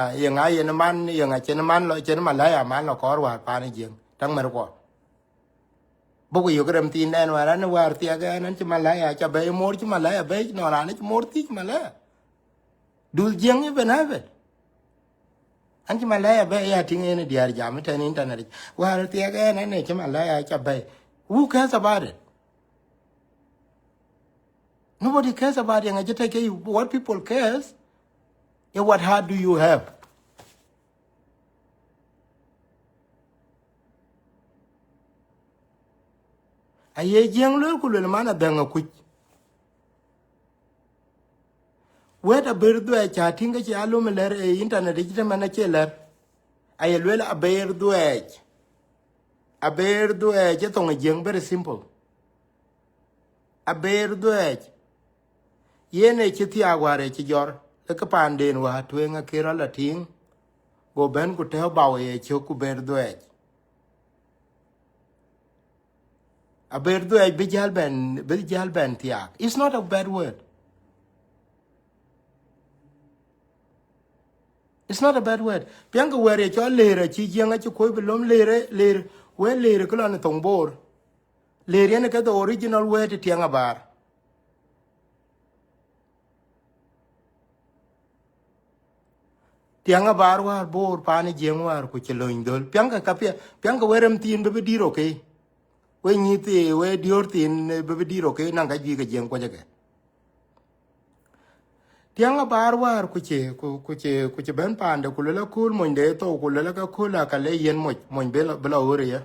ye na man yang chen man lo chen malaya man lo ko war pa ni jeng tang mer ko boku yo gram tin den waran war ti aga nan ti malaya cha be mor ti malaya be no ran ti mor ti malaya dul jeng even have it an ti malaya be ya tin ene diar jam ta ni internet war ti aga nan ne ti malaya cha be who cares about it? Nobody cares about it. And take what people cares is what heart do you have? Aye jeng lo ku le mana danga ku. Weta berdu e chatting ke alu meler e internet e mana cheler. Aye lo a berdu e. A berdu e je tong jeng very simple. A berdu e. Yene chiti agware chi jor. Le ka panden wa twenga kira lating. Go ben ku te bawo e choku berdu e. A berdu e bijal ben tiak. It's not a bad word. It's not a bad word. Pianga where it all later, chi young at your koi belum later, where later colon tong board. Later, the original word to Tianga bar. Tianga bar war board, pani jang war, which alone dol. Pianga capia, Pianga where em teen baby dear okay. When you see where dear teen baby dear okay, Nanga giga jang quajaga. Tianga bar war, kuche ben panda, kulula cool, monde to, kulala kula, kale yen much, mon bella uria.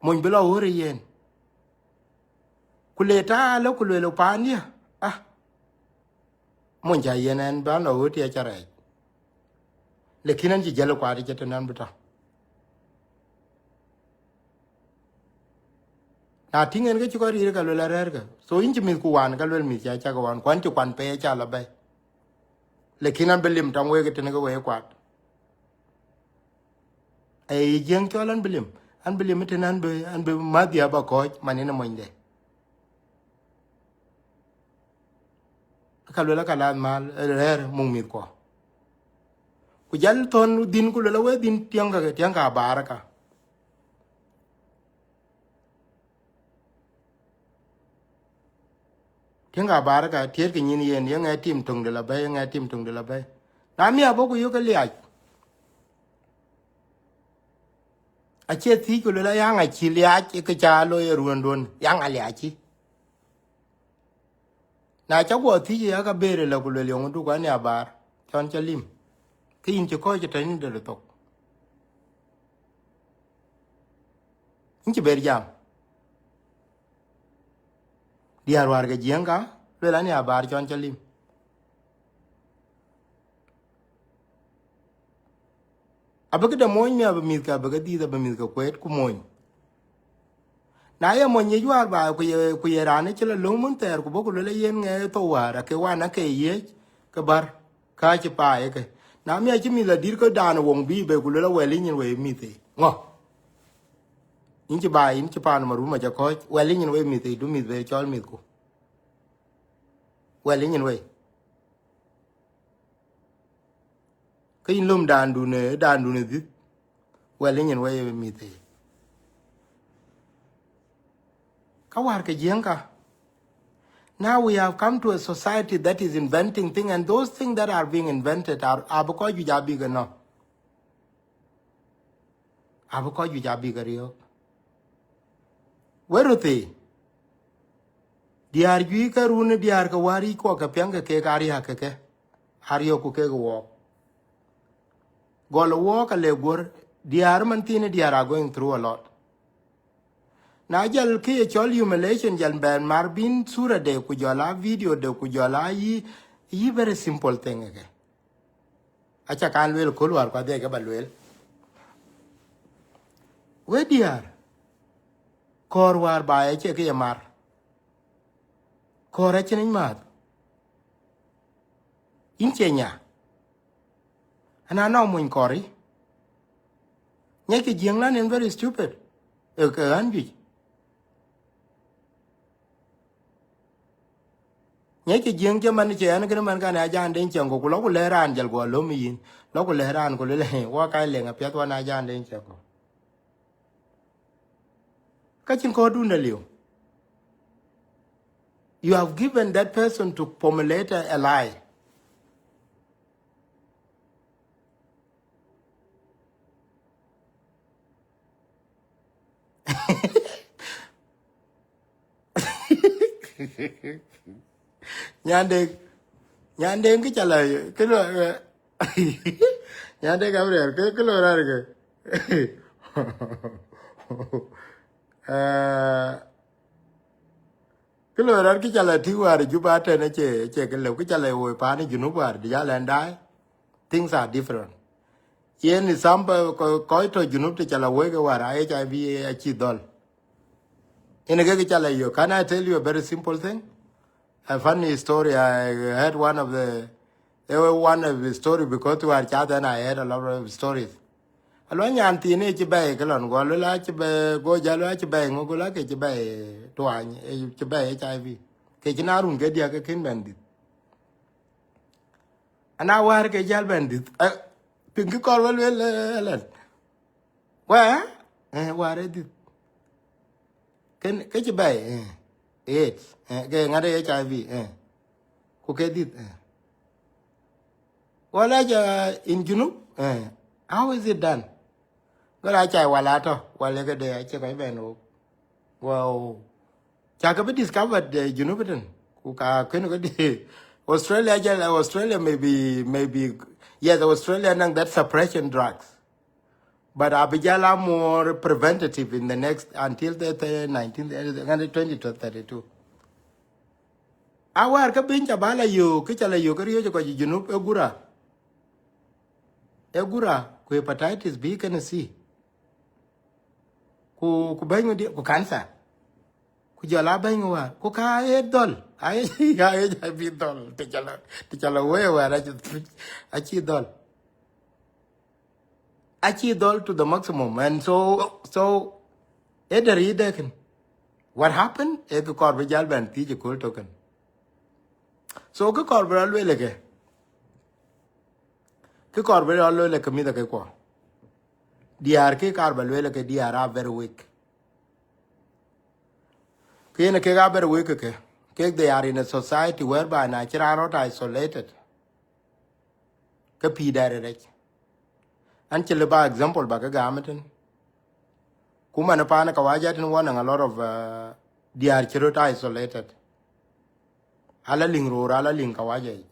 Mon bella uria. Kuleta lo kulelo pania ah mon ja yenen ba no wote ya chare le kinan ji jalo kwari jete nan buta na tingen ke chiko ri ka lo la rer ka so inji mi ku wan ka lo mi cha cha ka wan kwan ti kwan pe cha la bay le kinan belim tam we ke tene ko we kwat e jeng to lan belim an belim te nan be an be ma dia ba ko manina mo inde ka lo la ka lan mal rer mung mi ko ku jal ton din ku lo we din tianga baraka tianga baraka tier ke nyin yen yang tim tung de la bay yang tim tung de la bay na mi aboku yo ka liaj a che ti ku lo la yang a chi liaj ke cha lo ye ruon don yang a liaj na cha go ti ya ka bere la ku lo le ndu kwa ni abar chon cha lim ki in che ko che tan de to in che ber jam diar war ga jenga lo la ni abar chon cha lim abaga da moñ mi abami ka abaga di da bami ka kwet ku moñ na ya moñ ye war ba ku ye rane chela lo mun ter ku boku le yen nge to wara ke wana ke ye ke bar ka chi pa ye ke na mi chi mi la dir ko dan wong bi be ku le we li nyin we mi te ngo in chi ba in chi pa na ru ma ja ko we li nyin we mi te du mi be chol mi ku we li nyin we ke in lum dan du ne di we li nyin we mi te ka war ke jenga. Now we have come to a society that is inventing things, and those things that are being invented are because you are bigger now. Are because you are bigger here. Where are they? Diar you ka rune diar ka wari ko ka pyanga ke kari hakeke. Hario ku ke walk. Golo walk a lebur. Diar mantine diar are going through a lot. Na jal ke chol humiliation jal ben marbin sura de ku jola video de ku jola yi very simple thing again. Acha kan wel ko war kwa de ga balwel. We diar kor war ba che ke mar. Kor a chen mat. In chenya. Ana no mun kori. Nyeke jenglan is very stupid. E ka anji. nhớ cái giếng cho mình chơi nó cái mình cái này gian đến chẳng có lúc lẽ ran giờ có lúm mi lúc lẽ ran có lẽ qua cái lẽ ngập cho na gian đến chẳng có cái chuyện có đun liu. You have given that person to formulate a lie. Nhande cái trả lời cái lời nhande cái lời cái lời ra cái cái lời ra cái trả lời thiếu à để giúp bạn trên nó chơi cái lời cái trả lời hồi phá này junub à để giá lên đái things are different. Yen is some coi to junub thì trả lời với cái hòa HIV chỉ đol. In a cái trả lời can I tell you a very simple thing? A funny story. I had one of the story because to our chat and I had a lot of stories. Alo nyan ti ne ci bay ke lon go la ci be go jalo ci bay ngo la ke ci bay to an ci bay HIV ke ci narun ke dia ke kin bandit ana war ke jal bandit pin ki kor wel len wa war dit ken ke ci bay ke ngade HIV ko ke dit wala ja in junub how is it done? Có ai chạy qua lá thôi, qua lấy cái đề chơi cái bên nó, wow, chả có biết discover the Univision, cũng cả cái nó cái đi, Australia maybe yes Australia năng that suppression drugs, but Abijala more preventative in the next until the 20 to 32. Awar cái bên chả bá là nhiều, cái chả là nhiều cái riêng cho cái Junub egura, ku hepatitis B cái C. Ku banyo dia ku cancer ku jala banyo wa ku ka dol ai ga bi dol te chala we wa ra achi dol to the maximum and so edari deken what happened e ko kor jal ban ti je ko token so ko kor bra le ke kor bra le ke mi da ke ko DR ke kar balwele ke DR are very weak. Kene ke are very weak ke they are in a society whereby nature are not isolated. Ke pi dare rech. Anchele ba example ba ke gamaten. Kuma na pa na kawajatin one a lot of DR chirot isolated. Ala ling ro ala ling kawajai.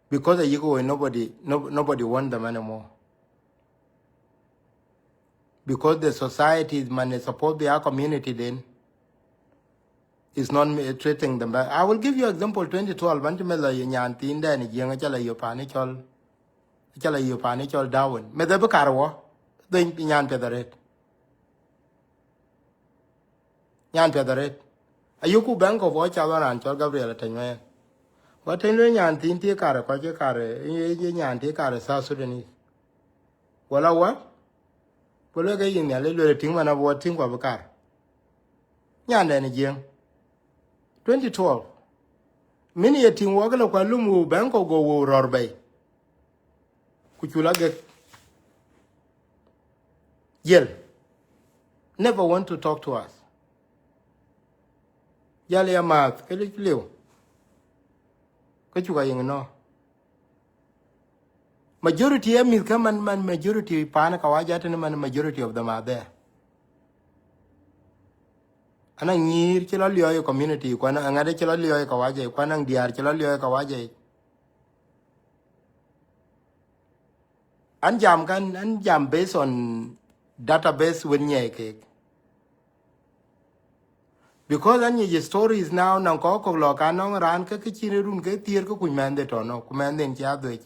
Because you go nobody want them anymore. Because the society man support their community then is not treating them back. I will give you example 2012 bantimela nyanti inda ni jenga chala yopani chol down. Me the bekarwo then nyan pedaret. Nyan pedaret. Ayuku bank of Ochawa and Chol Gabriel Tanwe. What in nyanti inti kare kwaje kare nyanti kare South Sudanese. Wala what? Polo ga yin ya le ting mana bo ting kwa bakar nyan da ni jeng 2012 mini ye ting wa ga kwa lumu banko go wo rorbe ku chula ge yel never want to talk to us yale ya mat ke le liu ko chu ga yin no majority of me come and man majority pana kawajat man majority of them are there. Ana nyir chelo liyo community kwana angade chelo liyo kawaje kwana diar chelo liyo kawaje. Anjam based on database when ke. Because any stories now nang ko lo kanong ran ka kichine run ke tier ko kumande to no kumande nchado.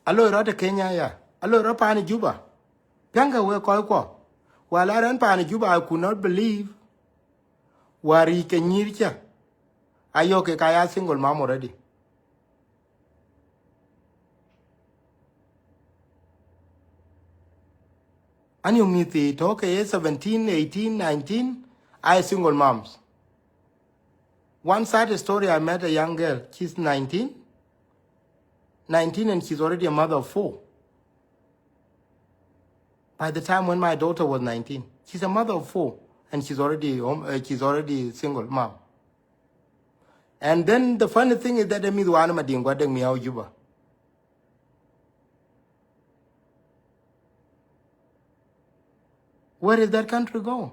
Alo rota Kenya ya. Alo rota pani Juba. Pianga we kwa. While I ran pani Juba, I could not believe wari ke nyircha. Ayoke kaya single mom already. And you meet it, okay, 17, 18, 19, I single moms. One sad story, I met a young girl, she's 19, and she's already a mother of 4. By the time when my daughter was 19, she's a mother of 4, and she's already single mom. And then the funny thing is that me duana madingwa deng miao juba. Where is that country going?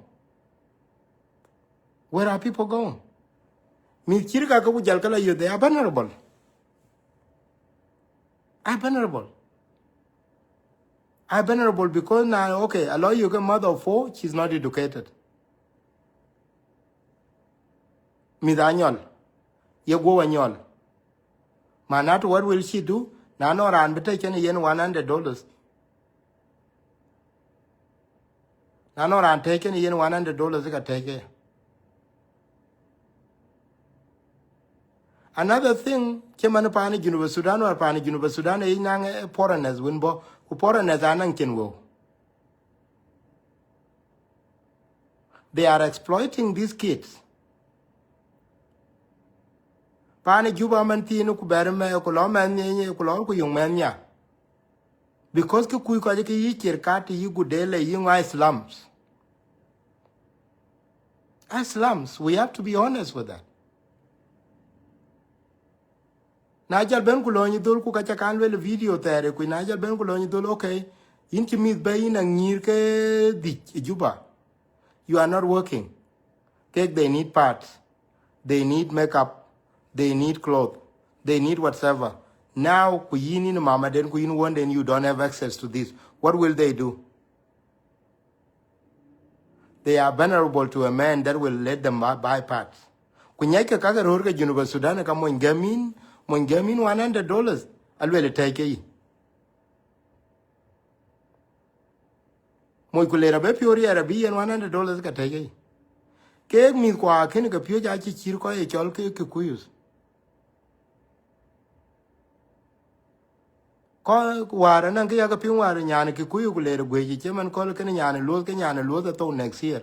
Where are people going? Me kirika ka bujal kala you, they are vulnerable. Are vulnerable because now, okay, allow you a mother of 4, she's not educated. Me danyol, you go anyol. Manat, what will she do? Nano ran be taken yen $100. Nano ran taken yen $100 ka take. Another thing, Kemana Pani University Sudan or Pani University Sudan, young foreigners winbo, who foreigners are nankin. They are exploiting these kids. Pani Juba Mantino Kuberme, Kulaman, Kuloko young man. Because Kukujaki Kirkati, Yugudele, young slums. As slums, we have to be honest with that. Najal ben kulonyi dol ku kacha kanwe le video tere ku najal ben kulonyi dol okay inki mit bayin ang ngir ke dik juba you are not working cake they need parts they need makeup they need clothes they need whatever now ku yini no mama den ku yin one then you don't have access to this what will they do they are vulnerable to a man that will let them buy parts ku nyake kaga rorga University Sudan ka mo ngamin $100, I'll really take it. Moikulera be pure Arabi and $100 ka take it. Cake me qua can a pure jachi chirko a cholke kikuyus. Call Waran and Kayaka Pinwar and Yana Kikuyu later, where you German call Kenyan and Lord Kenyan and Lord the tone next year.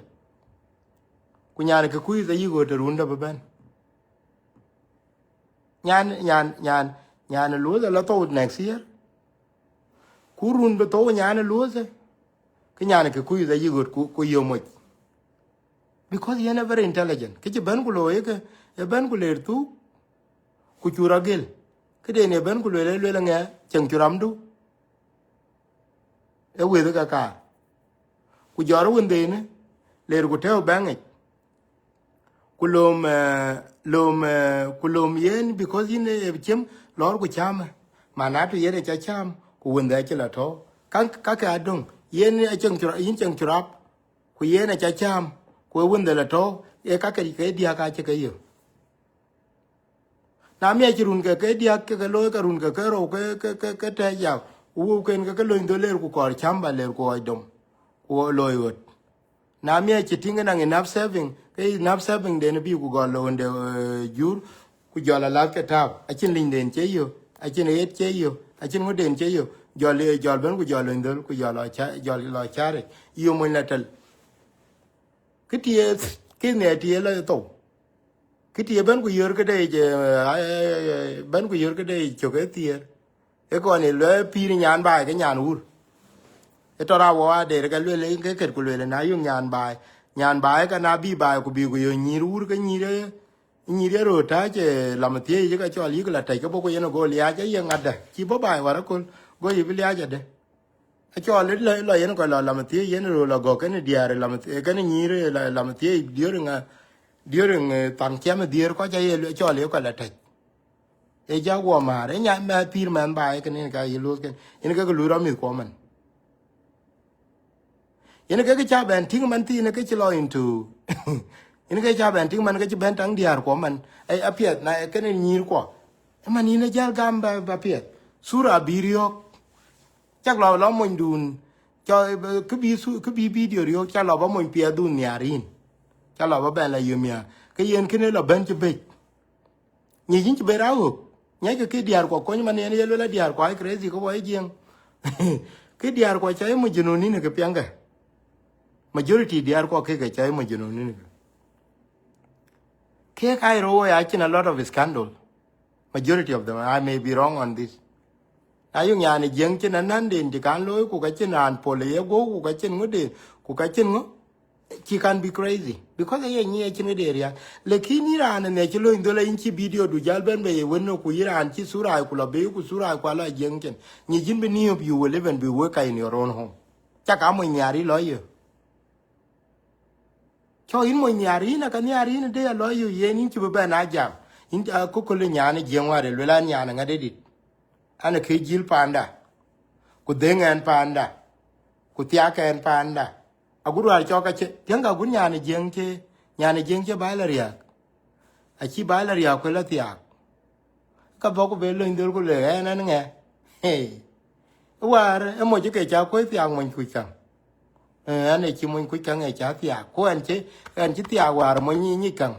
Kunyana Kikuyu is the ego to Runda Baban. Nyan lose a lot next year. Kurun beto nyan lose. Kenyan kuyu the yigot kuyomo. Because you're never intelligent. Kitty bengulo eke, a bengular too. Kuchura gil. Kidene bengulo langa, chankuramdu. A with a car. Kujaro windene, later go tell bang it. Kulom yen because in a chim lord ku cham manatu yen a cham ku win the chilato kaka dung yen a chang churap ku yen a cham ku win the lato e kaka dia ka chika yo na mi chirun ka dia ka lo ka run ka ro ka ta ya u ken ka lo ndo ler ku kor chamba ler ku idom ku loyot na mi chitinga nang enough saving enough saving den bi ku go lo nde jur ku jola la ka ta a chin lin den che yo a chin et che yo a chin ngoden che yo jol ben ku jolo ndol ku jolo chare yo mo natal kitie kine tie la to kitie ben ku yor ka de je ben ku yor ka de cho ke tier e ko ni le pi nyan ba ke nyan ur e to ra wa de ka le ke ku le na yung nyan bai ka na bi bai ku bi ku yo nyirur ka nyire ro ta che lamatie je ka cho li la tai ka bo ko yeno go lia je ye ngada ki bo bai wa ko go yi bi lia je de a cho le yeno ko la lamatie yeno ro la go ka ni diare lamatie ka ni nyire la lamatie during tan kem dier ko je ye cho le ko la tai e ja go ma re nya ma pir man bai ka ni ka yi lu ke ni ka lu ro mi ko man yen ke cha ben ting man ti ne ke chlo into yen ke cha ben ting man ke ben tang diar ko man ai apiet na ke ne nyir ko man ine jal gam ba piet sura birio chak lo mon dun cho ke bi video rio cha lo ba mon pie dun yarin cha lo ba ben la yumia ke yen ke ne lo ben che be ni yin che be ra ho nya ke diar ko man ne ye lo la diar ko ai crazy ko ai jeng ke diar ko cha mo jinuni ne ke pianga majority they are ko ke chai mo juno ni ke kai ro ya chin a lot of scandal majority of them I may be wrong on this ayu nya ni jeng chin nan din ti kan loy ku ka chin an pole ye go ku ka chin ngode ku ka chin ngo she can be crazy because ye ni chin de area lekini ran ne chi lo indola inchi video du jalben be wenno ku iran chi sura ku la be ku sura ku la jeng chen ni jin be ni you will live and be work in your own home cha ka mo nyari lo yo cho in mo nyari na ka nyari ne de lo yo ye ni chi be na jam in ko ko le nyane jeng wa de le la nyane ngade dit ana ke jil panda ku dengan panda ku tia ken panda aguru al cho ka che tenga gun nyane jeng che ba la ria a chi ba la ria ko la tia ka bo ko be lo ndur ko le na nge hey war e mo je ke cha ko tia mo ku cha ane chi mo ku cha nge cha tia ko an chi tia war mo ni kan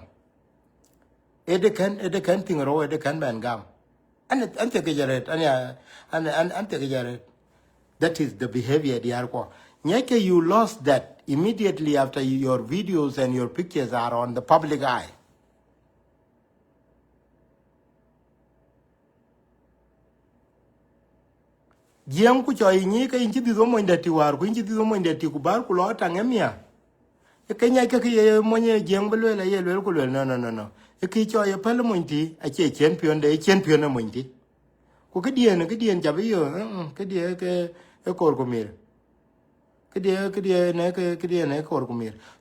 ede kan ting ro ede kan ban gam an te ke jaret an te ke jaret. That is the behavior they are for. Nyeke, you lost that immediately after your videos and your pictures are on the public eye. Jiang ku choi ni ka inchi di mo ndati war ku inchi di mo ndati ku bar ku lo tangemia. E kenya ke ye mo nye jiang belo la ye lo ku lo no. E ki choi e pele mo nti a che champion de champion mo nti. Ku ke dien jabe yo ke die ke e kor ko mir.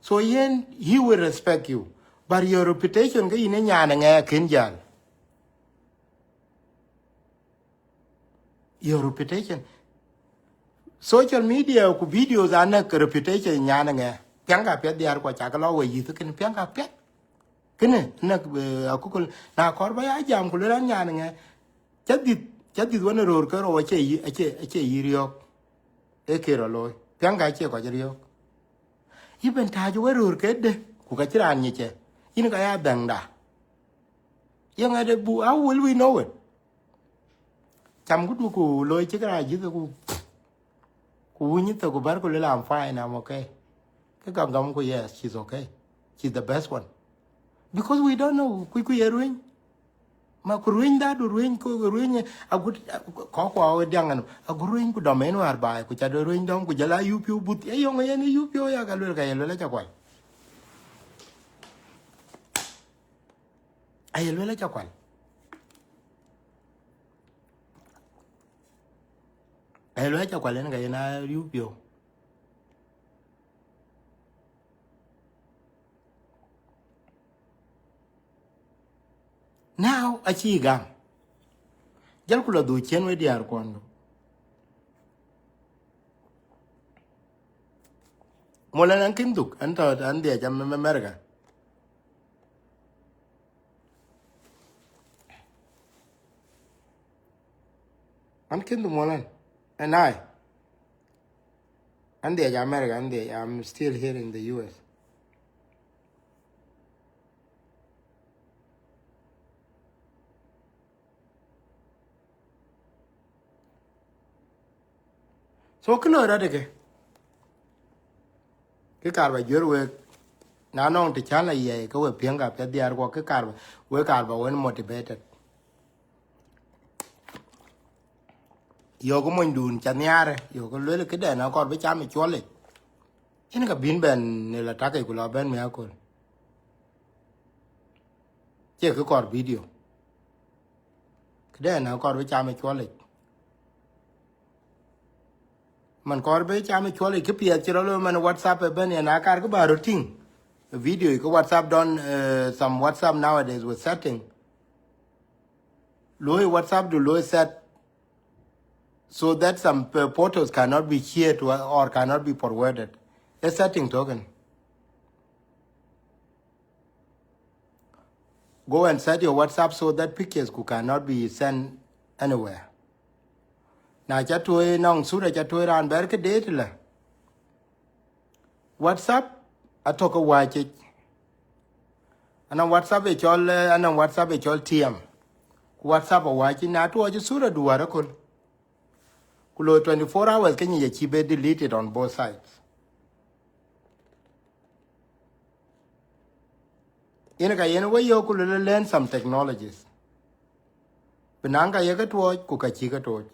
So yen he will respect you, but your reputation ke ine nyana nga kenjal. Your reputation, social media ku videos ana ke reputation nyana nga. Pianga pet diar ko chakalo we yitu ken pianga pet. Kene na akukul na korba ya jam kulera nyana nga. Chadit wana ror ka ro ache yiriok. Ekero loy. Pianga che ko jiriok. Even taju werur kede ku ka chiran nyeche in ka ya dangda yang ada bu how will we know it cham gudu ku loy chikra ji ku ni to ku bar ku le am fine I'm okay ke gam ku yes she's okay she's the best one because we don't know ku yeruin ma ku ruin da du ruin ku ruin agut ko dangan aguruin ku domain war ba ku cha do ruin dom ku jala youtube but e yo ngene youtube ya ka le cha kwal ayelwela cha kwal ayelwela cha kwal nga ina youtube now achi gam jal kula du chen we diar kondo mola nan kinduk anta an dia jam merga an kindu molan and and dia jam merga and dia I'm still here in the US so kilo ra de ke karba jorwe na non te chala ye ko we pianga pe diar ko ke karba wen motivated yo ko mon dun chanyare yo ko le ke de na ko be cham chole in ka bin ben ne la ta ke ku la ben me akol che ko kor video ke de na ko be cham chole man kor be cham chole ke pie chiro lo man WhatsApp e ben na kar ko baro ting video ko WhatsApp don some WhatsApp nowadays with setting low WhatsApp do low set so that some photos cannot be shared or cannot be forwarded. A setting token. Go and set your WhatsApp so that pictures cannot be sent anywhere. Now, chatwe nong sura chatwe ran berke date la. WhatsApp atoka watch it. And on WhatsApp it's all TM. WhatsApp a watch it na to watch sura duara kol. Kulo 24 hours can you be deleted on both sides. ina ka yen we yo ku learn some technologies binanga ye ka to ku ka chi ka to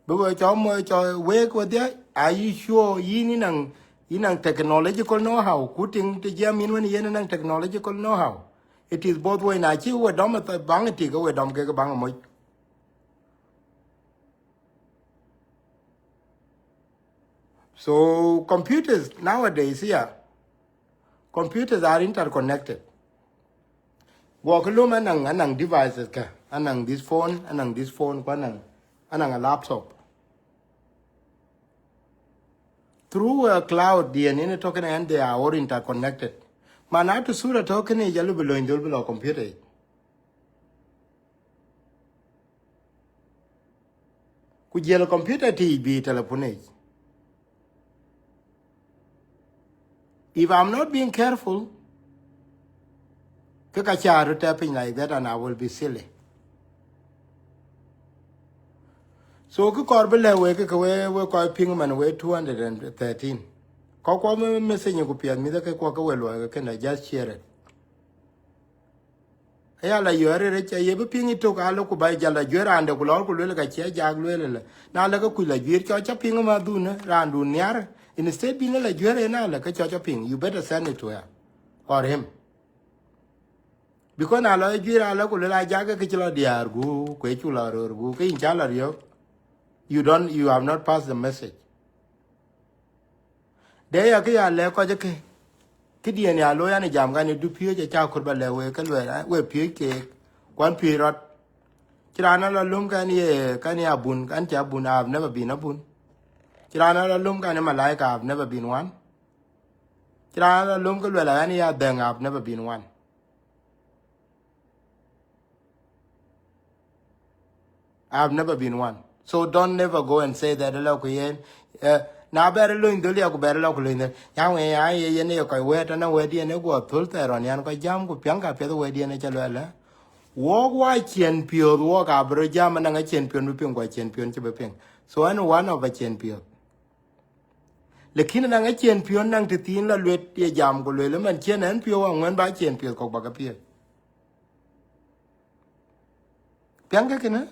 bu cho mo cho we ko dia are you sure yinang technological know how kuting te jamin when yen nang technological know how it is both way na chi we dom ta bang ti ko we dom ke bang mo so computers nowadays here computers are interconnected walk lum anang devices ka anang this phone ko anang a laptop through a cloud the internet token and they are all interconnected mana to sura token e jalu below indul below computer ku jelo computer ti bi telephone if I'm not being careful kaka charu tapping like that and I will be silly so ku korbele we ko ping man we 213 ko me message ku pian mi da ko we lo ke na just share it ya la yore re che ye be ping to ka lo ku ba jala jora ande ku lor ku le ka che jag le na la ku la jir cho cha ping ma du ne ran du nyar instead bi la jore na la ka cho ping you better send it to her or him because na la jira la ku la jag ke chlo diar gu ku chu la ro gu ke in cha la yo you have not passed the message de ya ke ya le ko je ke kidien ya lo ya ni jam ga ni du pie je cha kur ba le we pie ke kwan pie rot kirana la lum kan ya bun kan cha bun I've never been a bun kirana la lum kan malaika I've never been one kirana la lum ko la ni ya deng I've never been one I've never been one so don't never go and say that lo ku yen na ber lo indul ya ku ber lo ku le ya we ya ye ne ko we ta na we di ne go tul te ron yan ko jam ku pyang ka pe we di ne cha lo la wo wa chen pio wo ka bro jam na nga chen pio nu pio kwa chen pio che be pio so an one of a chen pio lekin na nga chen pio nang te tin la lwet ye jam ko le man chen an pio wa ngwan ba chen pio ko ba ka pio pyang ka na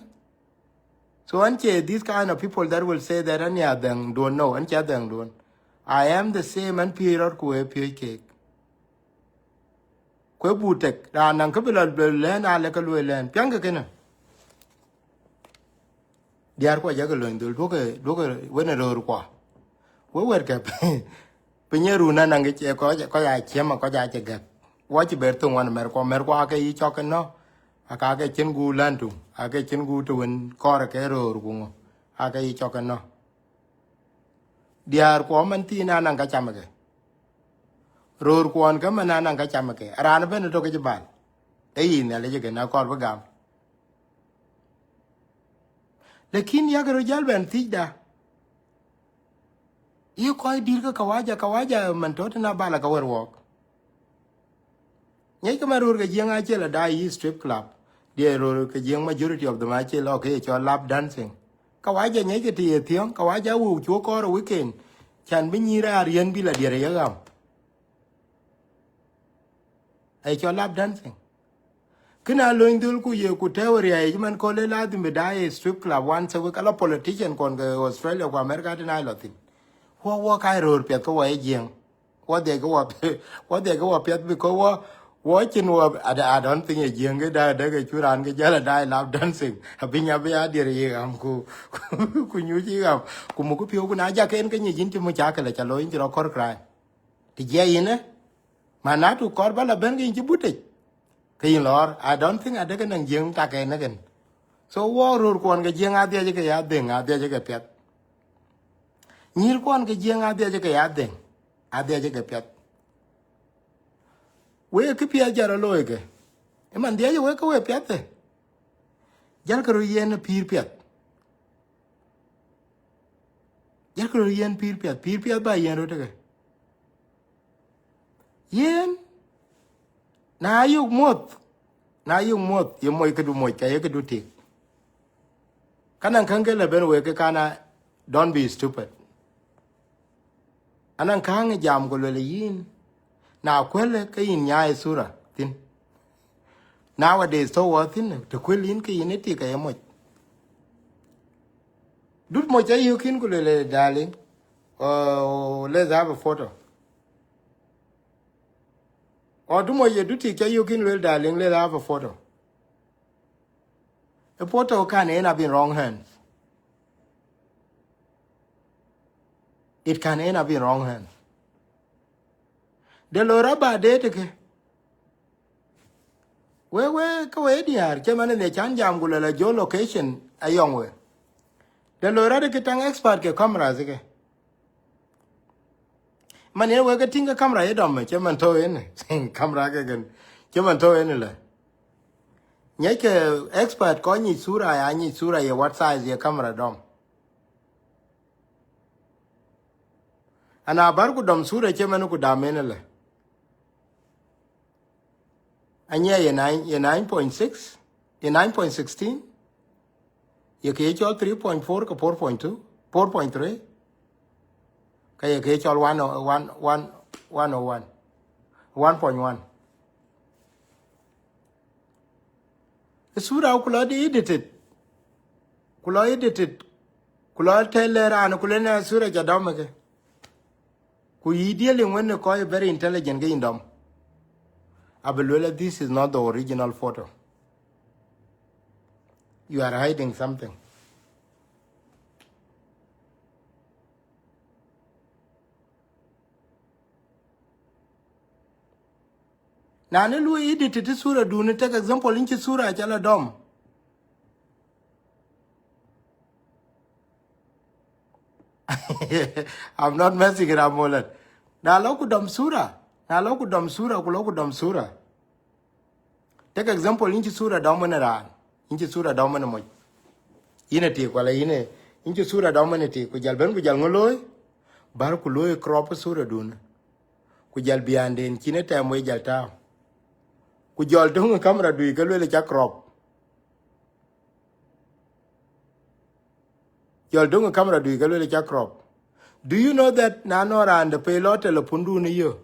so an che these kind of people that will say that an ya dang don't know an cha dang don't I am the same an pio ko e pio ke ko butek ra nang ka bila le na le ka le len pyang ka na diar ko ja ka lo ndul do ke wena ro kwa we wer ke pinyeru na nang che ko ya chema ko ja che gap wo chi ber tu wan mer ko ake yi chok no aka ke chen gu lan tu ake chen gu tu wen ko ke ro ru ngo ake yi chok no diar ko man ti na nang ka chama ke ro ko an ka man nang ka chama ke ran ben to ke ban e yi ne le ke na ko ba gam lekin ya garo jal ben ti da yi ko dir ka kawaja man to na bala ka wer wok nyai ka marur ka jenga che la dai yi strip club dia ro ka jeng majority of the match lo ke cho lap dancing kawaja nyai ke tie thiong kawaja wu chu ko ro weekend chan bi nyira rien bi la dia ya gam ai cho lap dancing kina lo indul ku ye ku teori ai man ko le la dum dai strip club once a week ala politician kon ga Australia ko America dai lo tin wo kai ro pet ko wa jeng what they go up pet because watching what I don't think a young guy that a churan get jala die love dancing a binya be a dear am ku you jam kumuku pio na jacken can you into muchaka like a low into a cor cry the jayina manatu corbala bang in jibuti kayin lor I don't think I taken and young taken again so war or kon ga jeng adia jaka ya ding adia jaka pet nil kon ga jeng adia jaka ya ding adia jaka pet we ke pia jara loike e man dia we ko we piate jar ko yen pir piat jar ko yen pir piat ba yen rote yen na yu mot ye moy ke du moy ke du tik kanan kange le ben we ke kana don't be stupid anan kan jam ko le yin na kwele ke in nya sura tin nowadays so what in to kwelin ke in ti ka yemo dut mo jay you kin kulele darling oh let's have a photo or do mo ye duty ke you kin well darling let's have a photo. A photo can end up in wrong hands. It can end up in wrong hands. The Lora ba date ke. We ka we diar ke man ne chan jam gula jo location ayong we. The Lora de kitang expert ke cameras ke. Man ye we ka tinga camera ye dom ke man to en camera ke gen. Ke man to en le. Nye ke expert ko ni sura ya ni sura ye what size ye camera dom. Ana bar ku dom sura ke man ku damen le. Anya ye 9.6, ye 9.16, ye ke chol 3.4 ka 4.2, 4.3, ka ye ke chol 101, 1.1. Sura kula di edited, kula tellera an kula na sura jadam ke. Ku yi dealing when ko very intelligent ke indom. Abelwela, this is not the original photo. You are hiding something. Na ne lu edit ti sura do ne take example inchi sura chala dom. I'm not messing around molat. Na lo ku dom sura. Na lo ku dom sura ku lo ku dom sura. Take example inchi sura dom ne ran. Inchi sura dom ne mo. Ine ti kwala ine inchi sura dom ne ti ku jal ben ku jal ngoloy. Bar ku loy crop sura dun. Ku jal biande in chine ta mo jal ta. Ku jol dong camera du ke le cha crop. Jol dong camera du ke le cha crop. Do you know that nanora and the payload telepundu ni yo?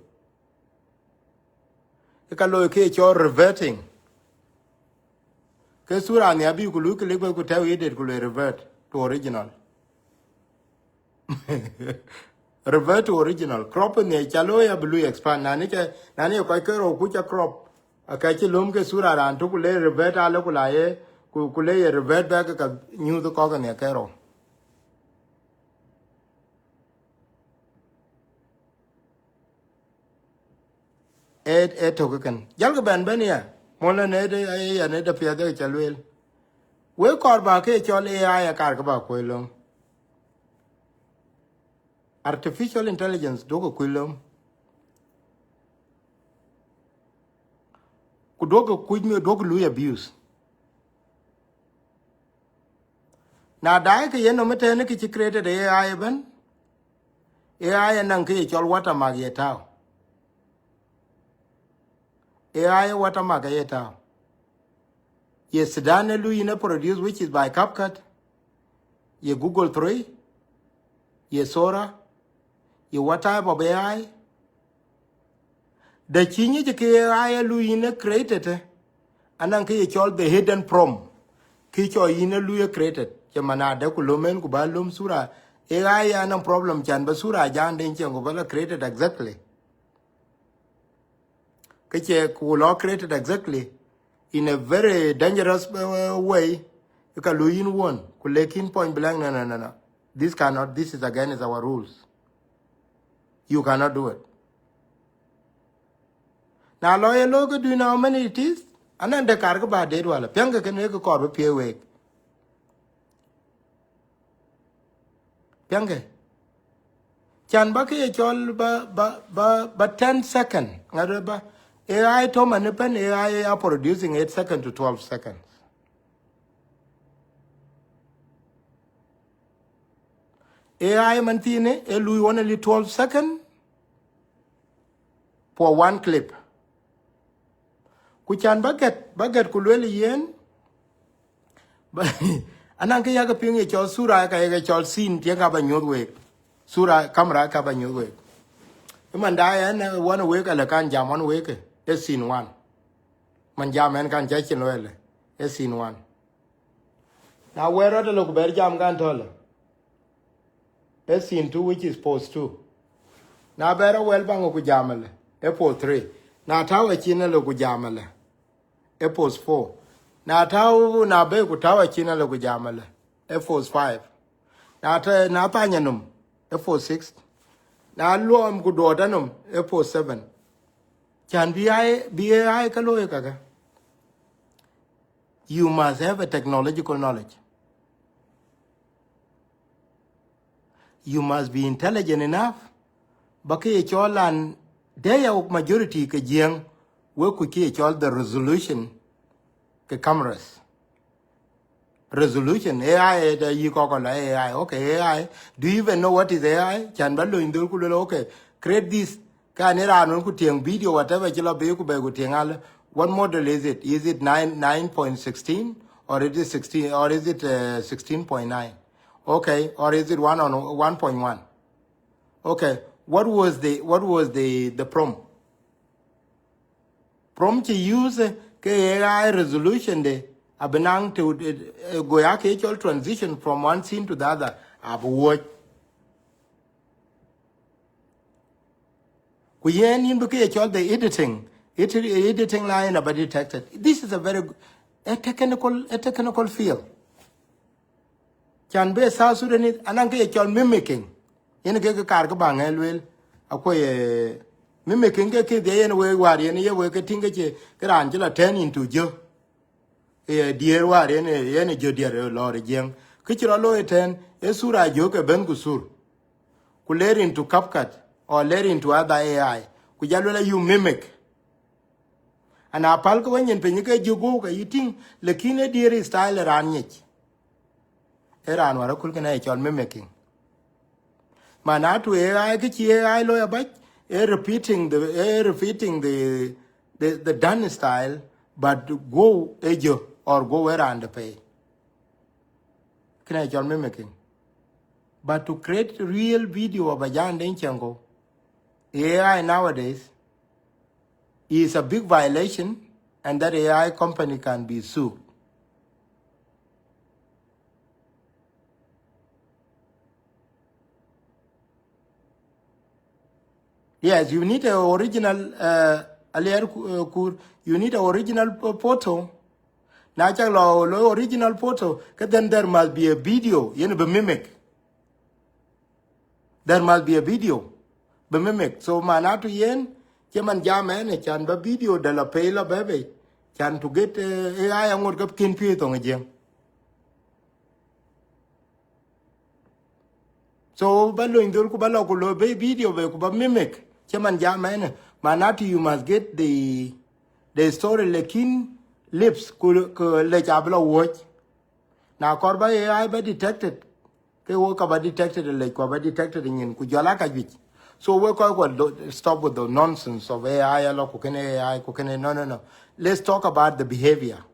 Ikalo ke cho reverting. Ke sura ni abi ku lu ke le ku taw edit ku le revert to original. Revert to original. Crop ni chalo ya blue expand nani ko ke ro ku cha crop. Akachi lum ke sura ran to ku le revert ala ku la ye ku le revert back ka new the ko ne ke ro. To kan jal ban ya mola ne de ya ne de pia de chalwel we kor ba ke chol AI kar ka ba ko lo artificial intelligence do ko lo ku do ko me do ko lu abuse na dai ke yeno mete ne ki created AI ban AI nan ke chol wata mag yeta AI wata mag yeta yes dan lu ina produce which is by CapCut ye Google 3 ye Sora ye what type of AI the chinyi ke AI lu ina created anan ke chol the hidden prompt ki cho ina lu created ke manade ku lumen ku balum sura AI anan problem chan ba sura jan den chen ku bala created exactly ke che ku lo created exactly in a very dangerous way you can lu in one ku lekin point blank no this is against our rules you cannot do it now lawyer logo do you know how many it is anan de kar ba de wala pyanga ke ne ko kor pie we pyanga chan ba ke chol ba 10 second ngare ba AI to man pen AI are producing 8 seconds to 12 seconds AI man tine e lui only 12 seconds for one clip ku chan baget ku le yen ba anan ke ya ga pinge chol sura ka ya chol scene tie ka ba nyod we sura camera ka ba nyod we man da en one week la kan jam one week e scene one man jam en kan jachin wele e scene one now where are the look ber jam kan tole e scene two which is post two now better well bang ku jamale e post three now tawa china lo ku jamale e post four now taw na be ku tawa china lo ku jamale e post five now ta na panyanum e post six now luom ku dodanum e post seven can be I kalo kaka. You must have a technological knowledge. You must be intelligent enough. Baki cholan they are majority ke jeng we ku ke chol the resolution ke cameras. Resolution AI the you call AI. Okay, AI. Do you even know what is AI? Can balu indur ku okay. Create this kanera non ku tieng video whatever chila be ku be ku tieng. What model is it? Is it 9.16 or is it 16 or is it 16.9? Okay, or is it 1.1? Okay, what was the prompt? Prompt to use AI resolution de abenang to go actual transition from one scene to the other. Abu Kuyen in the editing line about detected. This is a very technical field. Can be South Sudanese anang mimicking. In a cargo bang elwell, a mimicking the end way war in a way getting a Angela 10 into Joe. A dear war in a Joe dear Lord Jang. Kitchen low 10, a sura joke a bengusur. Could let into CapCut or let into other AI. Could you mimic? And a palco when you penica jugo eating lekine dear style ranich. Eran wara kulkana echol mimicking. Manatu AI kichi AI lawyer but repeating the done style but go ejo or go around the pay. Can I echol mimicking? But to create real video of a young Denchango, AI nowadays is a big violation and that AI company can be sued. Yes, you need an original you need an original photo. Natural original photo, then there must be a video, be mimic. There must be a video, be mimic. So manatu yen, chaman jamen, chan ba video de la pay la baby, chan to get AI and what up kin pi tong jeng. So balo indul ku balo ku lo be video be ku ba mimic. Chaman jamen, manatu you must get the story lekin lips ku le chablo watch. Now korba AI be detected. Ke wo ka ba detected le ko ba detected in ku jala ka jwich. So we ko stop with the nonsense of AI lo ku ken AI ku ken no. Let's talk about the behavior.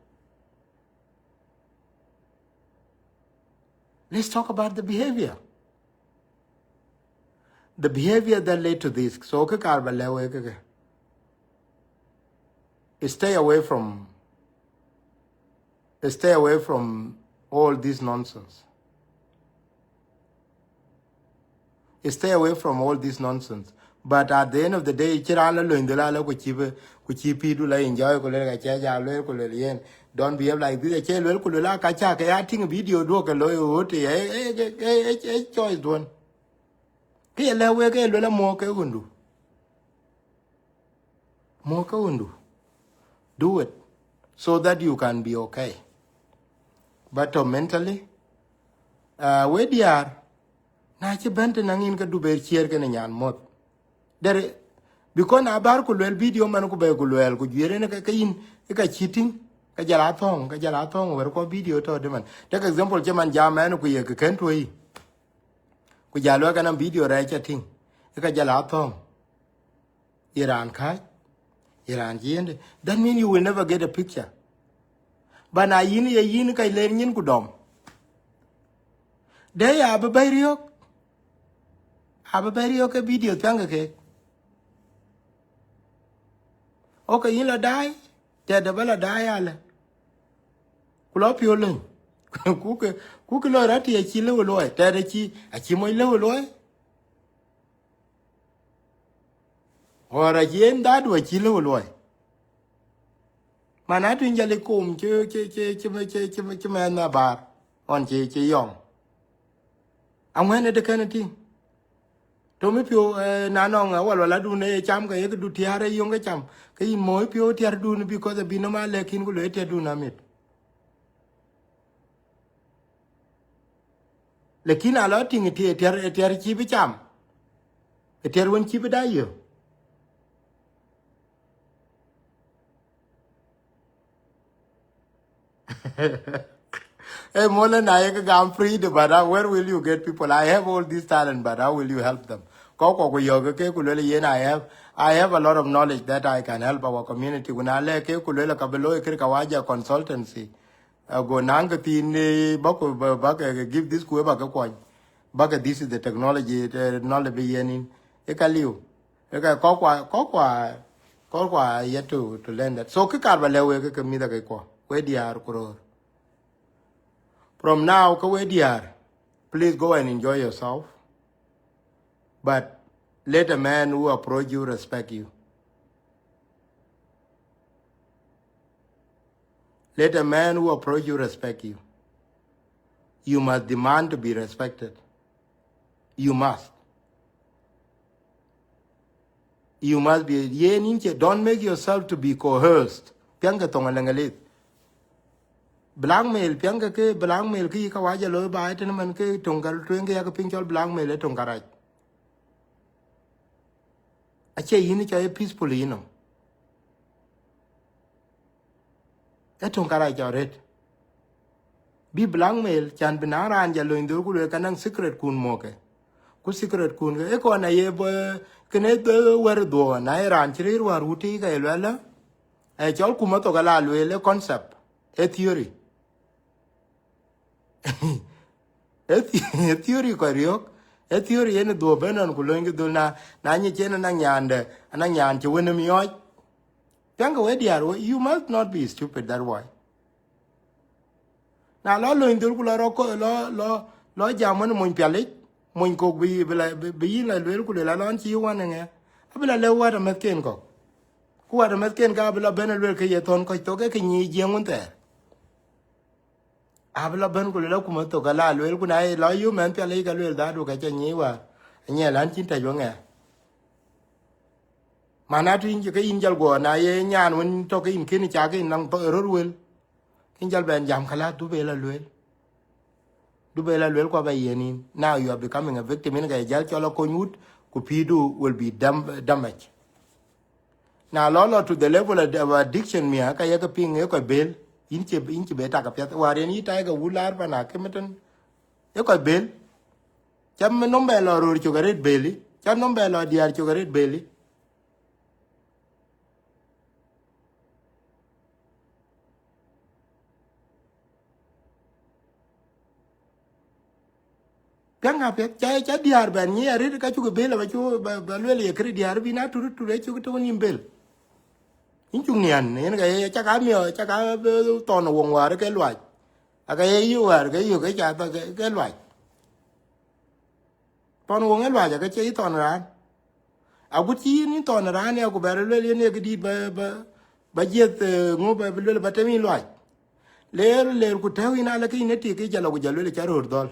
Let's talk about the behavior. The behavior that led to this. So ke kar ba lewe ke. Stay away from all this nonsense. Stay away from all this nonsense. But at the end of the day, chirana lo indela lo kuchipi do la enjoy ko le ka cha lo ko le yen. Don't behave like this. Che lo ko la ka cha ka acting video do ka lo hote choice don. Ke le we ke lo la mo ke undu. Mo ke undu. Do it so that you can be okay. But mentally, where they are, na che bente nangin ka du ber chier ke nyan mot. There, because na bar ko lel video man ko be ko lel ko jere ne ka yin ka cheating ka jala thong wer ko video to de man. Take example che man jama ko ye ka ken to yi. Ko jalo ka na video ra chatting. Ka jala thong. Iran jende. That means you will never get a picture. But na yin ka len yin ku dom. They have a burial ke video tanga ke. okay yin la dai te de bala dai ala ku lo pio len ku ke lo rati e chi lo te de chi a chi mo lo ora yen da do chi lo mana tu njale kum che ma na bar on che yong angwen de kan ting to me pio na no nga wala la du ne cham ka ye du tiare yong ka cham ka yin mo pio tiar du ne because bi no ma le kin ku le te du na mit le kin ala ting ti tiar chi bi cham tiar won chi bi da yo hey mola na ye ka am free de but where will you get people I have all this talent but how will you help them ko yo ke ku le ye na I have a lot of knowledge that I can help our community kuna le ke ku le ka belo ke ka waja consultancy go nang ti ni ba give this ku ba ka kwa ba this is the technology knowledge be yenin e ka liu e ka ko kwa yet to learn that so ke ka ba le we ke mi da ke ko we diar kuro from now ka we diar please go and enjoy yourself but let a man who approach you respect you. Let a man who approach you respect you. You must demand to be respected. You must. You must be. Don't make yourself to be coerced. Pianga tonga langalit. Blackmail pianga ke blackmail ki kawaja lo ba ite naman ke tongal tuenge ya ke pinchol blackmail e tongaraj. Ache yini cha e peaceful yino. E tongaraj joret. Bi blackmail chan binara anja lo indur ku le kanang secret kun moke. Ku secret kun e ko na ye ba kene de wer do na ran chiri war uti ka elwala e chol kuma to gala le concept e theory e theory ko riok e theory ene do benon ku lengi do na nyi chena na nyande na nyan che wene mi oj tanga we diaro you must not be stupid that way na lo indur ku lo ko lo jamon mon pialik mon ko bi la le ku la lon chi wan nge abila le wa da metken ko ku wa da metken ka abila ben le ke ye ton ko to ke ni jengun te abila ben ku le ku mo to ka la le ku na lo yu men pialik ka le da do ka che ni wa nye lan chin ta yo nge mana tu in ke in jal go na ye nyan won to ke in kin cha ke nang to ro wel in jal ben jam kala du be la le du be la le ko ba yenin now you are becoming a victim in ga jal chola ko nyut ku pidu will be damaged. Now, lolo to the level of addiction, me, I ya ping a bill, inch beta capet, or any tiger wool larva and a committee. You got bill. Cham number or chocolate belly, cham number or dear chocolate belly. Piang up yet, cha dear ban ye, I read a cachu bill of a chu, but really a credit dear be not to let you to win bill. In Jungian, and I check out me or check out ton of one water, get white. I gay you are gay you get white. Ton wong I get a ton around. I would see in ton around here, go better really negative by yet no by little but I mean like. Later could tell in Alaki in a ticket, yellow with Jalil Charur.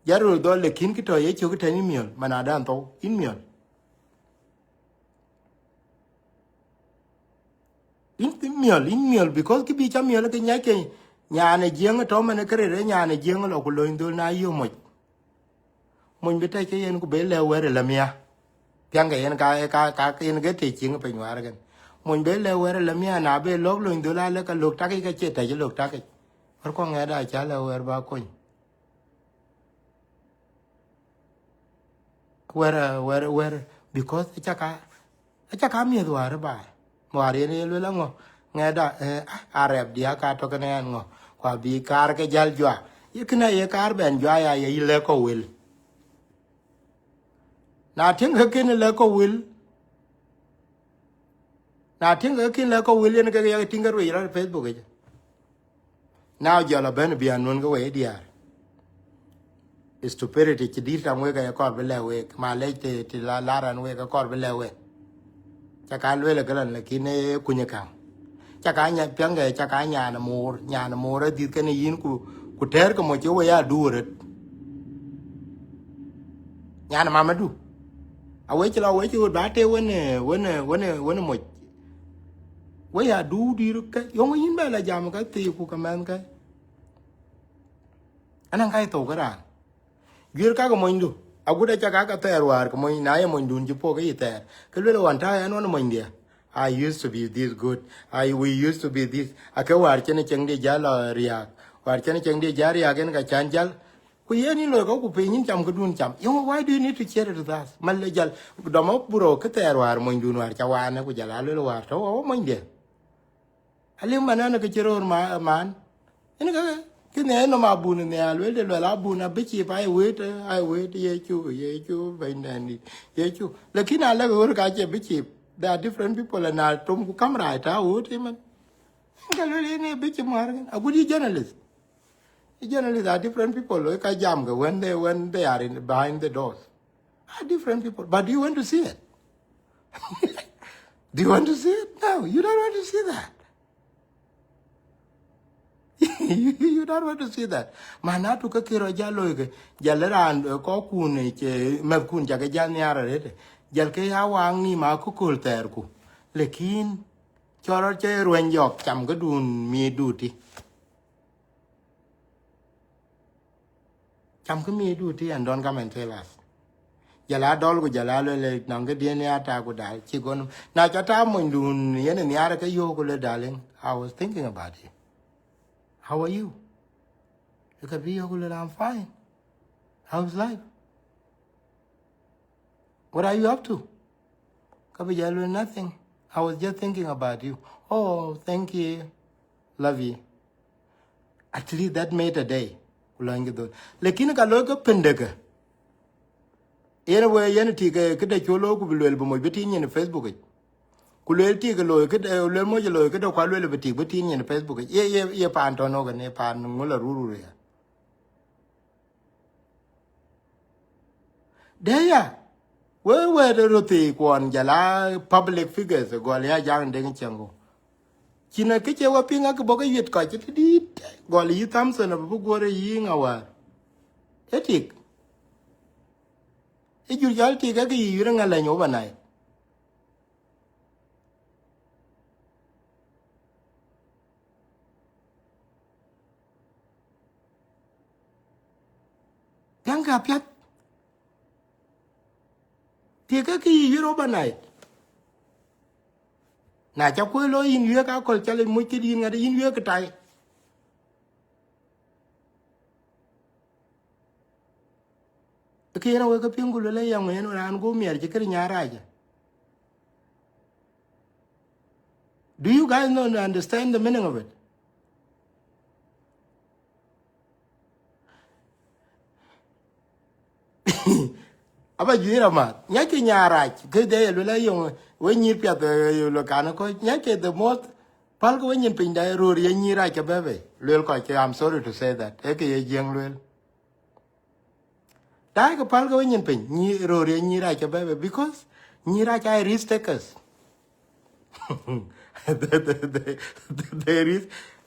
Jarur dol le kin kito ye chu tani miol manadan to in miol in miol because ki bi cha miol ke nyake nyane jeng to mane kere nyane jeng lo ko loindul na yo mo mon bita ke yen ku be le were la mia pyanga yen ka yen ge te ching pe nyar gen mon be le were la mia na be log loindul la ka lok ta ke che ta je lok ta ke har ko ngada cha le wer ba ko where because chaka mi dwar ba wari ne le ngo ngada arab dia ka to kene ngo kwa bi kar ke jal jwa yikna ye kar ben jwa ya ye le ko wil na tin ke ne le ko wil na tinga kin la ko William ka ya tinga ro ira Facebook je now jola ben bi anun go we dia stupidity ti dir tam we ka ko be le we ma le te la ran we ka ko be le we cha ka le ka lan la kin e kunya ka cha ka nya pyang ge cha ka nya na mo ra di ka ni yin ku ter ko mo che we ya du re nya na ma ma du a we chi la we chi ba te we mo we ya du di ru ka yong yin ba la jam ka ti ku ka man ka anan kai to ka ran gir ka ko mo ndu aguda cha ka ter war ko mo na ye mo ndu ji po ka ite ke le wan ta ya no mo ndia I used to be this good. We used to be this. Aka war chene chengde jala riak. War chene chengde jari again ka chanjal. Ku ye ni lo ko ku pe nyin cham ko dun cham. Yo why do you need to share it with us? Mal le jal do mo buro ka ter war mo ndun war cha wana ku jala le war to o mo ndia. Ali manana ka chero man. Ene ka kine no ma bun ne alwe le la bun na bichi pa I wait ye chu ba ndani ye chu lakini ala ko ka che bichi there are different people and I tom ku come right out man ngalo ne bichi mar a good journalist journalists are different people like ka jam when they are in behind the doors are different people but do you want to see it do you want to see it no you don't want to see that you don't want to see that mana tu ka kiro jalo ke jaleran ko kun che me kun ja ke jan yara rete jal ke ya wang ni ma ku kul ter ku lekin choro che ruen yok cham ga dun mi duti cham ga mi duti and don't come and tell us jala dol ku jala le nang ga dien ya ta ku dal chi gon na cha ta mo dun yen ni ara ke yo ku le darling I was thinking about you how are you you could be yo ku le I'm fine how's life what are you up to kabi jalo nothing I was just thinking about you oh thank you love you at least that made a day kulangi do lekin ka lo ko pendega ene we yen ti ke de cholo ku bilwel bo mo bitin ni Facebook ku le ti ke lo ke le mo je lo ke do kwa le bitin ni Facebook ye pan to no ne pan ngula ruru ya de ya we de roti kwon jala public figures go le ya jang de chengo china ke che wa pinga ke bo ke yet ka che ti go le yi Thompson bu go re yi ngawa etik e jur jal ti ga ki yire ngala nyo banai tanga pyat ti ga ki yire banai na cha ko lo yin yue ka kol chale mu ki din ngada yin yue ka tai ke ra we ka pingu le ya ngwen ran go mier je kri nya raja do you guys know and understand the meaning of it aba jira ma nya ki nya raj ke de le la yo we nyir pya de lo kana ko nya ke the most pal ko nyin pin dai ro ye nyira ke bebe le ko ke I'm sorry to say that e ke ye jeng le dai ko pal ko nyin pin ni ro ye nyira ke bebe because nyira ka risk takers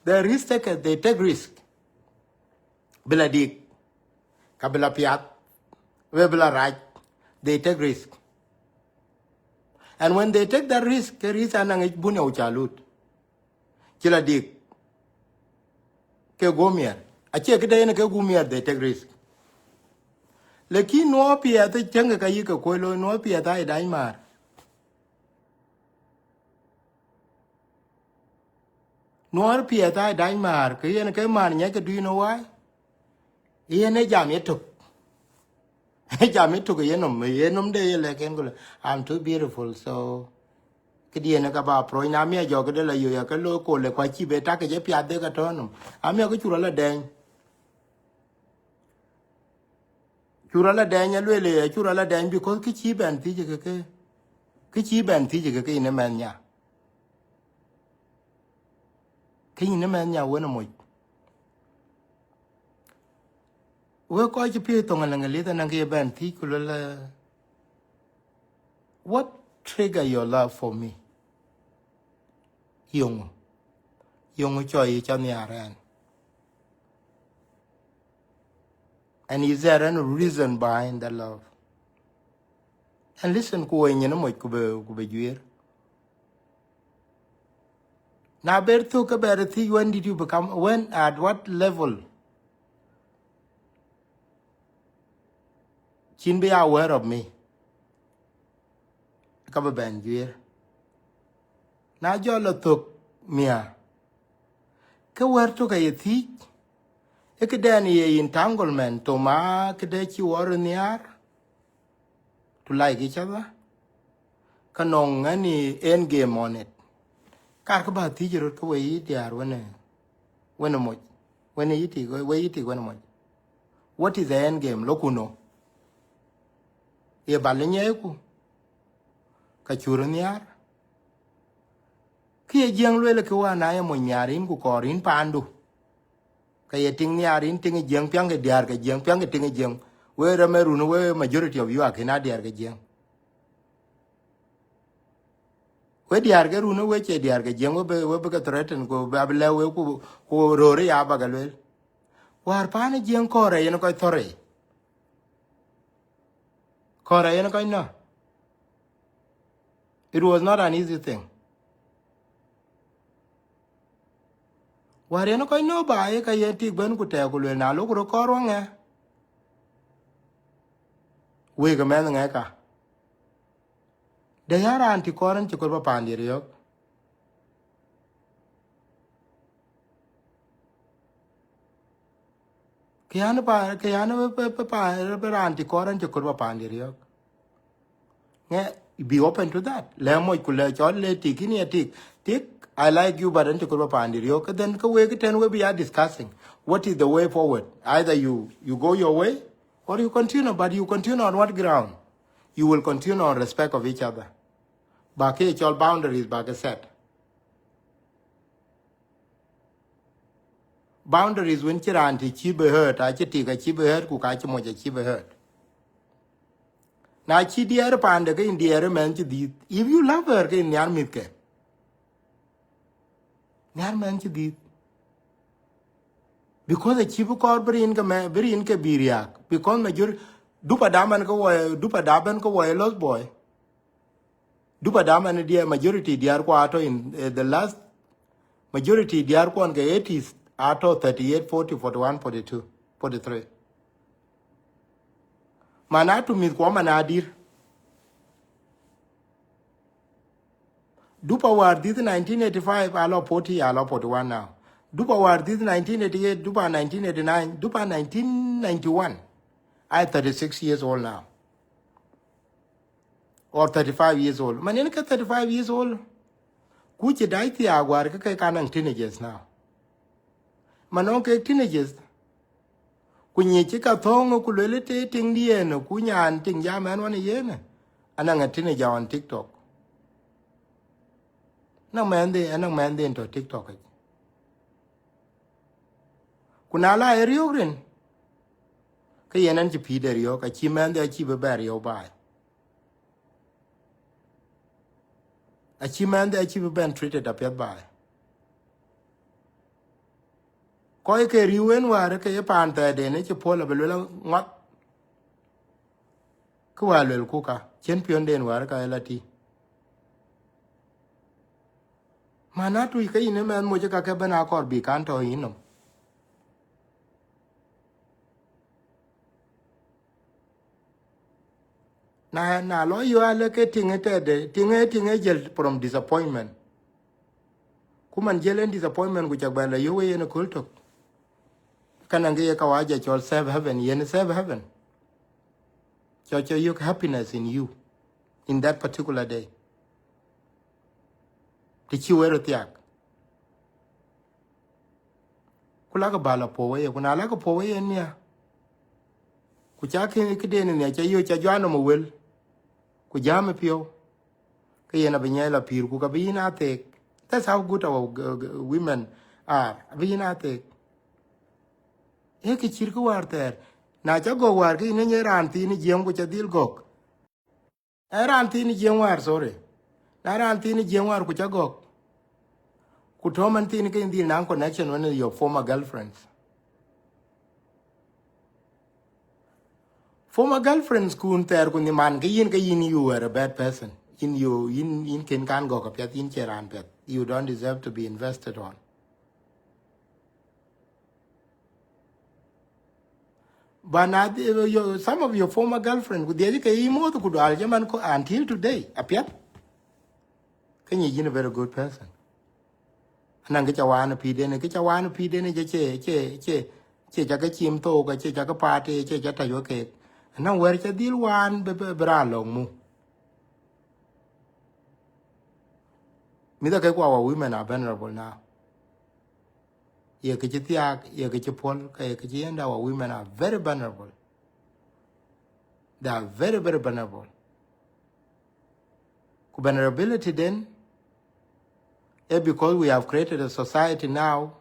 they risk takers they take risk bila dik kabila piat we bila raj they take risk and when they take that risk ke risk anang bunya uchalut kila dik ke gomier ache ke dai ne ke gomier they take risk lekin no pia te chenga ka yi ka ko lo no pia dai dai mar no pia dai mar ke yen ke mar nya ke do you know why yen e jam yeto jam yeto ke yenom de le ken go I'm too beautiful so ke dien ka ba pro na mi jo ke de la yo ya ke lo ko le kwa chi be ta ke je pia de ka to no ami ko chura la den chura la den ya le chura la den because ke chi ben ti je ke chi ben ti je ke ne men nya cái gì nó mà nhà quên một we coi chỉ biết tung là người ta năng cái bên thì cứ là what trigger your love for me yung cho ý cho nhà ra and is there any reason behind that love and listen cô ấy nhớ nó một cô bé duyệt na berto ka berti when did you become when at what level chin be aware of me ka ba ben duyệt na jo lo tok mia ka wer to ka yethi e ka dan ye entanglement to ma ka de chi war niar to like each other ka nong ani end game on it ka ka ba ti jero ka we diar when mo when yiti we yiti when mo what is the end game lokuno e balenye ku ka churo niar ki jeng lwe le kwa na ya mo nyarin ku korin pandu ka ye ting nyarin ting jeng pyang ke diar ke jeng pyang ke ting jeng we rameru no we majority of you akina diar ke jeng we diar ke runo we che diar ke jeng we be ka threaten ko ba le we ku rore ya ba galwe war pa ne jeng kore yen ko thore kore yen ko no it was not an easy thing war yen ko no ba e ka ye tik ben ku te ku le na lo ku ko ro nge we ga men nge ka de yara anti koran ci ko ba pandir yo kiyana pa anti koran ci ko ba pandir yo nge be open to that le mo ku le chol le tikini tik I like you but anti ko ba pandir yo then ka we ten we be are discussing what is the way forward either you go your way or you continue but you continue on what ground you will continue on respect of each other back your boundaries back set boundaries when chiranti chi be hurt a chiti ka chi be hurt ku ka chi mo chi be hurt na chi dier pande ke indier men chi di if you love her ke nyar mit ke nyar men chi di because the chibu kor brin ke me brin ke biriak because major dupa daman ko dupa daban ko lost boy dupa daman dia majority diar ko ato in the last majority diar ko ke 80s ato 38 40 41 42 43 manatu mit ko manadir dupa war this 1985 alo 40 alo 41 now dupa war this 1988 dupa 1989 dupa 1991 I 36 years old now or 35 years old manen ka 35 years old kuche dai ti agwar ka kanang teenagers now manon ke teenagers kunye chika thongo kulele te ting dien kunyan ting ja man wan yene ananga teenager on TikTok no man de into TikTok kunala eriogren ke yenan chi pider yo ka chi man de chi be ber yo bai a chi man de chi be ben treated up yet bai ko ke riwen war ke pan ta de ne chi pola be lo ngot ku wa lo ku ka chen pion den war ka elati mana tu ke ine man mo ka ke bana kor bi kan to ino na lo yo ale ke tingete de tinge jel from disappointment kuman jelen disappointment ku chak ba la yo we ne kulto kanange ka waje chol save heaven yen save heaven cho you happiness in you in that particular day ti chi wero tiak kula ka bala po we kuna la ka po we nya ku cha ke de ne cha yo cha jano mo wel ku jame pio ke yena binya la pir ku ka bina te that's how good our women abina te e ke chir ko war ter na cha go war ki ne ran ti ni jeng ko cha dil gok ran ti ni jeng war sorry na ran ti ni jeng war ku cha gok ku to man ti ni ke dil nan connection with your former girlfriends. Former girlfriends kun ter kun ni man ke yin you were a bad person. In ken kan go ka pet in cheran pet. You don't deserve to be invested on. But now, some of your former girlfriends, could they say more to good until today? Appiat? Can you a very good person? And I get a one piden, a get a one piden, che jaka chim to, che jaka party, che jata yoke. And now where's a deal one, bra long mu. Mida our women are vulnerable now. Ye kichitiak, ye kichipol, and our women are very vulnerable. They are very, very vulnerable. Vulnerability then, because we have created a society now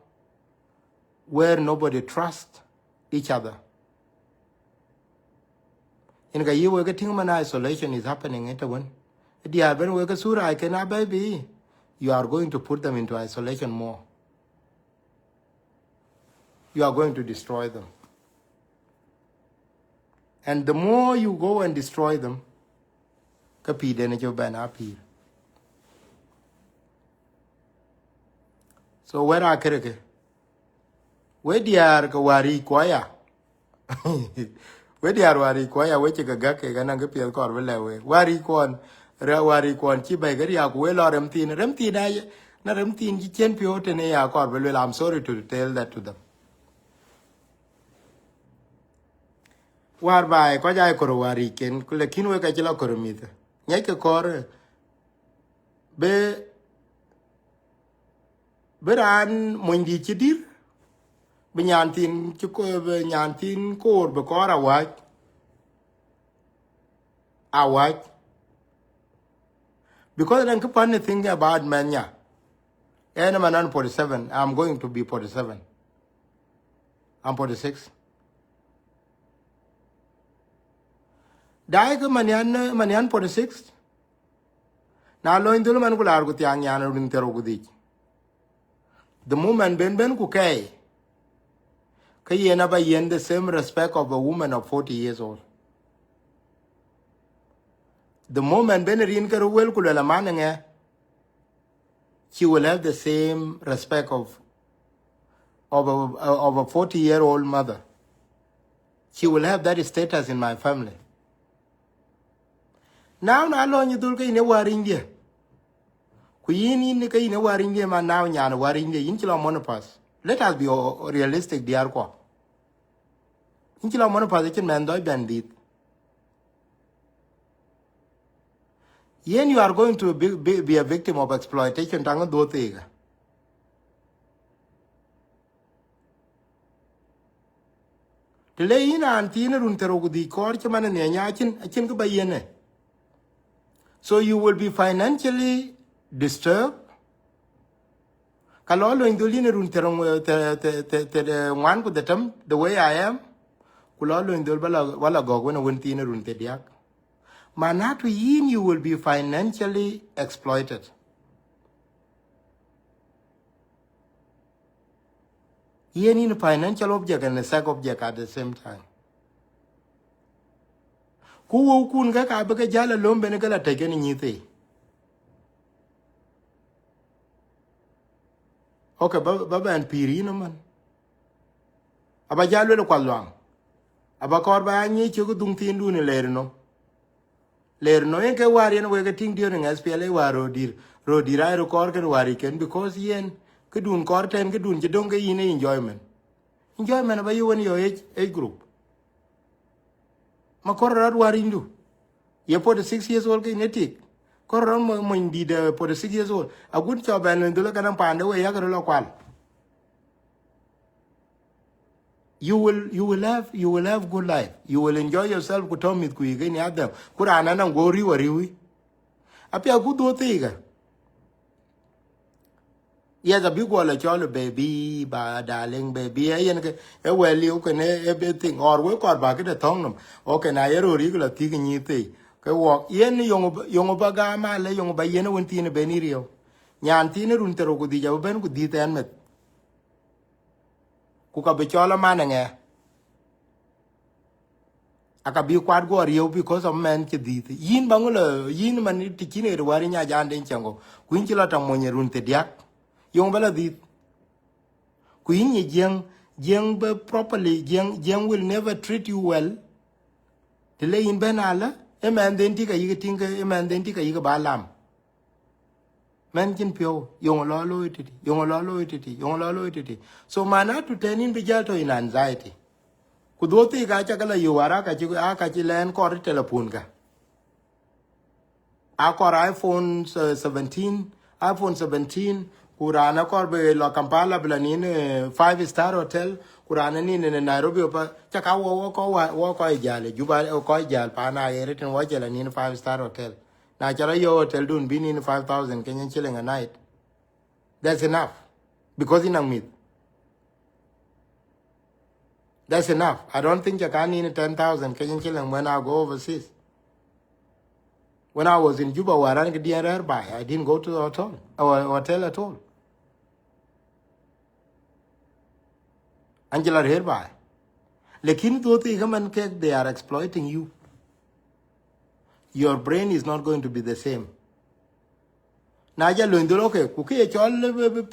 where nobody trusts each other. In the year we're getting an isolation is happening at one. When we get sura, I cannot baby. You are going to put them into isolation more. You are going to destroy them. And the more you go and destroy them, so where are Kereke? Where they are Kawari Kwaya? Where they are Wari Kwaya, which a gake and a gapiel car will away. Wari Kwan, Rawari Kwan, Chibagaria, well or Remtin, Remtin, not Remtin, Chen Piot and a car. Well, I'm sorry to tell that to them. Whereby Kwajai Korowari can Kulakinwe Kachila Koromita. Nyaka Kor Beran Mundi Chidir Binyantin Chuko Nyantin Kor Bekora White a white because I keep on thinking about Manya. And I'm 47. I'm going to be 47. I'm 46. Dai Manyan 46. Now lo indul man kular ko tiang yana rin tero gudi. The moment ben kukai. Kay never yen the same respect of a woman of 40 years old. The moment ben rin kero wel kulala manenge, she will have the same respect of a 40-year-old mother. She will have that status in my family. Now na lo ni dul kay ne waring dia. Ku yin ni kay ne waring dia man now nya na waring dia yin chilo monopass. Let us be realistic dear ko. Yin chilo monopass chen man doy bandit. Yen you are going to be a victim of exploitation tang do tega. Tele yin antina run tero di kor chman ne nya chin ko bayene. So you will be financially disturbed. Kalolo indulina run terong one with the term the way I am. Kulolo indul wala gog when wintina run tediak. Manatu yin you will be financially exploited. Yin in a financial object and a sex object at the same time. Ku kun ga ka baga jala lombe ne gala take ni nyite. Okay, baba and piri no man. Aba jalo le kwalwang. Aba kor ba nyi chugo dung tin du ne ler no. Ler no en ke wari en we ga ting during SPLA waro dir ro dirai ro kor ken wari ken because yen ke dun kor ten ke dun je dong ke yin enjoyment. Enjoyment aba you when your age group. Ma korra warindu. Ye 46 years old ke netik. Korra mo indi de 46 years old. A good job and ndula kanang pande we ya ko lo kwal. You will have good life. You will enjoy yourself ku tomit ku igeni adam. Kurana nang go riwi. Apia good do tiga. Yes, a big wall, a jolly baby, ba darling baby, a well, you can everything, or work or back at the tongue. Okay, now you're regular taking you thing. Okay, walk, yen young baga, my lay young by yen went in a benirio. Yantina runtero could be open with dita and met. Cook up a chola manning. I can be quite go real because of man ke dite. Yin bangula, yin man tikine waring a jan in chango. Quinchilla tamonya runte diak. Young bella dit. Queen ye young properly, young will never treat you well. The lay in benala, a man then take a yiga tinker, a man then take a yiga balam. Man can pure, young law loyalty, young law loyalty, young law loyalty. So man to turn in bejalto in anxiety. Kudoti gachakala you are akachilan kor telephone ka. Akor iPhone 17, iPhone 17, kurana kor be lo Kampala blanin 5-star hotel, kurana ni in Nairobi opa chaka wo ko ijale juba ko ijal pana eritin wajala ni 5-star hotel. Na chara yo hotel dun bin in 5,000 Kenyan shilling a night. That's enough. Because in meet. That's enough. I don't think you can need 10,000 Kenyan shilling when I go overseas. When I was in Juba, where I didn't go to the hotel at all. Angela hereby. Lekin to they are exploiting you. Your brain is not going to be the same. Naja Lundoloke, cookie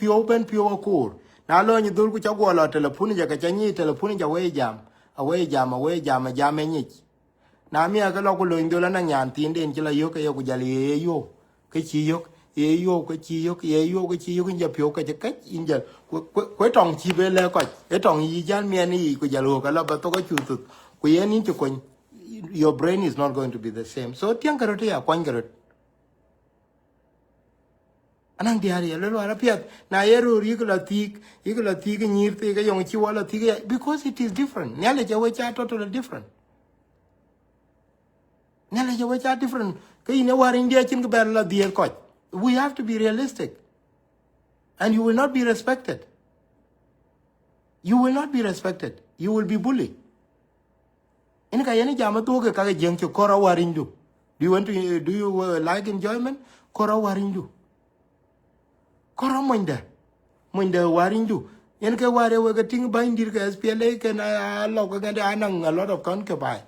all pure core. Now learn you do which I go a lot telephone, telephone away jam, a jam and it. Na mi aga lo ko lo ndola na nyanti inde njila yo ka yo kujali yo ke chi yo ke chi yo nja pyo ka je ka inja ko tong chi be le ko e tong yi jan mi ani ko jalo ka la ba to ko chu tu ko yen ni ko your brain is not going to be the same so tiang karot ya kwan karot anang diari lo ara piat na yero rigla tik nyir te ga yong chi wala tik because it is different nyale je we cha totally different. Which are different. We have to be realistic. And you will not be respected. You will not be respected. You will be bullied. Do you want to like enjoyment? Kora warindu. Kora moinda. Moinda warindu. Enka ware we getting bindir ka SPLA can a lot of concubine.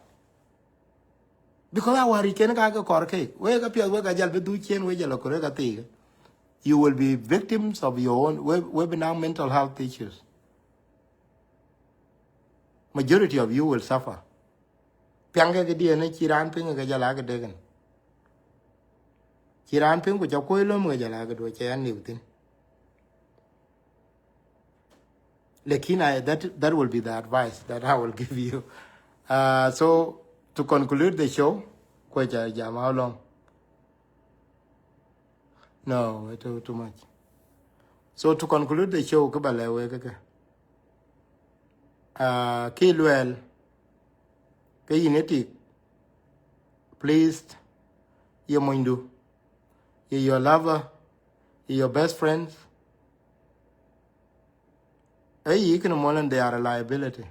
Because our weekend ga korke we ga pia we ga jal be du chen we jalo kore ga ti you will be victims of your own webinar mental health issues. Majority of you will suffer. Pianga ga dia ne chiran ping ga jala ga degen chiran ping ko ko lo mo jala ga do chen ni utin lekina that will be the advice that I will give you. So to conclude the show, how long? No, too much. So to conclude the show, Kilwell, please, your mindu, your lover, your best friends. You can more than they are a liability.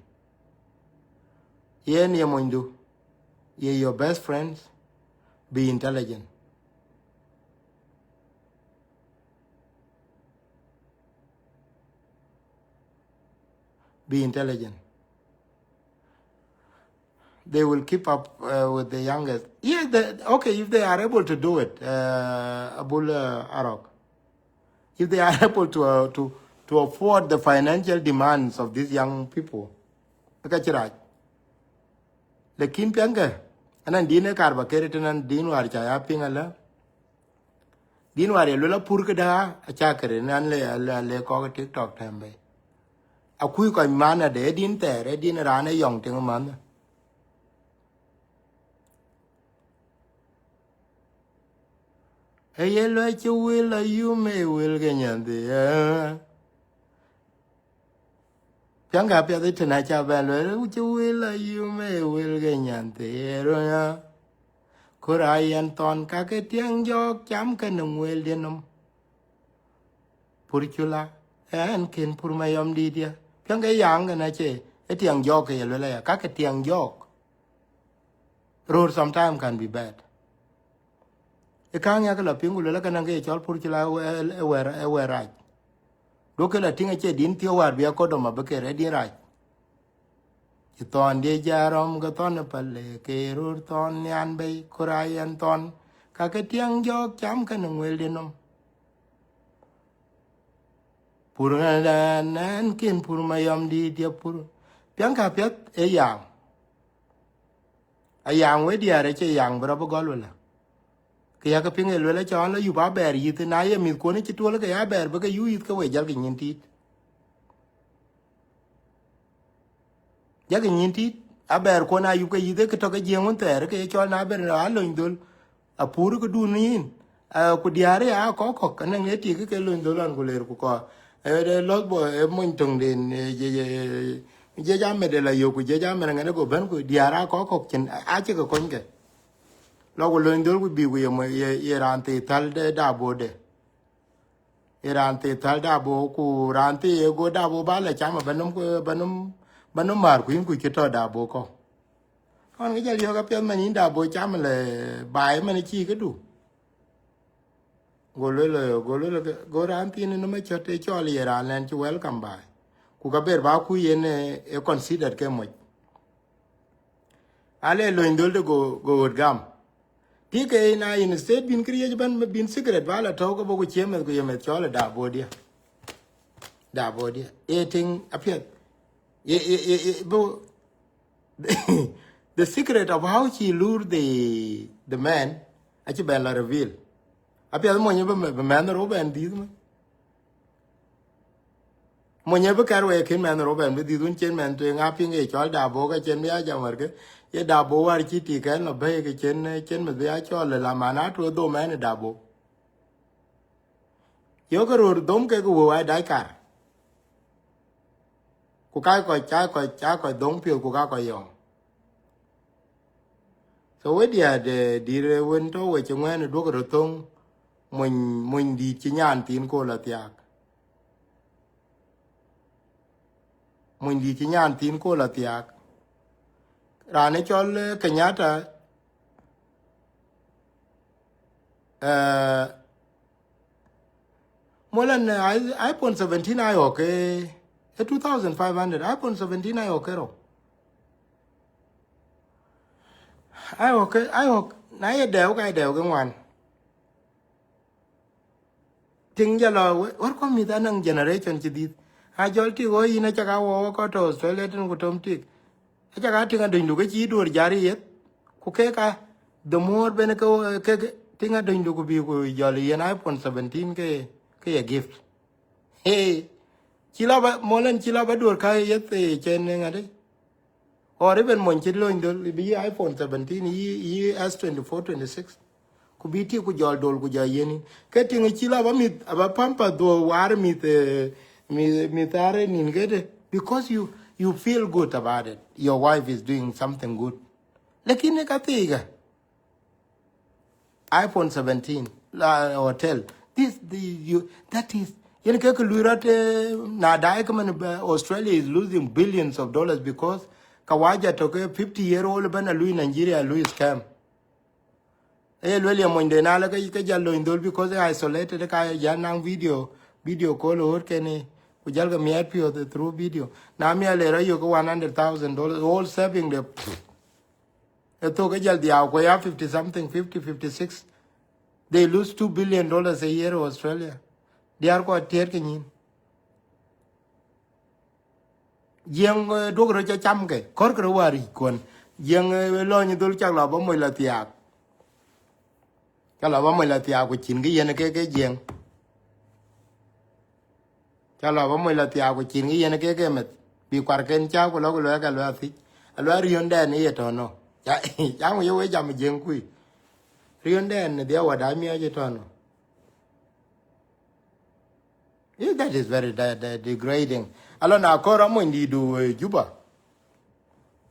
Your mindu. Your best friends, be intelligent. Be intelligent. They will keep up with the youngest. Yeah, okay, if they are able to do it, Abul Arok. If they are able to afford the financial demands of these young people, Lekin pianga anan dine karba keretanan din war cha ya pingala din war lo pur ke da acha kere nan le ko TikTok tembe akui ko mana de din tere din rane yong ting man hey lo chu will you may will genyande pianga pia de tena cha ba lo chu will you may will genyande ro ya Korayan ton ka ke tiang jok cham ke nung wel denum purchula en kin purmayom di dia piang ga yang na che etiang jok ye le ya ka ke tiang jok road sometimes can be bad e kan ya la pingu le ka na ge chol purchula we right do ke la tinga che din tio war bia ko do ma be ke re din right ton de jarom ga ton palle ke rur ton nyan be kurayan ton ka ke tiang jok cham ka ngwel dinom pur nan kin pur mayam di dia pur piang ka pet e yang a yang we dia re che yang bra bo gol la ke ya ka ping e le cha la yu ba ber yi te na ye mi ko ni chi to le ka ya ber ba ka yu yit ka we jal ke nyin tit ja ke nyin tit a ber ko na yu ka yi de ka to ka je ngun ter ke cho na ber la lo ndul a pur ko du nin a ku diare a ko ka na ne ti ke lo ndul an ko le ko e lo bo e mon tong den je ja me de la yo ku je ja me ngane go ben ku diara ko chen a che ko kon ke lo ko lo ndol ku bi ku ye ran te tal de da bo de ran te tal da bo ku ran te e go da bo ba la cha ma banum ku banum mar ku ku che to da bo ko kon ke je yo ka pe man in da bo cha ma le bai ma ni chi ke du go go ran ti ni no me chote cho li ran len chu welcome bai ku ka ber ba ku yen e consider ke mo ale lo indol de go gam ti ke na in state bin kriye ban bin secret bala to ko bo cheme ko yeme cho le da bo dia e ting apet bo the secret of how she lured the man achi ben la reveal apet mo nye be man ro ben di mo nye be kar we kin man ro ben be di dun chen man to nga ping e cho da bo ka chen ya ja mar ke ye da bo war chi ti kan no be ke chen me ya cho le la mana to do man da bo yo ko ro dom ke ko wa dai kar ku kai ko cha ko dom pio ku ka ko yo so we dia de dire won to we chwen do ko tong mon di chi nyan tin ko la tiak mon di chi nyan tin ko la tiak rane chol Kenyatta molan iPhone 17 ai okay 2500 iPhone 17 ai okay ro ai okay na ye đều cái ngoan ting jalo war ko mi da nang generation chi dit a jol ti go ina cha ga wo ko to Australia tin ko tom ti a cha ga tinga dun du chi dur jari yet ku ke ka the more ben ko ke tinga dun du ko bi ko jol yen iPhone 17 ke a gift hey chila ba molen chila ba dur ka yet e chen nga de or even mon chi lo ndol bi iPhone 17 yi S24 26 ku biti ku jol dol ku ja yeni ke tinga chila ba mit aba pampa do war mit tare nin gede because you feel good about it your wife is doing something good lakini ka tiga iPhone 17 la hotel that is yen ke ku lurate na dai come Australia is losing billions of dollars because kawaja to ke 50-year-old bana lui Nigeria lui scam William Monde na la ka jallo indol because I isolated ka ya nang video call or kene ku jalga mi apio the through video na mi ale ra yo ko $100,000 all saving the to ka jal dia ko ya 50 something 56 they lose $2 billion a year in Australia they are ko tier ke nyin yeng do ro cha cham ke kor ko wari kon yeng lo ni dul chak la ba mo la tiak la ba mo la tiak ku chin ge yen ke yeng la ba mo la tiak ku chin ge yen ke met bi kwar ken cha ko lo ka lo afi lo rion den ye to no ya mo yo we jam jeng ku rion den ne dia wa da mi ye to no that is very degrading alona ko mo ndi du juba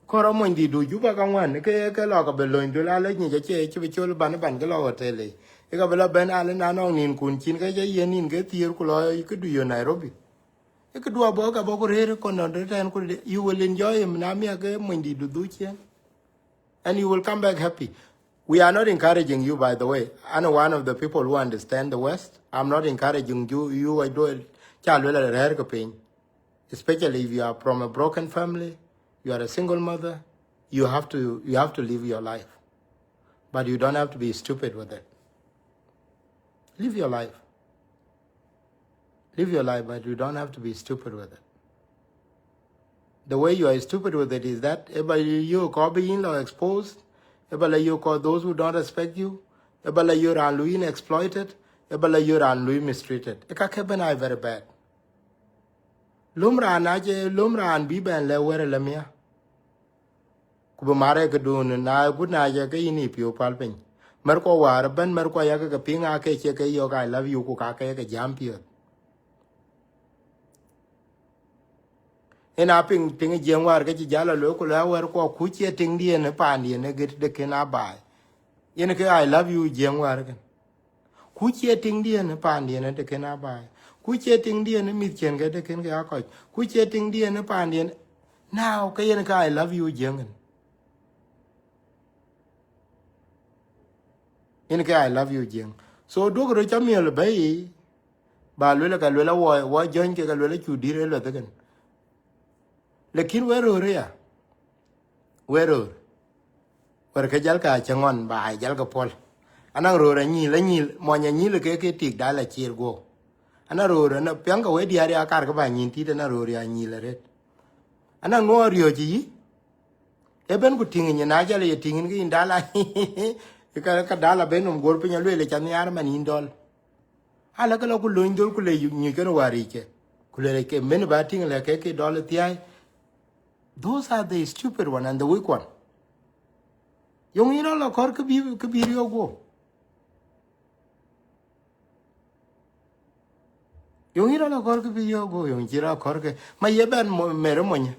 koro mo ndi du juba ka ngwan ke lo ka be lo ndu la le ni che che chol ban ke lo hotel ka bela ben ale na no nin kun chin ka je yen nin ke tier ku lo ku du yo Nairobi e ku do bo ka bo ku re ko no de ten ku you will enjoy him na mi ke mo ndi du chen and you will come back happy. We are not encouraging you, by the way. I'm one of the people who understand the West. I'm not encouraging you I do it, especially if you are from a broken family, you are a single mother, you have to live your life. But you don't have to be stupid with it. Live your life. Live your life, but you don't have to be stupid with it. The way you are stupid with it is that you copy in or exposed, you call those who don't respect you, you're unluin exploited, you're unluin mistreated. It can very bad. Lumra and biba and lewere lemia. Kubumare kadun na good na yaka ini pio palpin. Merko war ben merko yaka pinga ke cheke yoga I love you kukaka yaka jampio. En aping ting jengwar ke jala loko la war ko kuche ting die ne pandi ne get de kena bai. Yen ke I love you jengwar ke. Kuche ting die ne pandi ne de kena bai. Kuche ting die ne mit chen ke de ken ke akoj. Kuche ting die ne pandi ne now ke yen ke I love you jengen. Yen ke I love you jeng. So do ko chamiel bai ba lula ka lula wo jon ke ka lula chu dire lo tegen. Lekin wero ria. Wero. Wer ke jal ka changon ba jal ka pol. Anang ro ra ni la ni mo nya ni le ke tik da la chir go. Ana ro ra na pyang ka we di ari akar ka ba ni ti na ro ria ni le ret. Ana ngo rio ji. E ben ku ting ni na jale ye ting ni ndala. Ka dala ben um gor pinya le chan yar man indol. Ala ka lo ku lo indol ku le ni ke no wari ke. Ku le ke men ba ting le ke dol ti ai. Those are the stupid one and the weak one. Yung ino la kor ke bi rio go. Yung ino la kor ke bi rio go yung jira kor ke ma ye ben mere monya.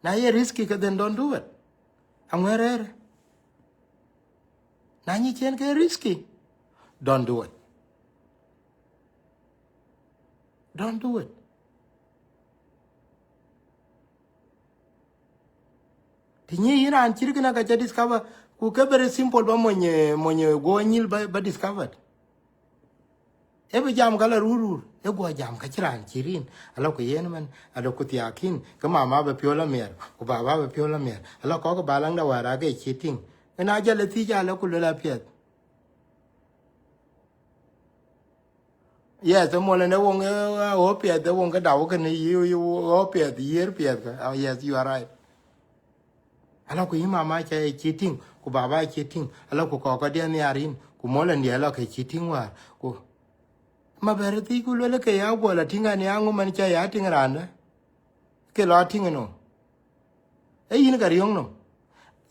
Na ye risky ke then don't do it. Angwerer. Na ni chen ke risky. Don't do it. Don't do it. Tinye ina anchiri kina kacha discover ku ke very simple ba monye go nyil ba discovered. Ebe jam kala rurur e go jam ka chiran chirin alo ko yen man alo ko tiakin ka mama ba piola mer ko baba ba piola mer alo ko balang da wara ke chiting ena jale ti jale ku la piet. Yes, the more than wong hope at the wong ka daw ka ni you hope at the year piet ka. Oh yes, you are right. Alo ko mama cha cheating ku baba cheating alo ko ko dia ni arin ku mola ni alo ke cheating wa ku ma bereti ku le ke ya go la tinga ni angu man cha ya tingrana ke lo tingno e yin ga riong no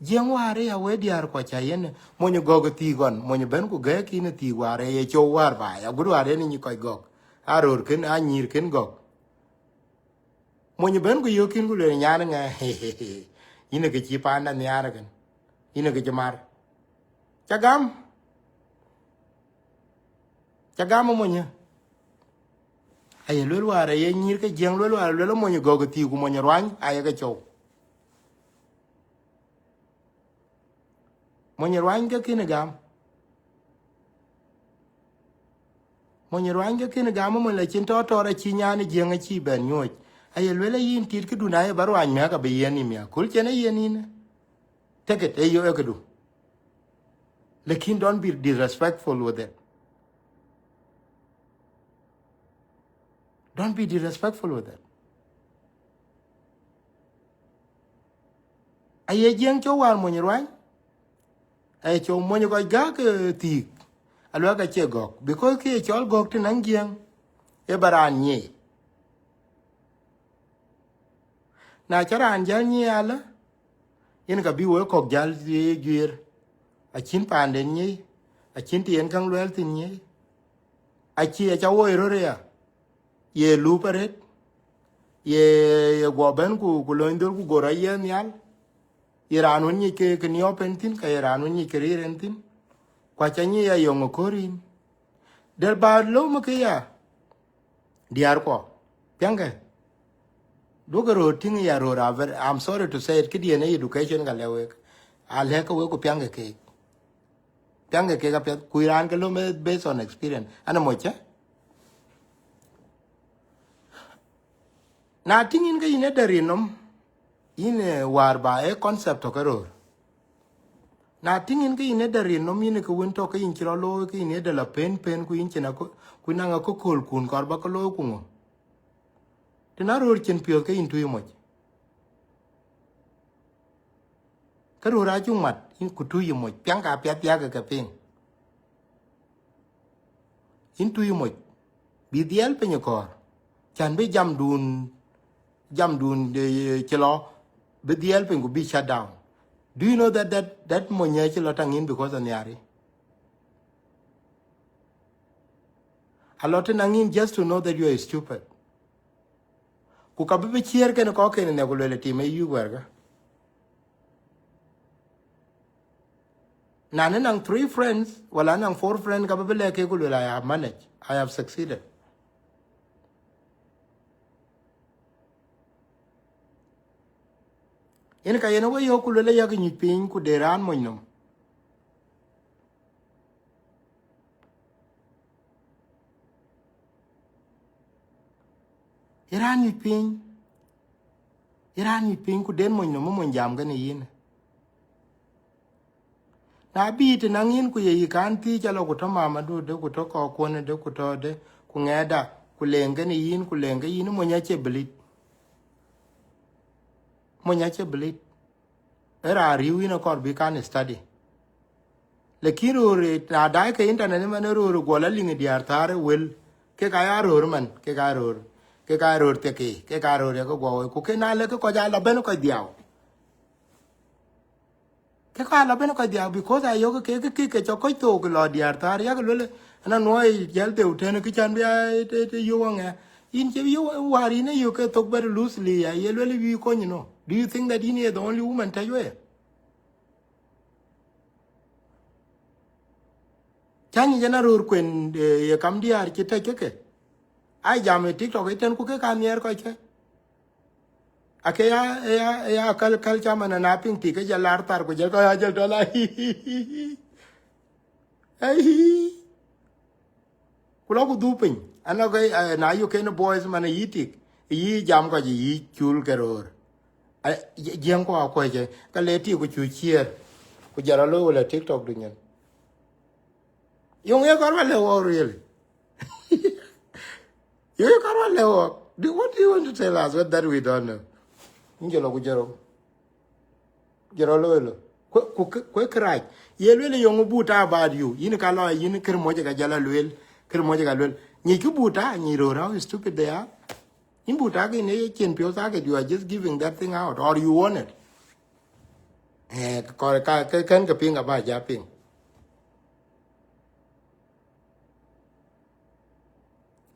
jeng ware ya we diar ko cha yen monyo go ti gon monyo ben ku ge ki ne ti ware ye cho war ba ya guru are ni ko go aror ken anyir ken go monyo ben ku yo kin ku le nyana nga ina ke chi pa na nyara ken ina ke jamar chagam monyo ay lol ware ye nyir ke jeng lol ware lol monyo go ti ku monyo ran ay ke cho monyo ran ke kin gam monyo ran ke kin gam mo le chin to ra chi nyani jeng chi ben nyoch ay lol yin tit ke du na e barwan me ka be yen ni me kul chene yen ni take it yo e ke du lekin don't be disrespectful with it. Don't be disrespectful with it. Aye jeng cho war monyo ran ay cho monyo ko ga ke ti alo ga che gok because ke chol gok tin angiang e baran ni na charan jal ni ala yen ka bi wo ko jal ye gir a chin pande ni a chin tien kang lwel tin ni a chi a chawo ro ya ye lu paret ye go ben ku loindor ku gora yen yal iran ni ke ni open tin ka iran ni ke ren tin kwa chanyi ya yongo korin del ba lo mo ke ya diar ko piange dogaro ting ya ro raver. I'm sorry to say it, kidi ne education ga lewe ale ko we ko piange ke ga pet kuiran ke lo me based on experience ana mocha na tingin ga ine darinom ine war ba e concept to karo na tingin ga ine darinom ine ko won to ka in chiro lo ke ine de la pen ku in chena ko kunanga ko kol kun kor ba ko lo ku ngo tinaro chen pio ke in tu mo karo ra chung mat in ku tu mo piang ka pya pya ga ping in tu mo bi dial pe nyakor chan be jam dun de chelo be dial pe be shut down. Do you know that monya chelo tangin because of nyari a lot nangin just to know that you are stupid ku ka be chier ken ko ken ne ko le ti me yu werga nang 3 friends wala nang 4 friends ka be le ke ko le I have managed, I have succeeded. Yen ka yen we yo ku le ya ki pin ku de ran mo nom iran pin ku den mo nom mo jam ga ni yin na bi te nangin ku ye kan ti chalo ku to mama du de ku to ko ko ne de ku to de ku ngeda ku lenge ni yin ku lenge yin mo nya che blit era riwi no kor bi kan study le kiro re na dai ke internet man ro go la lingi diar tare wel ke ka ya ro man ke ka ro te ke ka ro re ko go ku ke na le ko ja la ben ko diaw ke ka la ben ko diaw because ayo ke cho ko to ko lo diar tare ya ko le na no yel de uten ke chan bia te yo nga in che yo wari ne yo ke to ber loosely ya ye le wi ko ni no. Do you think that you are the only woman ta yo chani jana rur kwen ye kam diar ki te ke ai jam TikTok iten ku ke kan yer ko che ake ya kal chama na ping ti ke jalar tar ku je ko ya jel dola ai ku lo ku du pin ana ko na you ken boys man yitik yi jam ko ji yi chul keror jeng ko ko je ka le ti ku chu chier ku jara lo wala TikTok du nyen yung ye kor le wo really you can't know. What do you want to tell us? What that we don't know? Ingelo kujero. Jero lo. Kwe cry. Ye lwele yung buta about you. Yin kalo yin kir moja ka jala lwel. Kir moja ka lwel. Ni ku buta ni ro how stupid they are. In buta ke ne chen pio sa ke you are just giving that thing out or you want it. Ko ka kan ka pinga ba ja ping.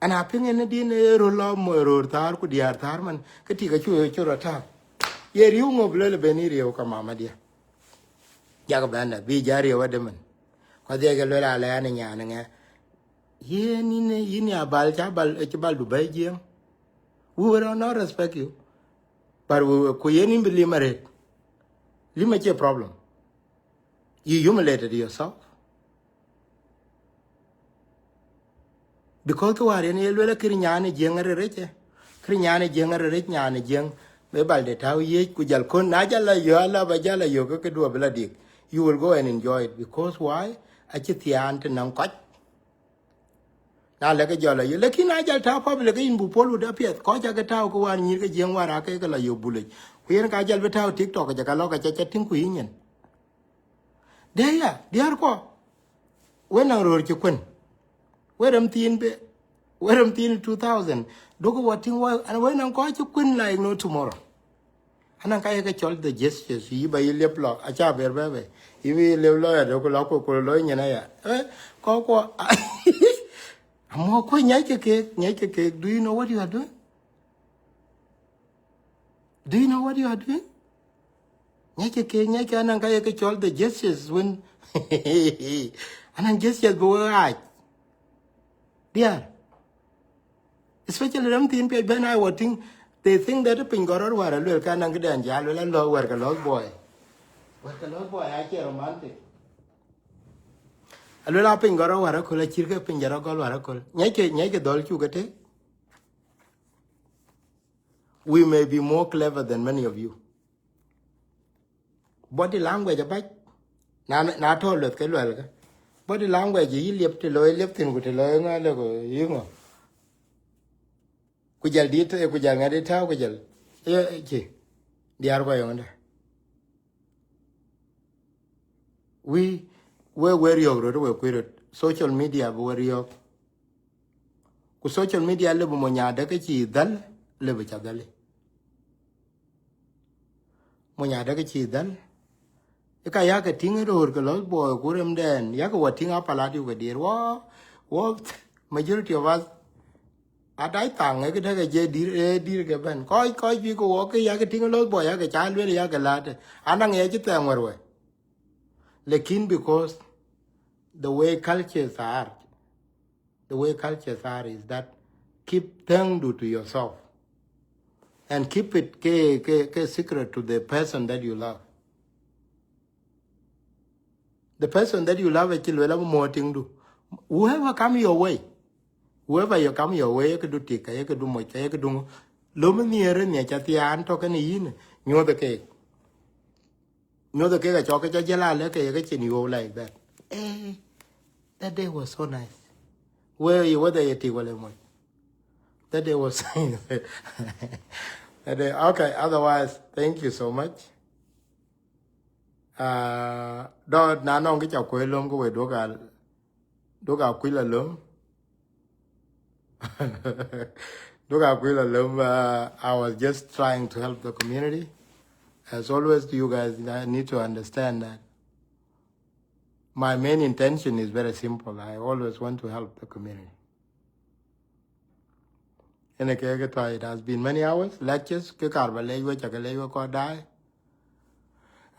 Ana ping ne din ro lo mo ro tar ku diar tar man ke ti ka chu ro ta. Ye riu ngo blele beni riu ka mama dia jaga banda bi jari wa de man ko de ga lela la ne nya ne ye ni ne yin ya bal cha bal e bal du bay je we will not respect you but we ko ye ni bi mare lima che problem you humiliated yourself because ko are ne lela kir nya ne je ngare reche kir nya ne je ngare reche nya ne je me bal de taw ye ku jal kon na jala yo ala ba jala yo ko do bla dik you will go and enjoy it because why a chi tian te nan ko na le ke jala yo lekin na jal ta public in bu polu da pet ko ja ke taw ko wan ni ke jeng wara ke la yo bule ku yen ka jal be taw TikTok ja ka lo ka cha tin ku yin de ya diar ko when na ro ki kun weram tin be weram tin 2000 dogo watin wa and when an ko ki kun like no tomorrow anan ka ye ke chol the gestures yi ba yi le plo a cha ber be yi le lo ya do ko lo ko lo nya na ya ko amo ko nyai ke do you know what you are doing? Do you know what you are doing? Nyai ke anan ka ye ke chol the gestures when and then just go right there. Especially them thin pe ben I would think they think that a pingoro were a little kind of good and yellow and low work a lost boy. Work a lost boy, I care romantic. A little pingoro were a cool chirka pingaro were a cool. Nyake doll chugate. We may be more clever than many of you. Body language about not all of Kelwell. Body language, he left to low left in with a low, you know. Kujal dita kujal ngade ta kujal ye diar ko yonda we were yo ro we kwiro social media were yo ku social media le bu mo nyaade ka ci dal le bu ca dal mo nyaade ka ci dal e ka ya ka tinga ro ko lo bo ku rem den ya ko tinga pala di ko dir wo majority of us à đại tàng cái đó cái gì đi cái bên coi gì của cái giá cái tiếng lối boy cái trái lưỡi giá cái lát anh đang nghe chứ tàng rồi lekin because the way cultures are is that keep things to yourself and keep it cái secret to the person that you love. The person that you love actually will more thing do. Whoever come your way. Whoever you come your way, you could do tick, you could do much, you could do Lumen near and Yachatian talking in, know the cake. Know the cake, a chocolate jala, like a kitchen you like that. Eh, that day was so nice. Where you were there, that day was that day, okay, otherwise, thank you so much. Đó nãy nong cái chào quê luôn có về đố gà quý là lớn. Look, I was just trying to help the community. As always, you guys need to understand that my main intention is very simple. I always want to help the community. And it has been many hours, lectures, we're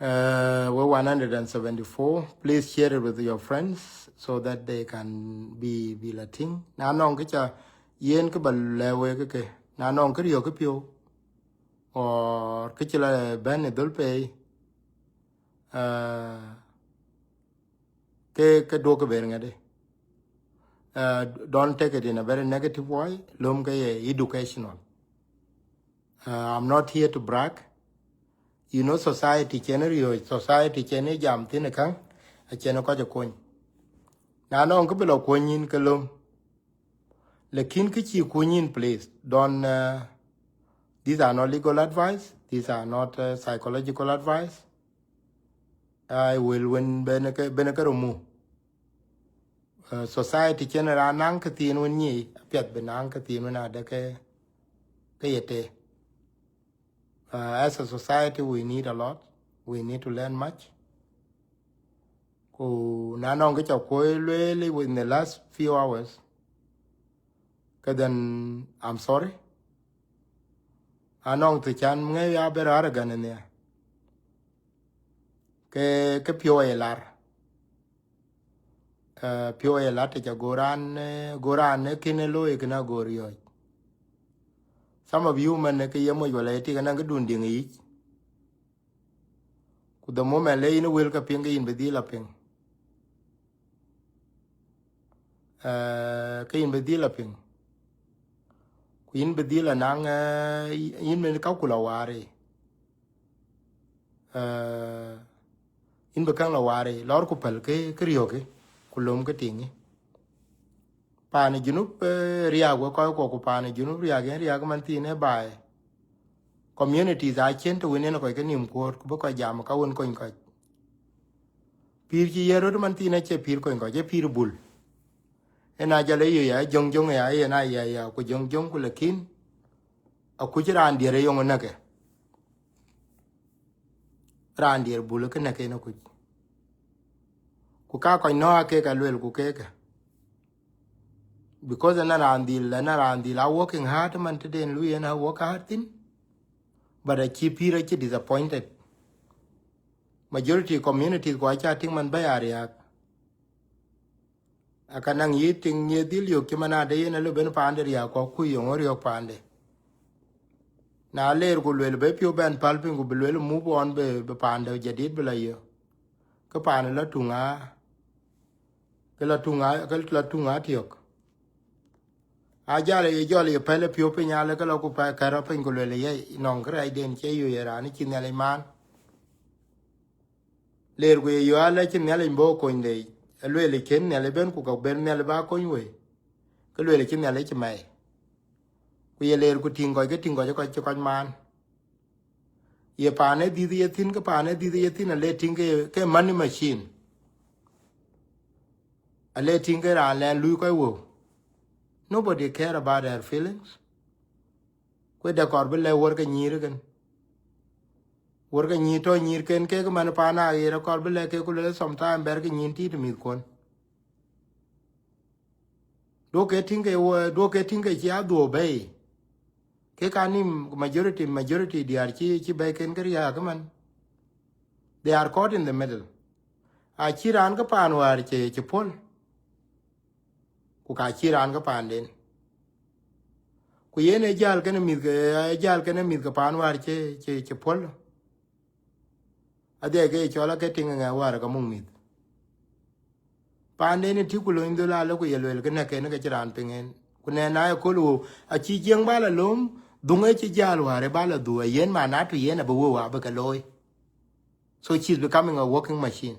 174. Please share it with your friends so that they can be Latin. Now, no, yen ke balewe ke na non ke yo ke pio or ke chila ben dulpe ke do ke ber ngade don't take it in a very negative way lom ke educational. I'm not here to brag. You know society chene jam tine kang a chene ko je kon na non ke belo konin ke lom lekin kichi kunyin please don't these are not legal advice, these are not psychological advice. I will win benekarumu society general nang katin when ye piat benang katin when adake kayete. As a society we need a lot, we need to learn much. Ko nanong kicha koilele within the last few hours. Then I'm sorry. Anong to chan ngay ya ber aragan in there. Ke pure elar. Pure elar te goran kinelo ikna gorio. Some of you man ke yemo yoleti kana gadun ding each. Ku the moment lay in will ka pinga in bedila ping. Ke in bedila ping. In bedila nang in men calcula ware in bekang la ware lor ku pel ke kriyo ke kulom ke tingi pani junup ria go ko ku pani junup ria man tine bai communities a chen to winen ko ke nim ko ko jam ka won ko pir ji yero man tine che pir ko je pir bul ena jale ya jong ya na ya ku jong ku lakin akujira ndiere yong nake randier bulu ke nake no ku ka ko no ake ka lwel ku keke because na randil are working hard man today and we na work hard thin but a cheap here disappointed majority communities ko acha ting man bayar ya akanang yiting ye dil yok chimana de yen lo ben pande ya ko ku yo ngor yok pande na ler ku le be pio ben palpin ku le mu bon be pande jadid bela yo ka pande la tunga ke la tunga tiok a jale ye jole ye pele pio pe nyale ka lo ku pa ka ro pen ku le ye non gra den che yo era ni chin ale man ler ku yo ale chin ale mbo ko inde le ken ne le ben ku ka ben ne le ba ko we ka le chin ale chmai ku ye ler ku tingo ko man ye pane di ye tin ka pane di ye tin ale tin ke money machine ale tin ke ra le lu ko wo nobody care about their feelings ko da kor be le wor ka nyir gan wor ka nyi to nyir ken ke man pana ye ra kor be le ke ku le sometime ber ke nyin ti mi kon do ke tin ke ya do be ke ka ni majority di ar chi be ken ke ya ka man they are caught in the middle a chi ran ka pan war che pol ku ka chi ran ka pan den ku yene jal ken mit ga pan war che pol ade ke chola ke tinga nga war ka mung mit pan ne ti ku lo ndola lo ku yelo ke na ken ga chiran pingen ku ne na ko lu a chi jeng ba la lom dunga chi jal ware ba la du yen ma na tu yen ba wo wa ba ka loy so she's becoming a working machine.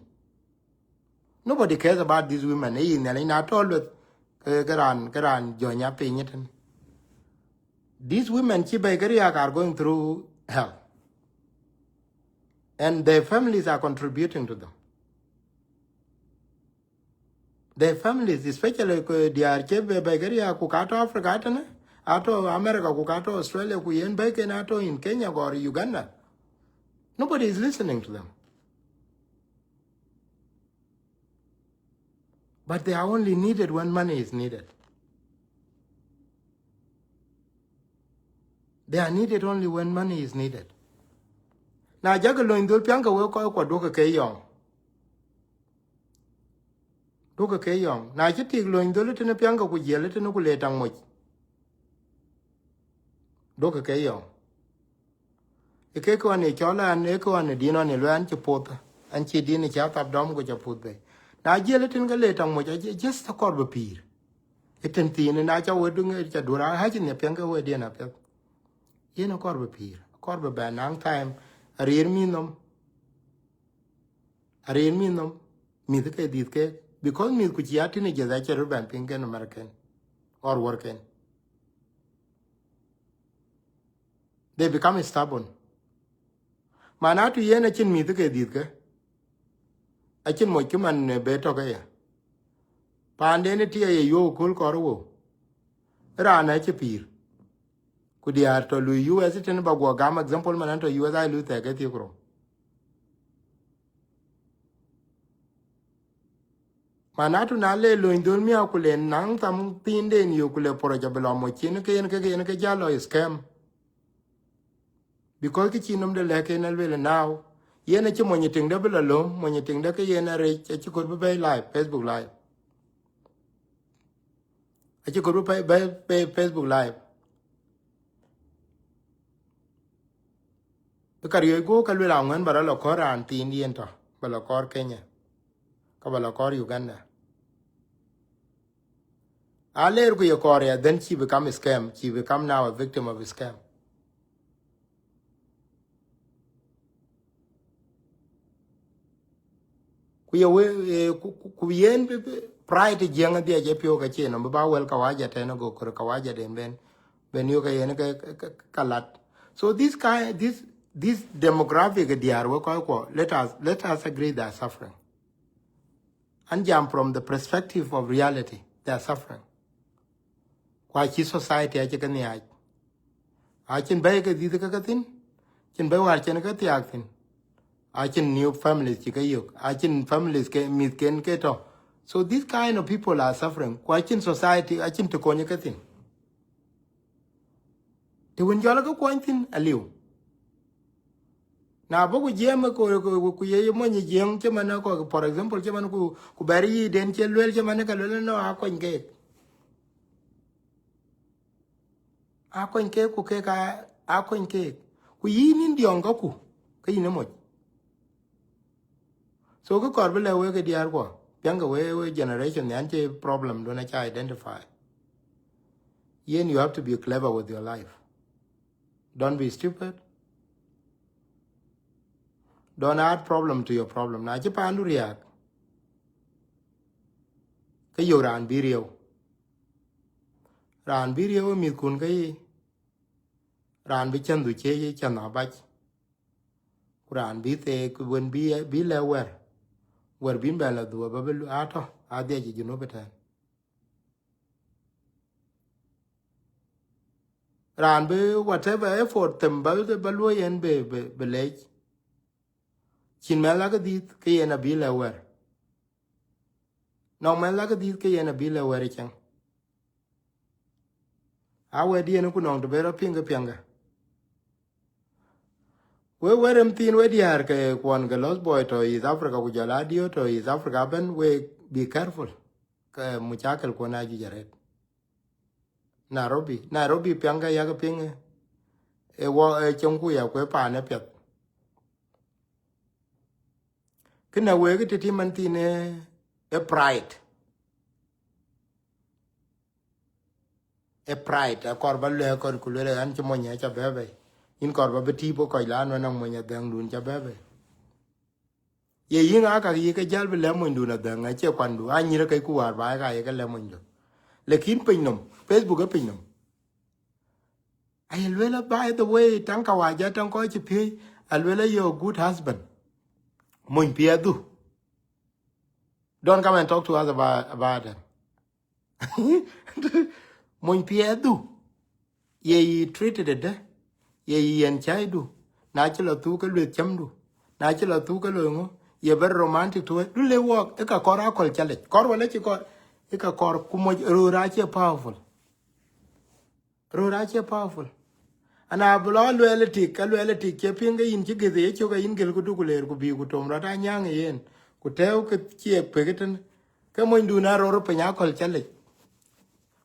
Nobody cares about these women ne na to lo garan jonya pinyetan. These women are going through hell. And their families are contributing to them. Their families, especially the Archebe Begaria, Kukato Africa, Ato America, Kukato Australia, Kuyen Beken, Ato in Kenya or Uganda. Nobody is listening to them. But they are only needed when money is needed. They are needed only when money is needed. Now, Jagalo in Dulpianga will call Doka Kayong. Doka Kayong. Now, Jitik Loin Dulutin Pianga would yell it in Uguletang much. Doka Kayong. A keko and a chola and echo and a dinner on a land to port, and she didn't chat up dom with your put bay. Now, gelatin galetang much, just a corb peer. It and thin and I would do it at Dura, hatching a pianga with dinner pet. In a corb peer, a corb ban, long time, a rear minum. A rear minum, me the cake, because me could yet in a jazzer ban pink and American or working. They become stubborn. Manatu yen a chin me the cake. A chin mochuman better gaya. Pandenity a yo cool corwo. Ran a chipir. Could you art to US it in Bagwagam example mananto US I lose a get you. Manatu nale lo indulmia kule nang tam tinde in yukule porojabelo mochin ke jalo is scam. Because the chinum de lake in a now. Yen a chimoniting double alone when you think that yen a rich a chicould be live, Facebook Live. A chicould pay Facebook Live. Because you go Kalwilangan, but a locora and the Indian to Balacor Kenya, Kabalacor Uganda. I let go your Korea, then she become a scam. She become now a victim of a scam. Kuyen prior to Janga de Japio Kachen, and Babawel Kawaja Tenago Kawaja then when you kalat. So this demographic they are let us agree they are suffering. And jump from the perspective of reality, they are suffering. Why society I can the I can buy a dithakatin, can buy what can get the acting. I can new families chikayuk. I can families meet ken keto. So these kind of people are suffering. Quite in society, I can to conyakatin. The win jolaga pointing a liu. na bo ku jem ku ye mo ni jem che man ko for example che man ku bari den che lwel che man ka lwel no a ko nke ku ke ka a ko nke ku yin ndion ko ku ke yin mo so ko kor bele we ke diar ko yang we generation yan che problem do na cha identify yen you have to be clever with your life. Don't be stupid. Don't add problem to your problem. Na che pandu riak ke yo ran birio mi kun ke ran bi chen du che ye chen na ba kuran bi te ku wen bi le wer bin ba la du ba belu ato ade ji no beten ran be whatever effort them ba lo yen be le chin me la ga dit ke ye na bi le no me la ga dit ke ye na bi le chen a we di no ku no de be pinga we werem tin we diar ke kwon ke los boy to is Africa ku jala dio to is Africa ben we be careful ke muchakel ko na ji jaret Nairobi pianga ya ke ping e wo e chong ku ya ko pa ne pet kina we ke ti man tin e pride a kor ba le kor ku le an ti mo nya cha bebe in kor ba ti bo ko la no na mo nya dang dun cha bebe ye yin aka yi ke jal be le mo ndu na dang a che kwan du a nyi re ke ku war ba ka ye ke le mo ndu lekin pin nom Facebook e pin nom I will by the way tanka waja tanko chi pi alwela your good husband mun pia du don't come and talk to us about them mun pia du ye treated it ye en chai du na chelo tu ka lwe cham du na chelo tu ka lo ngo ye ber romantic to du le walk e ka kora kol chale kor wala chi kor e ka kor kumo ro ra che powerful ana bulo loyalty ka loyalty ke pinga yin ci gede ci ga yin gel ku duguler ku bi ku tom rata nyang yen ku tew ke ci pegeten ke mo ndu na ro pe nya kol chale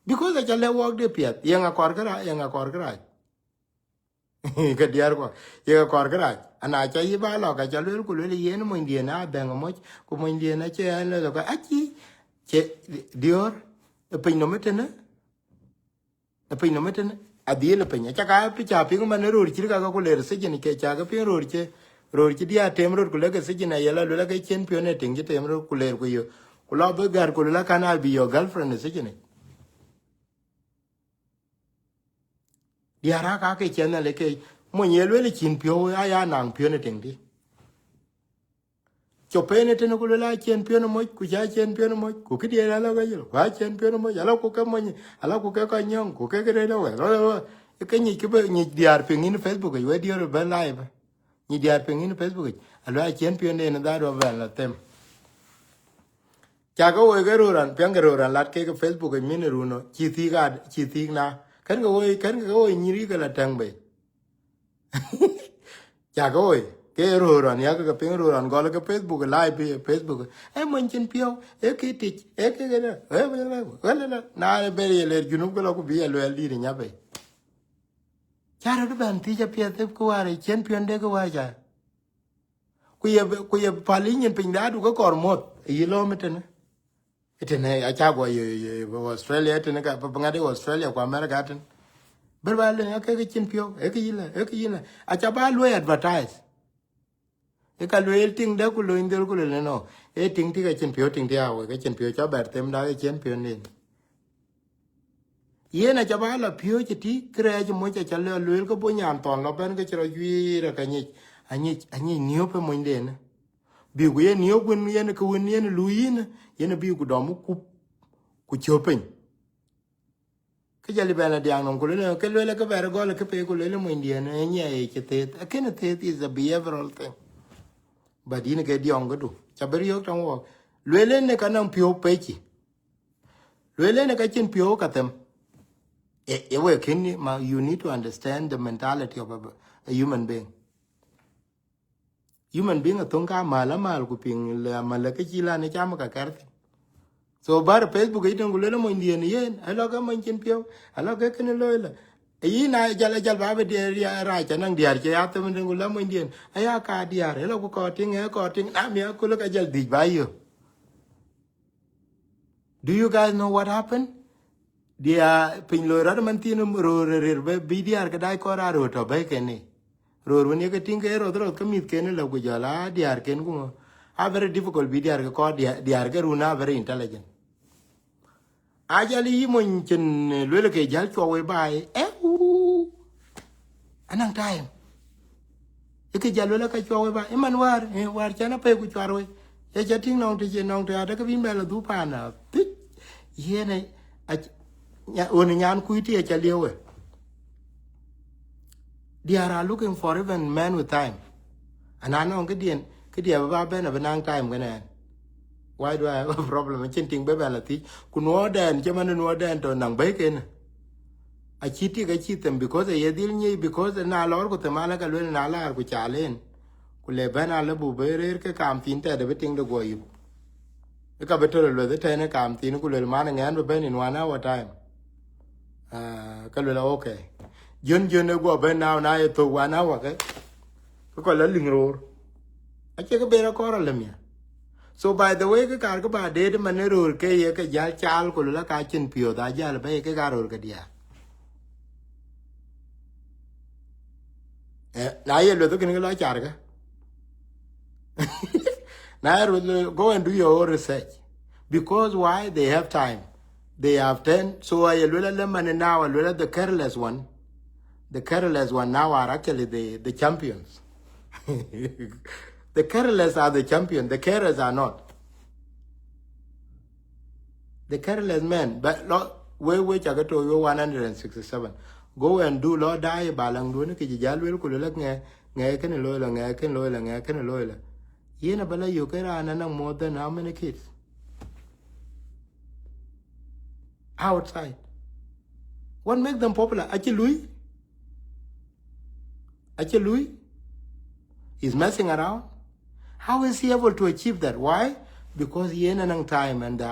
because the chale work de piat yang akor kra ke diar ko yang akor kra ana cha yi ba lo ka chale ku le yen mo ndie na ben mo ku mo ndie na che an lo ka achi che dior pe no metene adiel penya chaka picha pingu man ro chiri ka ko ler se jeni ke cha ga pin ro chi dia tem ro kule ke se jena yela lo la ke chen pio ne ting tem ro kule ko yo kula be gar ko la kana bi yo girlfriend se jeni dia ra ka ke chen le ke mo ye le chin pio ya nang pio ne ting di chopene tene ko la chen pio no mo ku cha chen pio no mo ku ki dia la ga yo wa chen pio no mo ala ko ka mo ala ko ka nyong ku ke re lo ke ni ke be ni diar pin in Facebook yo dior be live ni diar pin in Facebook ala chen pio ne na da do ba la tem cha ko we ro ran pian ro ran lat ke Facebook mi ne ru no chi ti na kan ko ni ri ka la tang be cha ko we ke ro ran ya ka pin ro ran go la ke Facebook live Facebook e mo chen pio e ke ti e ke na na be le ju no ko la ko bi le li nya be cha ro ban ti ja pia te ko wa chen pio de ko wa cha ku ye pali nyen pin da du ko kor mot yi lo metene itene acha go yo Australia itene ka ngade Australia kwa America ten berba le ke chin pio e ke yila acha ba lo advertise e ka lo el ting da ku lo indel ku le no e ting ti ka chin pio ting dia we ke chin pio cha ber tem da e chin pio ni ye na cha ba la pio chi ti kre ji mo cha lo el ko bo nyam ton lo ben ke chro yu ra ka ni anyi niyo pe mo ndene bi ku ye niyo kun ye ne ku ye ne lu yin ye ne bi ku dom ku chopen ke jali bana diang non ko le ke le ke ber go le ke pe ko le mo ndene nye e ke te ke ne te is a behavioral thing but in ke diong go du cha ber yo tong wo le ne ka nan pio pe chi le ne ka chin pio ka tem e we kin ma you need to understand the mentality of a human being human being a tonka mala mal ku ping la mala ke chila ne chama ka karti so bar Facebook iten gulela mo indien yen alo ka man chin pio alo ka ken loila yi na jala jal ba be der ya ra cha nang diar che ya tem den gulela mo indien aya ka diar elo ko ting na mi ko ka jal di ba yo. Do you guys know what happened? Dia pin lo ra man tin ro re be bi diar ka dai ko ra ro to be ken ni ro ro ni ka ting ke ro ka mit ken la ku jala diar ken ku a very difficult bi diar ko diar ke runa very intelligent ajali yi mon chen lo ke jal cho we bai anang time e ke jalo la ka cho we bai man war chana pe ku chwar we e cha ting nong te nong te ada ka bin bela du pa na ye ne a ya on nyan ku ti e cha liewe. They are looking for even men with time. And I know cái dia ba ben of nang time gana. Why do I have a problem? Chin ting be la ti. Ku no den che man no den to nang be ken. A chiti ga chitem because ye dil ni because na lor ko te mala ka le na la ku chalen. Ku le ben ala bu be re ke kam tin te de ting de go yu. E ka beto le de te ne kam tin ku le man ngan be ben in 1 hour time. Ka le okay. Jon ne go ben now na ye to 1 hour ke. Ko la ling ro. A che ka be ra ko ra le mi. So by the way, cái car cái bà đế mà nó rồi cái giá chal của nó cái chân piò đã giá là bây cái car rồi cái dia. Nãy giờ tôi cái nói chả cái. Nãy rồi go and do your own research because why they have time, they have 10. So I will let them and now I will let the careless one now are actually the champions. The careless are the champion. The carers are not. The careless men, but we chaka to you 167. Go and do Lord die balang do ne ki jalwel ku le nge ken loila nge ken loila. Yena bala yo kera na more than how many kids? Outside. What make them popular? Actually Louis is messing around. How is he able to achieve that? Why? Because he ain't enough time, and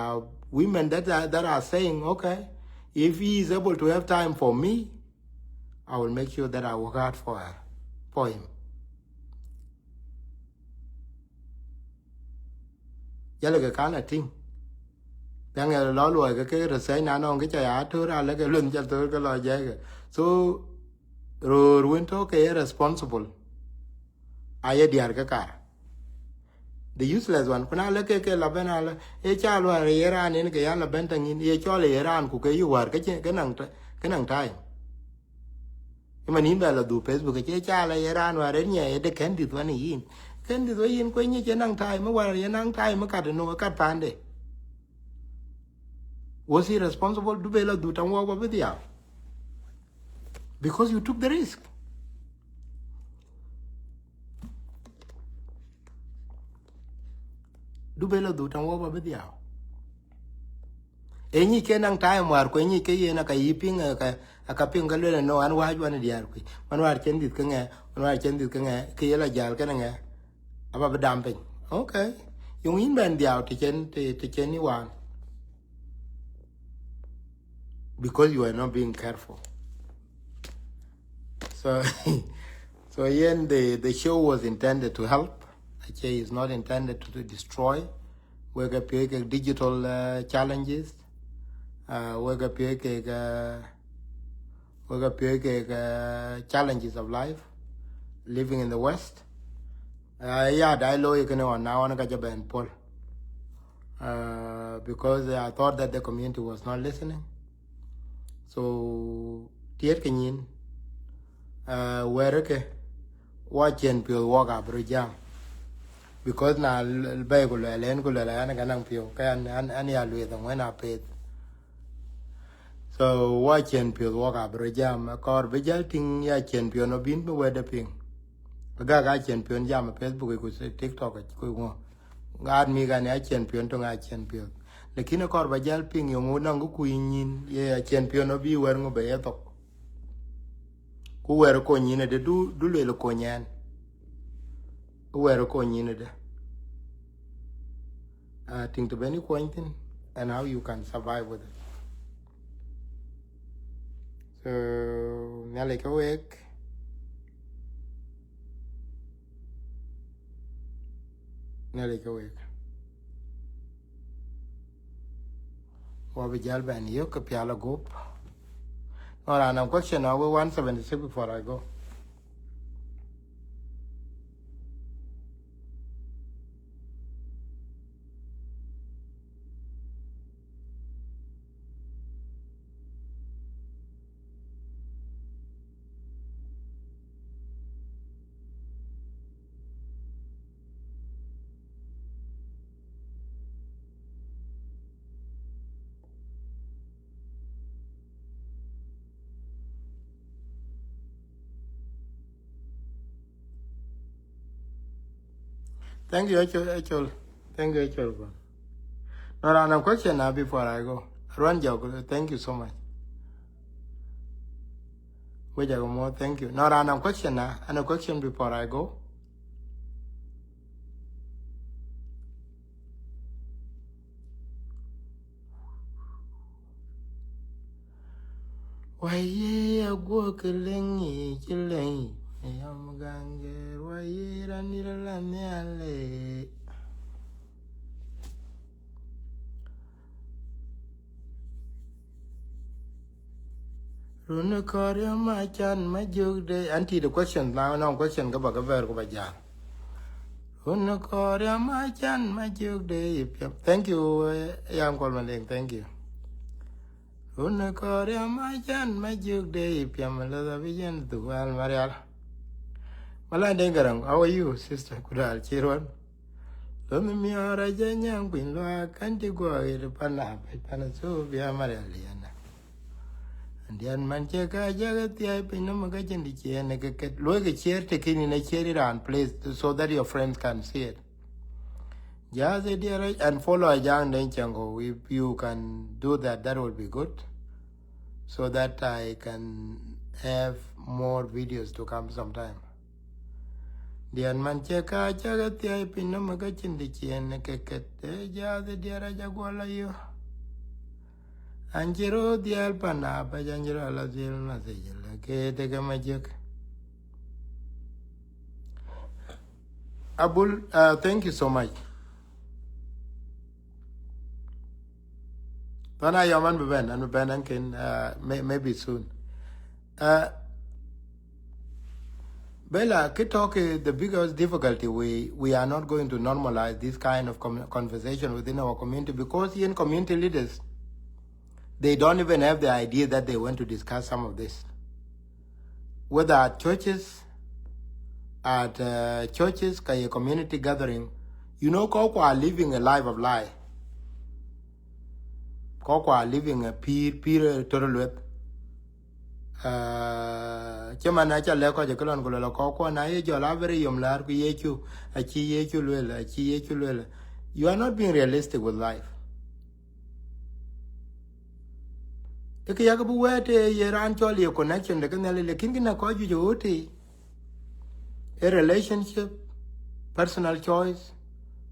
women that are saying, okay, if he is able to have time for me, I will make sure that I work hard for him. Yalla cái kind of thing. Đang nghe lo lùi cái research nào nó cái chạy thưa ra lấy cái luận cho tôi cái lo dễ. So rồi winter cái responsible. Ai diar cái cả. The useless one, kuna leke ke la benala, e chalo a Iran in ke la bentang in e chole Iran ku ke you war ke nang time. Imanin bela du Facebook ke chala Iran war nye de candid one yin. Candid we yin ko nye nang time war ye nang time ka de no ka pande. Was he responsible to bela du tan wa with ya? Because you took the risk. Du bela du tan wa with ya. Enyi ke nang time war ko enyi ke ye na ka yiping ka ping ka le no an wa jwan diar ku man war chen dit ka nge man war chen dit ka nge ke la jal ka nge aba dam pin okay yung in ben diao te chen ni wan because you are not being careful. So so yen the show was intended to help. Actually is not intended to destroy. We got digital challenges. We got challenges of life, living in the West. Yeah, dialogue you can now on Ben Paul. Because I thought that the community was not listening. So tier kenyin where ke watching people walk up jam because na bay ko le len ko le ana kanang pio kan an ya lu the when I paid. So watching people walk up jam kor bijal ting ya chen pio no bin be weather ping ga chen pio jam Facebook ko TikTok ko ngo gad mi ga ne chen pio to ga chen pio lakini kor bajal ping yo ngona ngu kuyin ye chen pio no bi wer ngo be to ku wer ko nyine de du le ko nyan where ko nyine de think to any pointing and how you can survive with it. So nyale ka wek wa be jal ban yo ka piala group. All right, now question now 176 before I go. Thank you, Achol. Thank you, Achol. No, no, question now before I go. Run joke. Thank you so much. Wait a more. Thank you. No, no, question now. And a question before I go. Why ye a go killing chilling? I am ganger. Why ye ranilla? Runa Korea, my chan, my joke day. Anti the question now, no question go back a verb of Jan. Runa Korea, my chan, my joke day. Thank you, young Colman. Thank you. Runa Korea, my chan, my joke day. Piamala Vision to Al Marial. Mala Dengarang, how are you, sister? Kudal, Chiron? Lumi mi ora janyang queen loa, can't you go ahead upon a panaso via Marialiana? And the man check I jagat the eye pinamagajan the chair and get look a chair taken in a chair and place so that your friends can see it. Just a dear and follow a young Denchango. If you can do that, that would be good. So that I can have more videos to come sometime. The man check I jagat the eye pinamagajan the chair and get just a dear Jaguala you. Anjiro the Alpana, Bajanjiro Lazil Nazil, okay, take a magic. Abul, thank you so much. Pana Yaman Bevan and Bevan can maybe soon. Bella, talk the biggest difficulty we are not going to normalize this kind of conversation within our community because in community leaders, they don't even have the idea that they want to discuss some of this. Whether at churches, community gathering, Koko are living a life of lie. Koko are living a peer total with. Chama na cha leko je kolon kololo Koko na ye jola very yomlar ku yechu achi yechu lela. You are not being realistic with life. Eke yakabu wete ye ran choli a connection de kanale lekin na ko ju jote. A relationship, personal choice,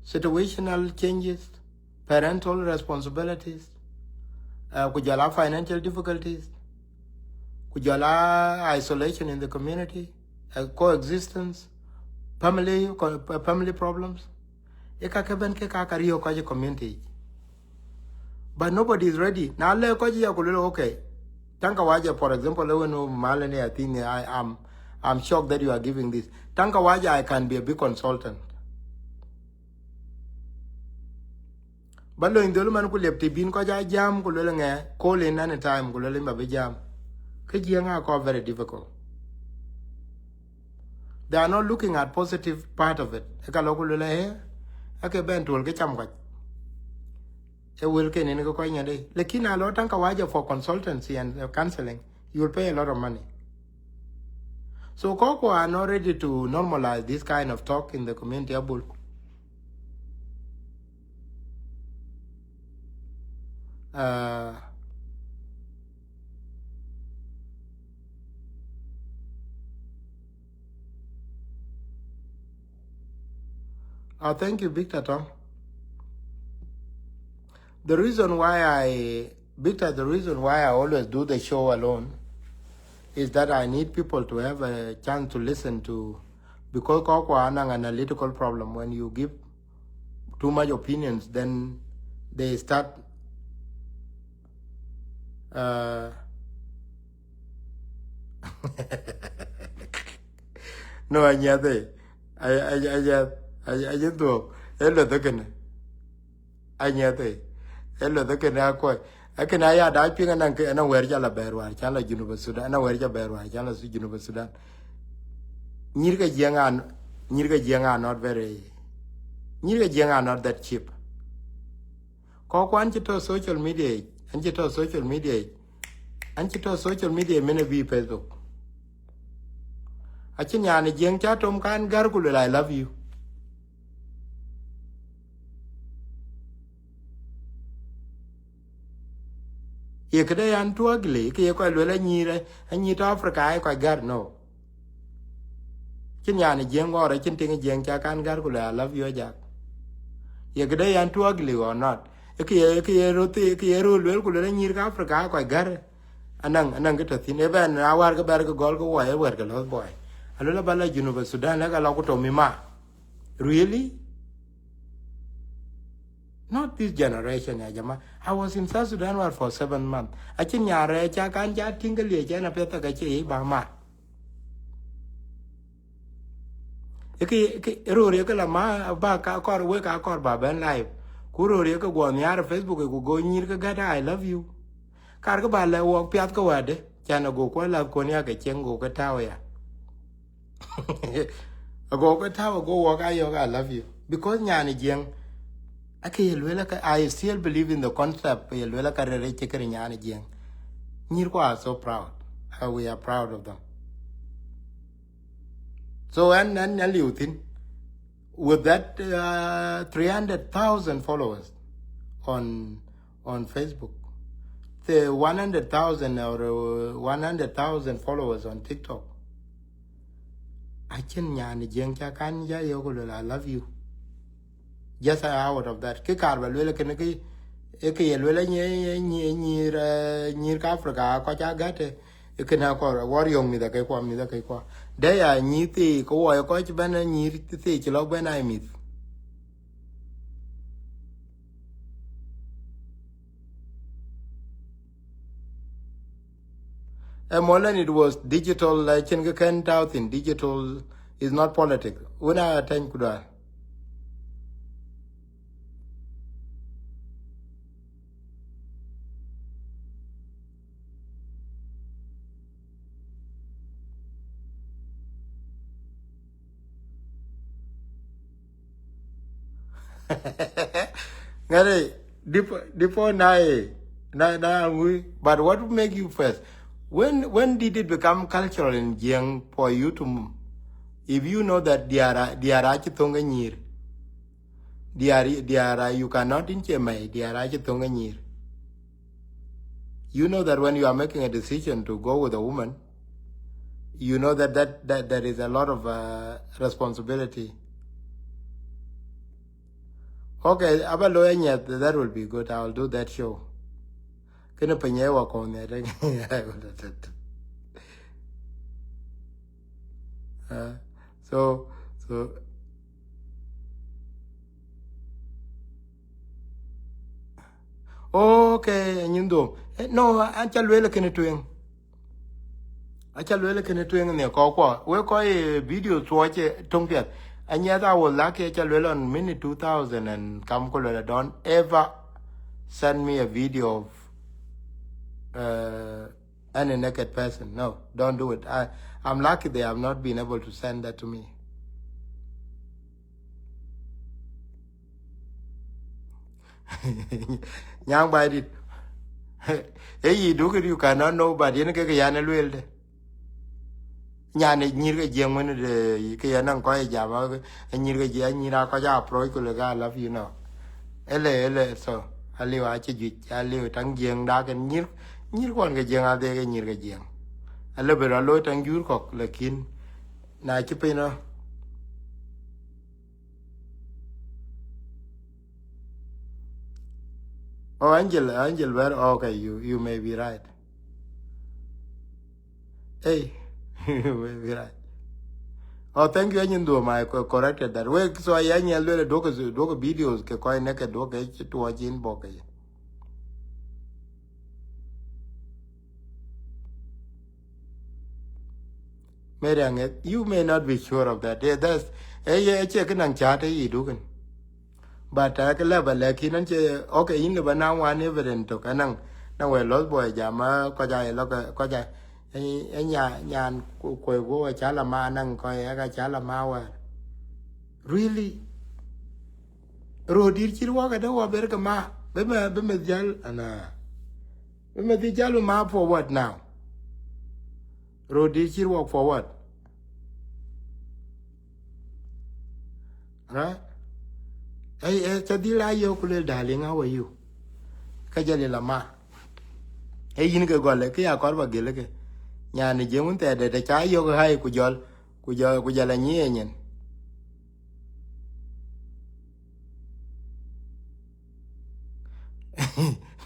situational changes, parental responsibilities, kujala financial difficulties, kujala isolation in the community, coexistence, family problems. Eka keben ke kakariyo kaje community. But nobody is ready. Now le kaje ya kulelo okay. Tanka waja, for example, no malene I think I'm shocked that you are giving this. Tanka waja I can be a big consultant. But lo indolo man kulepti bin ko ja jam kulelo nge call in any time kulelo mba jam. Kajianga ko very difficult. They are not looking at positive part of it. Eka lo kulelo he ake ben tool ke cham kwaj. E will ken ni ko nyande. Lekina lo tanka waja for consultancy and counseling. You will pay a lot of money. So Koko are not ready to normalize this kind of talk in the community. Oh, thank you, Victor Tom. The reason why Victor, the reason why I always do the show alone is that I need people to have a chance to listen to, because Kokwa an analytical problem. When you give too much opinions, then they start no, I just do. Hello, the can I hello, the can I can I add I ping and where Jala Berwa, Chala University, and where Jaberwa, Jala University. Nirga Jang are not very, Nirga Jang are not that cheap. Kokwan to social media, and to social media, and to social media, many be Facebook. Achinyani Jang Chatom can gargle, I love you. Ye could I too ugly, Kaya Lula Nira, and you to Africa, I quite got no. Chinyani Jang or I can take a Jang Chakan gargle, I love you, Jack. Ye could I too ugly or not. A Kia rule will go to Nir Africa, I quite got it. Anang get a thin even our Gabarga Golgo, I work a lot boy. A little bala University Sudan, like a local to ma. Really? Not this generation, Ajama. I was in South Sudan for 7 months. I think Yare, Chakan, Tingle, Jana Peta Gachi, Bama. Rurika ma back a car, work a car, Baban live. Kuro Rika go on the other Facebook, go near Gata, I love you. Cargabala walk Piatko Wade, Jana go Kola, Koniaka, Chengo, Katawaya. A go Katawa, go walk, I love you. Because Nyani Jang. I still believe in the concept. You are so proud. We are proud of them. So and you think with that 300,000 followers on Facebook, the 100,000 or 100,000 followers on TikTok, I love you. Just out of that. Kikar will can near Africa, Kochagate, you can have a warrior me the Kakwa me the Kakwa. They are neathy, go a coach banner near to say, Chilog when I meet. And more than it was digital, like Chenga out in digital is not politics. When I attend Kuda. Ngare before but what would make you first? When did it become cultural in Jiang for you to, if you know that they are achitonga nyir, they are you cannot in Chemai, they are achitonga nyir. You know that when you are making a decision to go with a woman, you know that there is a lot of responsibility. Okay, that will be good. I will do that show. Can you work on that? So okay, and you know, no, I shall really can doing. I shall really can doing in the Kokwa. We call a video to watch it, Tongiat. And yet I was lucky on minute 2000 and come color. Don't ever send me a video of any naked person. No, don't do it. I'm lucky they have not been able to send that to me. Young by it. Hey, you cannot know, but you can yana will. Nhà này như cái giang mới cái năng coi giảm như cái gì như là có giá pro của người love you know ele so aliu achi ju aliu tang giang da cái như con cái giang ade cái như cái giang ale bero lo tang jur kok lekin na chi pe no Oh, Angel, where? Okay, you may be right. Hey, you may be right. Oh, thank you. Angel, do my corrected that way. So I angel will do videos. Ke koi neke do ke to watch in boke. Mary, you may not be sure of that. Yeah, that's yeah, check and chat. You do. But I can level like in okay in the banana one evident to canang now we lost boy jama ko jai lo ko jai nyan ko go chala ma nang ko ga chala ma wa really rodir chir wa ga da wa ber ka ma be me jal ana be me di jalo ma for what now rodir chir wa for what right hey chadila yo kule darling how are you ka jale la ma hey yin ga gole ke ya kor ba gele ke nhà je mun te de cha yo ga hai ku jala nyen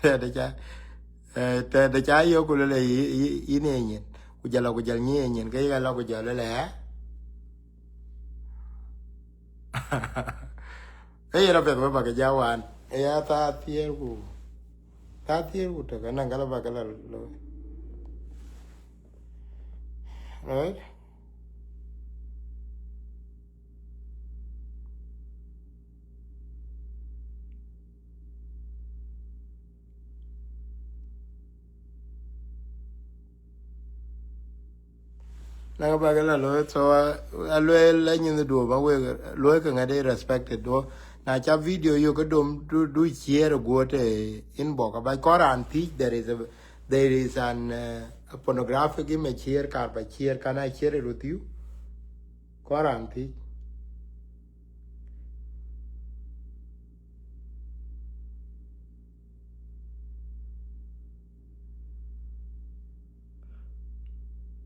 te de cha yo ku le yi ne nyen ku jala nyen cái ga lo ku jala le e ra pe ba cái jawan e ya ta tier ku to kana ngala ba kala lo right na ba kala lo so a lo la nyen do ba we lo ka ngade respected do na cha video yo ko dom du share go te in bo ka ba koran ti there is an a pornographic image here kar ba share kana share it with you koran ti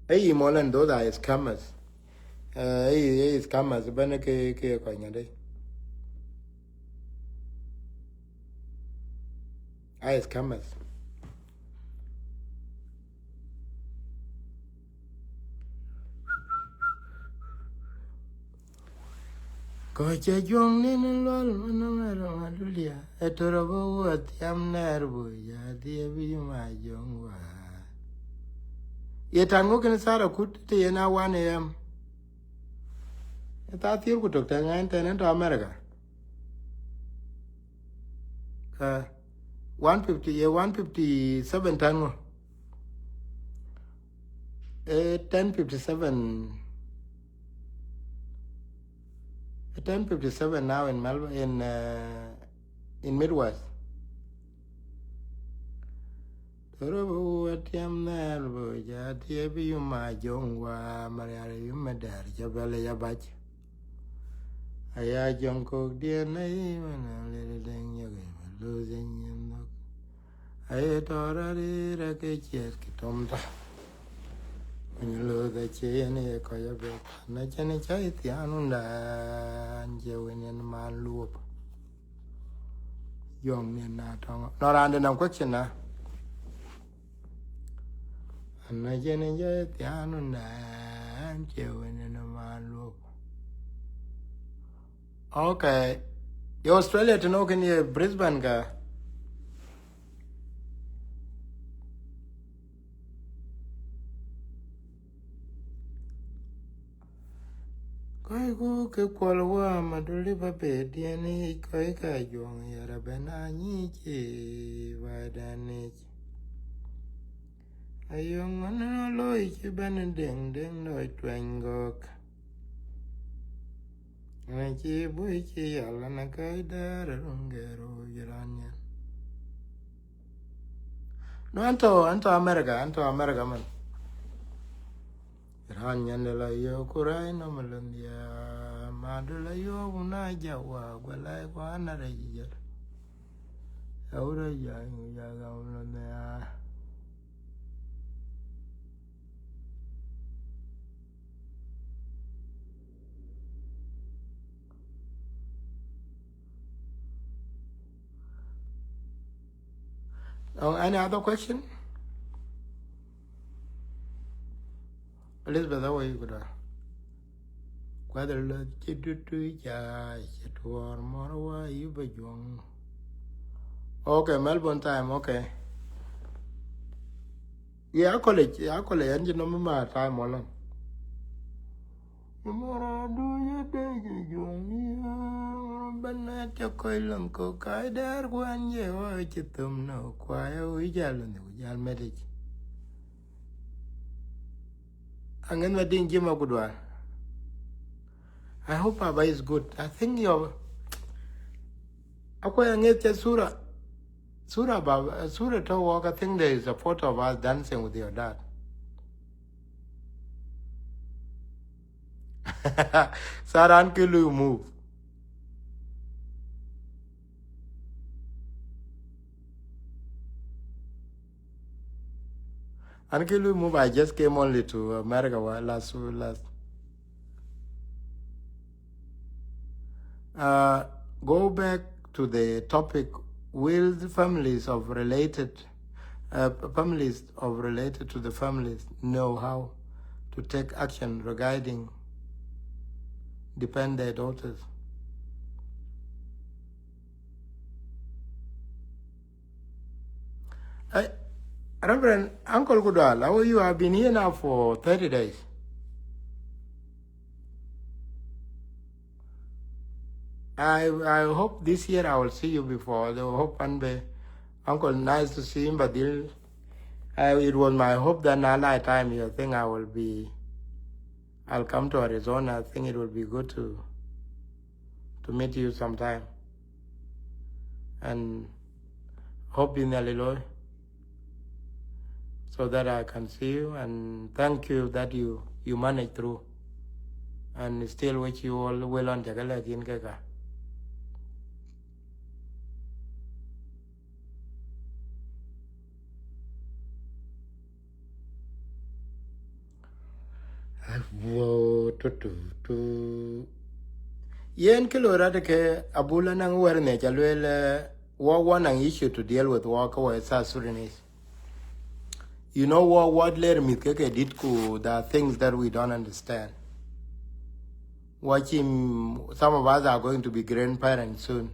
hey molan do da is scammers hey scammers ba ne ke ko ngade ai scammers ko che jong ne lo no ma dulia e toro bo tiam nervo ya die bi ma jong wa ye tango ken sara kut te yana 1 am ta tier ku to ta ngan te to america 150 ye 157 tango 1057 1057 now in Melbourne in Midwest toro bo tiam nervo ya die bi ma jong wa maria yu me dar ja bele ya bach aya jong ko die nei mana le deng ya ge lo zen yen no ay tora ri ra ke ches ki tom ta ni lo da che ne ko ya be na che ne chai ti anu da je wen en man lu yong ne na tong no ran de nam question na na che ne je ti anu da je wen en man lu okay yo Australia to know can you Brisbane ga koi ku ke kwal wa ma duli ba be dieni koi ka jong ya ra be na ni chi ba da ni ayong ano lo chi ban deng deng no twen gok na chi bu chi ya la na kai da ra rong ge ro jiran ya no anto America man ran yan la yo kurai no malun ya ma du la yo na ja wa gwa la kwa na re ji ja ahora ya ga uno ya Oh, any other question? Elizabeth, how are you? Good. Whether the chitu ya chitu more you be young. Okay, Melbourne time. Okay. Yeah, college. Yeah, college. And you know my time all. Mara do you day you banat ya koilam ko kaidar kwan ye wa chitum no kwaya wijal no wijal medic. Angan mading jima kudwa. I hope Baba is good. I think you're akwai anget Sura Baba Sura to walk. I think there is a photo of us dancing with your dad. Saran kilu move. Until we move, I just came only to America last. Go back to the topic. Will the families of related to the families know how to take action regarding depend their daughters? Reverend Uncle Goodall, how are you? I've been here now for 30 days. I hope this year I will see you before. I hope and be Uncle, nice to see him, but it was my hope that another time you think I'll come to Arizona. I think it will be good to meet you sometime. And hope in Illinois so that I can see you, and thank you that you managed through and still wish you all well on Jagala in Keka. Yen Kilora ke Abula nang werne Jalwell war one an issue to deal with war South Sudanese. You know what later Mikeke did ku there are things that we don't understand. Watching some of us are going to be grandparents soon.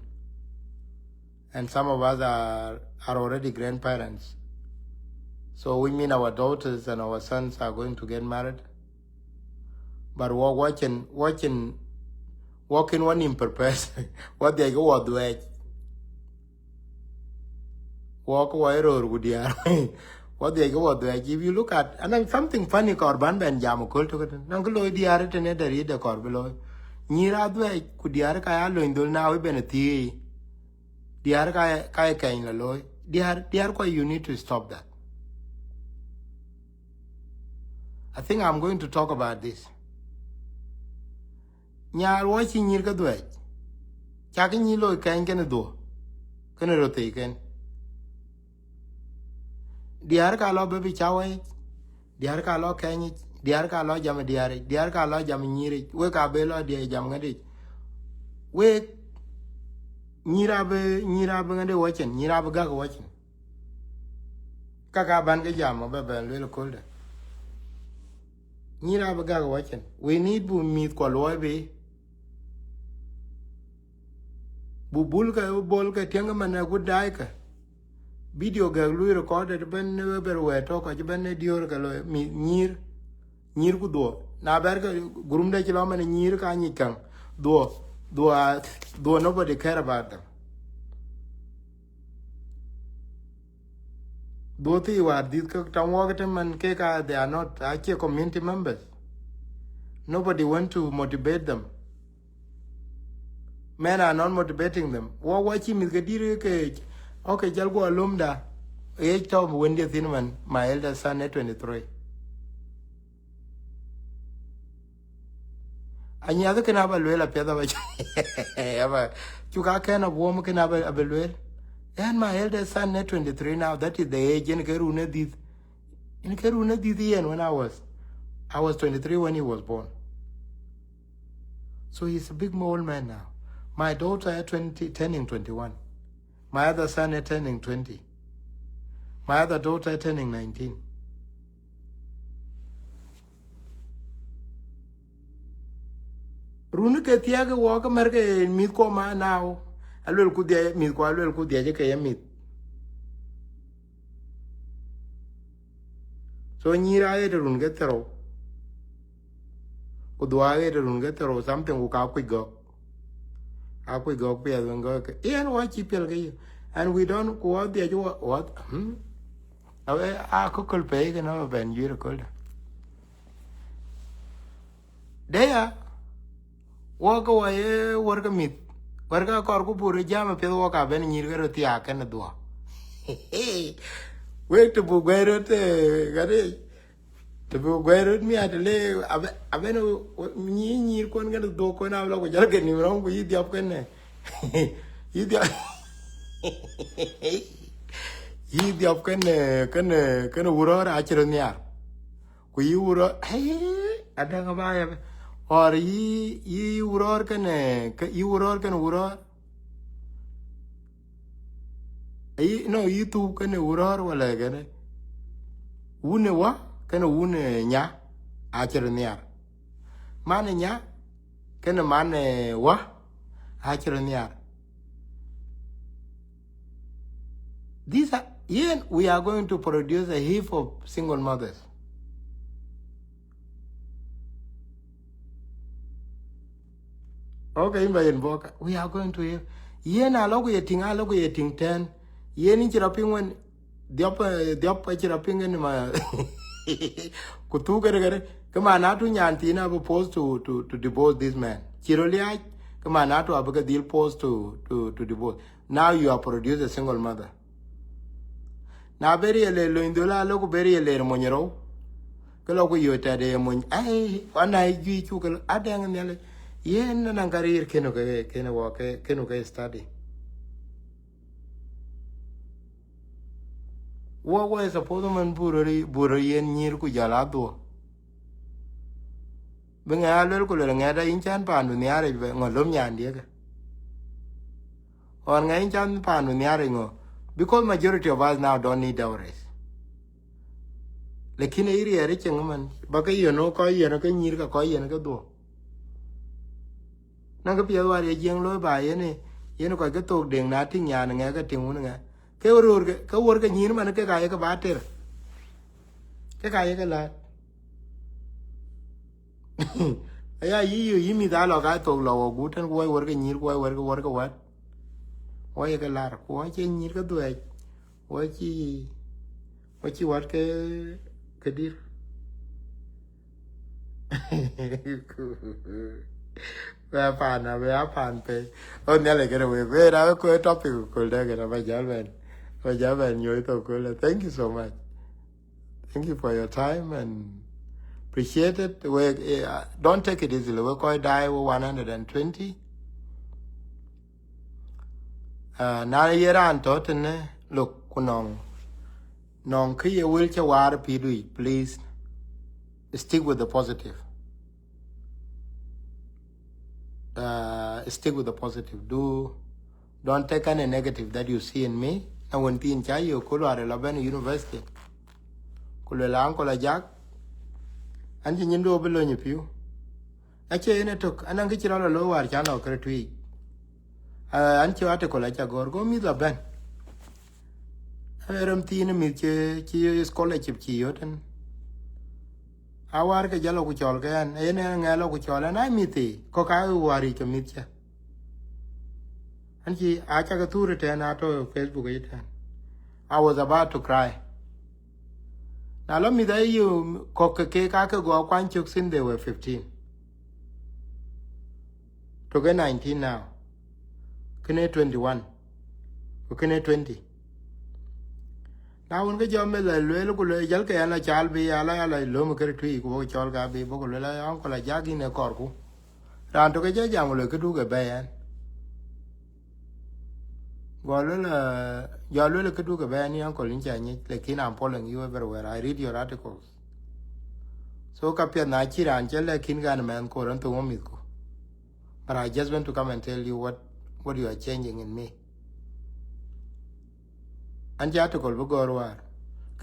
And some of us are already grandparents. So we mean our daughters and our sons are going to get married. But we're walking one in purpose. What they go out the way. Walk away road with the what they go out the way. If you look at and then something funny Corban Ben Jamakul to it. Uncle the art and the read the Corbelo. Near Adway could the Arca Lindul now been a tea. The Arca Kain Laloy. The Arca, you need to stop that. I think I'm going to talk about this. Nyar watching Yirka Dway. Chaking Yilo can do. Can rotate can. The Arca law baby chaway. The Arca law can it. The Arca law jam diary. The Arca law jam nyiri. Wake up bello de jamgadi. Wake Nirabe watching. Nirabaga watching. Kaka banga jam over a little colder. Nirabaga watching. We need to meet Koloibe. Bubulka bolka tiangamana good daika. Video girl recorded ben never were talk at ben dior near Kudo. Naberga Gurumda Kiloman and near Kanyikan. Though nobody care about them. Though they were these Tamwagatam and Keka, they are not actually community members. Nobody want to motivate them. Men are not motivating them. What watching is Gadiri Cage. Okay, Jalgo Alumda. Age of Wendy Thinman, my elder son at 23. And the other can have a well appear. You can of woman can have a well. And my elder son at 23 now, that is the age in Karuna did. In Karuna did the end when I was 23 when he was born. So he's a big old man now. My daughter at 20, turning 21. My other son at turning 20. My other daughter turning 19. Runu ke tiaga walk America meet ko ma now. A little could they meet ko a little could they meet. So nyira e run get throw. Kudwa e run get throw something who ka quick go. I could go pay and go. Yeah, what you feel. And we don't go out there. What? I could pay and have been you cold. There, walk away, work a meet. Work a corku put a jam, a pill walk up and you get a tiak and a door. Wait to book where it got it. To book where it me at the lay. I've been near going to do when I look at getting wrong with the upcoming. You the up can uror achronia. Could you uror? Hey, I don't know why. Or ye uror can you uror can uror? No, you two can uror well again. Une wa can une nya achronia. Man nya can a man wa achronia. These are, we are going to produce a heap of single mothers. Okay, we are going to have. Yen I look at 10. Yen interrupting when the upper interrupting my Kutuga. Come on, not to Yantina opposed to divorce this man. Chirolia, come on, not to have a deal post to divorce. Now you are producing a single mother. Na beri ele lo indola lo ko beri ele monero ko lo ko yota de mon ai wana gi chu ko adang ne yen na ngarir keno wo keno ke study wo is supposed man buro yen nyir ku jala do benga lo ko le ngada inchan panu ne are ngolom nyandie ga on ngai inchan panu ne are ngo. Because majority of us now don't need dowries. Lakini iri are chengaman. Baka no ko no ka nyir ka ko no ka do. Nang pia war ye jeng lo ba ye no ko ka tok deng na ting ya nga ka ting un nga. Ke wor ka nyir man ke ka ba ter. Ke ka ye ka la. Aya yi mi da lo ka tok lo gu tan ko wor ka nyir ko wor ka wat. Why a lar, why you go do it? What you what dear? We are fan pay. Oh, nearly get away. Where I go a topic called Dagger by Jalvan. By Javan, you thank you so much. Thank you for your time and appreciate it. Don't take it easily. We're going to die 120. Na yeran totene look kunong nong kiye wilcha war pidui please stick with the positive stick with the positive don't take any negative that you see in me na when tin cha yo ko are laban university ko le lan ko la jak anji nyindo belo nyipiu ache ene tok anang kichira lo war cha no kretui anchi ate ko la cha gorgo mi la ben ram tin mi che scholarship chi yoten awar ke jalo ku chol gan ene ngalo ku chol na mi ti ko ka wari ke mi cha anchi acha ka ture te na to Facebook it I was about to cry na lo mi dai you ko ke ka go kwan chuk sin they were 15 to get 19 now kene 21 ko kene 20 now unga jome la lelo ko le jal ke ana chal bi ala lo mo kere tui ko chol ga bi bo ko le la ko la jagi ne kor ku ran to ke jam le ke du ke ben go le ya le ke du ke ben yan ko lin cha ni le kin am following you everywhere I read your articles so ka pia na chi ran chele kin gan men ko ran to mo mit ko but I just want to come and tell you what you are changing in me. And the article will go war.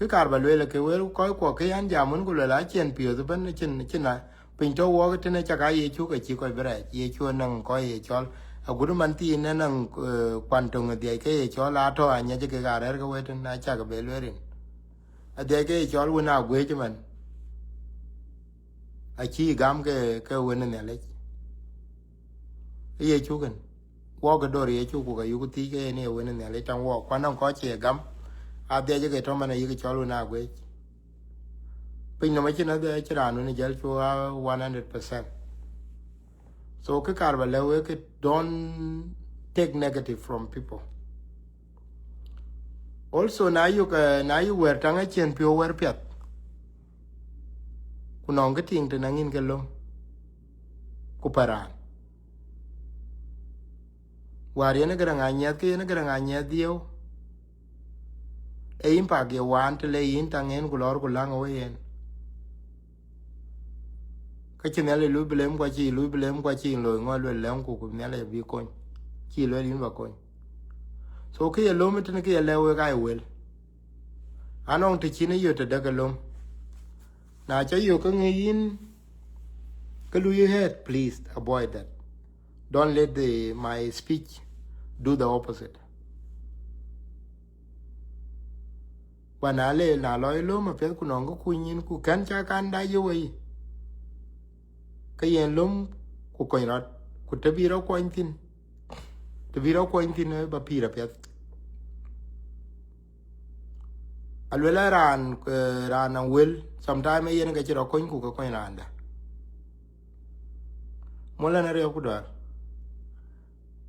cái cả bà lùi là cái quê coi của cái anh già muốn của là chuyện biểu từ bên trên này bình châu qua cái trên này chắc cái chú cái chỉ coi về ye chú năng coi cho à guru manti nên năng quan trọng cái cái cho là thôi anh nhớ cái gà đấy cái quê trên này chắc cái bể lùi rồi à cái cho luôn nào quê cho mình à chỉ gam cái quê này lấy ye chú gần qua cái đồ ye chú của cái yêu tí cái này quê này lấy trong qua quan năng có chỉ gam à cái cái trong mình cái cho luôn nào quê pin nó mấy chuyện đó chứ là nó giờ cho 100%. So cái cả bà leo cái don't take negative from people. Also na you wear tanga chen pio wear piat. Kunong cái ting tên angin cái lom. Kuparan. Wari na garang anya ke na garang anya dio. E impa ge wan te le in tangen kulor kulang awen. Cái chuyện này lui belem qua chi rồi ngoi lui lem của này là bị coi chi lui đến vào coi so cái lom ấy trên cái leo cái well anh ông thì chỉ nói yêu từ đó cái lom na cho yêu cái nghe in cái lui head please avoid that don't let my speech do the opposite và na loi lom mà phải của nó có quy nhiên của cán cha can đai vô ấy cái yên lom của coi nó của tập đi đâu coi tin tập đi đâu coi tin bà pi ra piat alwela ran ang will sometime yen ga chiro coi của coi randa mola na reo kudar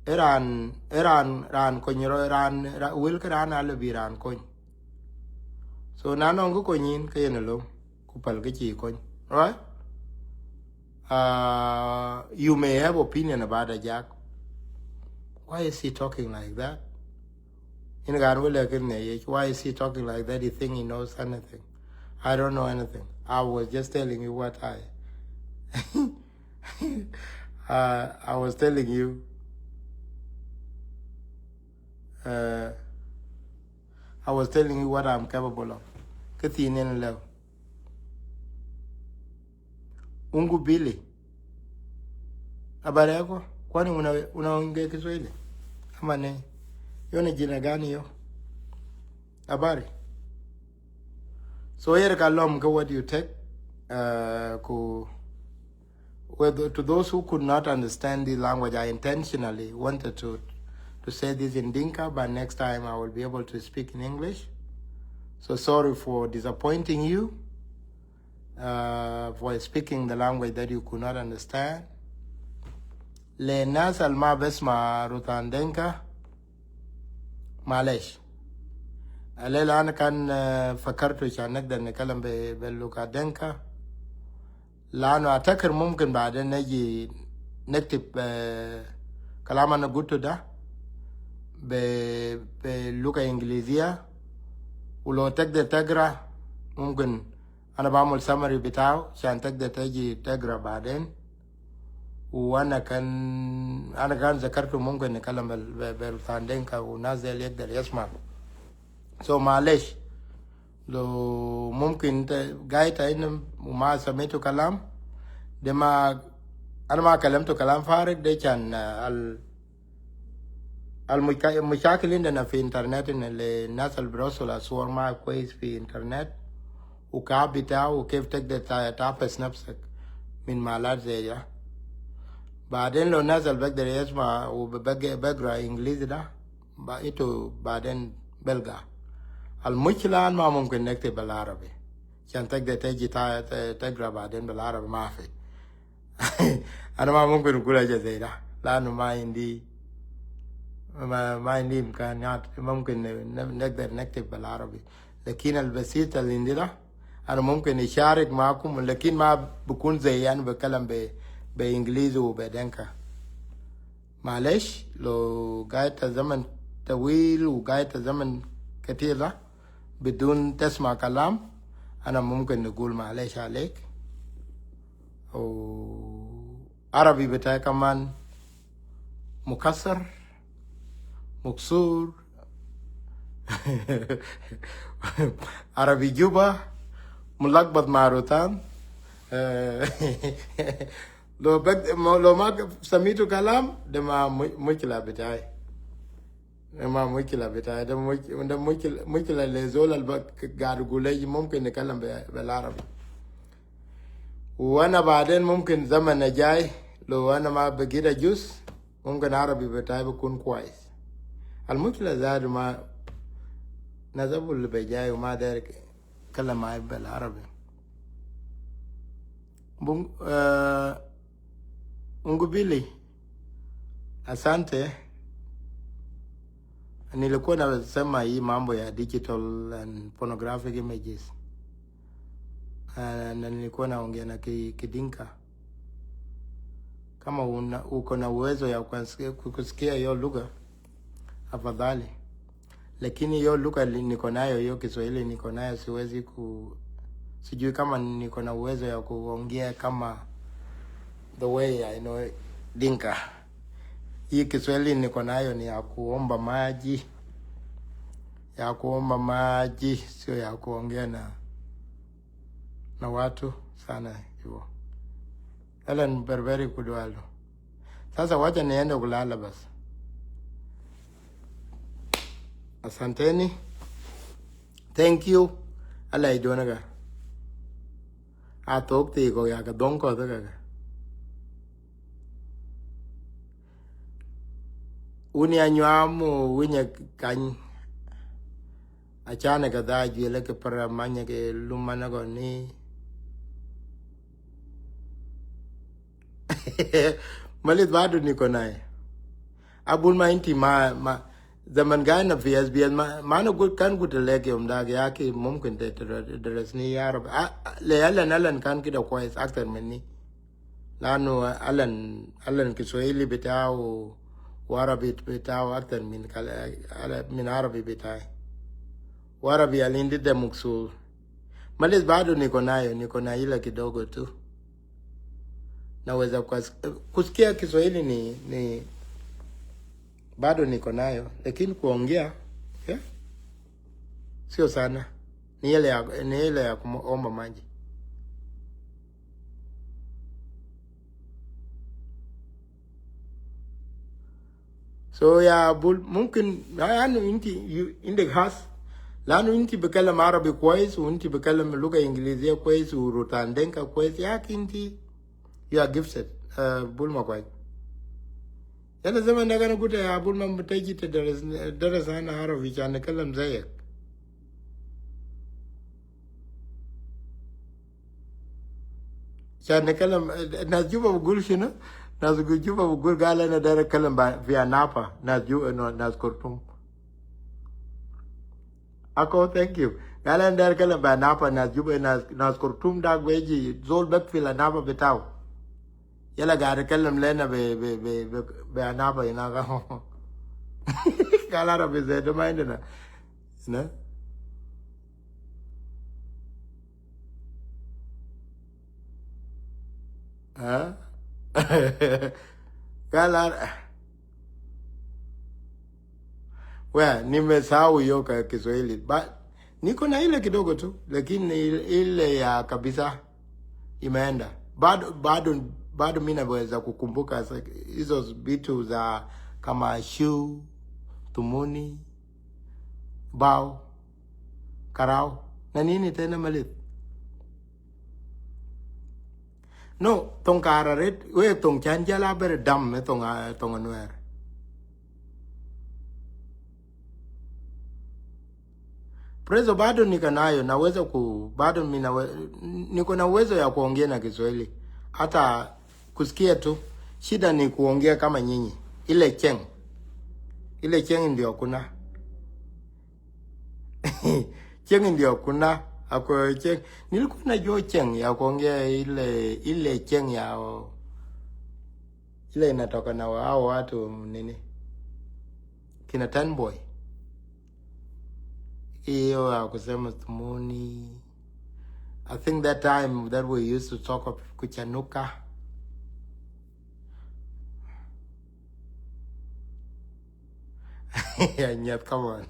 ran coi nhiro ran will cái ran al bi ran coi so na non ko nyin cái yen lo ku pal cái chi coi right. You may have opinion about a Jack. Why is he talking like that? Why is he talking like that? He think he knows anything. I don't know anything. I was just telling you what I was telling you. I was telling you what I'm capable of. Kathleen lew. Ungu Billy. Habari yako? Kwani unaongea Kiswahili? Ama ni yone jina gani yo? Habari. So here kalom go what you take to those who could not understand the language, I intentionally wanted to say this in Dinka, but next time I will be able to speak in English. So sorry for disappointing you. For speaking the language that you could not understand. Le nasal ma besma rutandenka معلش الليلة أنا كان فكرت عشان نقدر نتكلم باللغة دنكا لأنه أعتقد ممكن بعدين نجي نكتب كلام أنا قلته ده باللغة إنجليزية ولو تقدر تقرأ ممكن أنا بعمل سمري بتاعه عشان تقدر تجي تقرأ بعدين وأنا كان ذكرته ممكن نتكلم بالفاندينكا والناس اللي يقدر يسمع سو معلش لو ممكن انت قايت هنا وما سمعتوا كلام ده ما أنا ما كلمته كلام فارغ ده كان المشاكل عندنا في الإنترنت إن الناس اللي بيرسلوا صور ما كويس في الإنترنت وكعب بتاعه وكيف تقدر تعبس نفسك من مالات زي ده بعدين لو نازل بقدر يسمع وبقرا انجليزي ده بقيته بعدين بلقى المشكلة ما ممكن نكتب بالعربي عشان تقدر تجي تقرا بعدين بالعربي ما في انا ما ممكن اقول حاجة زي ده لانه ما عندي امكانيات ممكن نقدر نكتب بالعربي لكن البسيط اللي عندي ده انا ممكن اشارك معكم لكن ما بكون زي انا بتكلم بإنجليزي وبدنكا معلش لو قاعدة زمن طويل وقاعدة زمن كتير بدون تسمع كلام أنا ممكن نقول معلش عليك وعربي بتاعي كمان مكسر مكسور Arabi Juba mulakbat marutan لو ما سميتوا كلام ده ما مشكلة بتاعي ما مشكلة بتاعي ده مشكلة اللي زول اللي قاعد يقول لي ممكن نتكلم بالعربي وانا بعدين ممكن زمن جاي لو انا ما بقيت اجوز ممكن عربي بتاعي بكون كويس المشكلة زاد ما نزبوا اللي بجاي وما داير يتكلم معي بالعربي Ngubili, asante. Nilikuwa nasema hii mambo ya digital and pornographic images. Na nilikuwa naongea na Kidinka. Kama uko na uwezo ya kusikia hiyo lugha, afadhali. Lakini hiyo lugha niko nayo, hiyo Kiswahili niko nayo, sijui kama niko na uwezo ya kuongea kama the way I know Dinka. Hii Kiswahili niko nayo ni ya kuomba maji, sio ya kuongea na watu sana hivyo. Ellen berberi kudwalo. Sasa wacha niende kulala basi. Asanteni. Thank you. Ala idonaga. Atokti ko ya ka donko daga. Uni anywamu winya kany achane kada jwele ke para manya ke lumana go ni malit bado niko naye abul ma inti ma zaman gani na VSBS ma no good kan good leke umdage yake mumkin te resni yarab le alan kan kida kwais aktar menni lano alan Kiswahili betao وعربي بتاعه أكتر من عربي بتاعي وعربي alindi ده مكسور ماليز bado niko na ila kidogo tu naweza kusikia Kiswahili ni bado niko nayo lakini kuongea sio sana ni ile ya kuomba maji. So ya bul mumkin lano inti indek has lano inti bekalam Arabi kwais inti bekalam lugha Ingilizia kwais urutandenka kwais yake inti you are gifted bul ma kwai yana zaman da kana guta ya bul ma mutaji ta darasa na Arabi kana kalam zayak kana kalam najuba bugul shino Nazugujuba bugur gala na dara kalam via Napa nas Kurtum. Ako thank you. Gala na dara kalam ba Napa nas Kurtum da gweji zol bakfila Napa betao. Yala gara kalam lena be Napa ina ga. Gala ra be zedo mindena. Na? Ha? Kala nimesahau hiyo Kiswahili niko na ile kidogo tu lakini ile ya kabisa imeenda bado mimi naweza kukumbuka hizo vitu za kama shu tumuni bao karao na nini tena malit no tong kararet we tong chanjala ber dam me tong anwer prezo bado nikanayo naweza bado niko na uwezo ya kuongea na Kiswahili hata kusikia tu shida ni kuongea kama nyinyi ile cheng ndio kuna cheng ndio kuna ako cheng nilikuwa najua cheng ya kuongea ile cheng yao ile inatoka na wao watu nini kina Tanboy hiyo ya kusema tumuni. I think that time that we used to talk of kuchanuka yeah, come on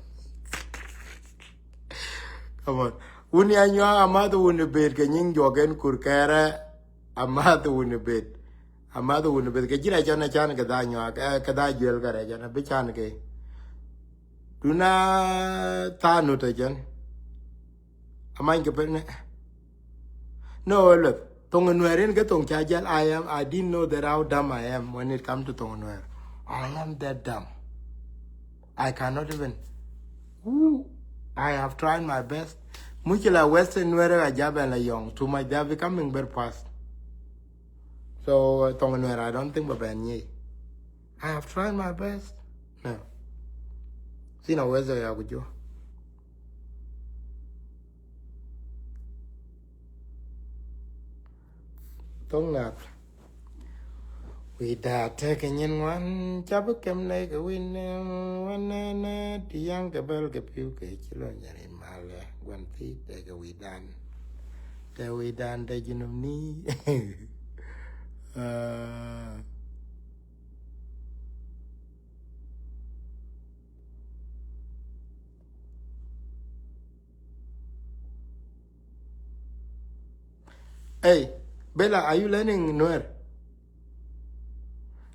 Come on. Uni anywa amado uni bed ke nying jogen kurkere amado uni bed. Amado uni bed ke jira chana chan ke da nywa ke da jel kare jana be chan ke. Duna tanu te jan. Amain ke perne. No look. Tonganwerin ke tong chajal I didn't know that how dumb I am when it comes to Tonganwer. I am that dumb. I cannot even. Ooh, I have tried my best. Mukila Western where I jab and young. Too much they are becoming very fast. So Tonganwer, I don't think Babanye. I have tried my best. No. See now where's the Yagujo? Tongat. We da taking in one Jabukem like a win one the young Gabel Gapuke children in Mala, one feet like a we done. There we done the you know me. Hey, Bella, are you learning Nuer?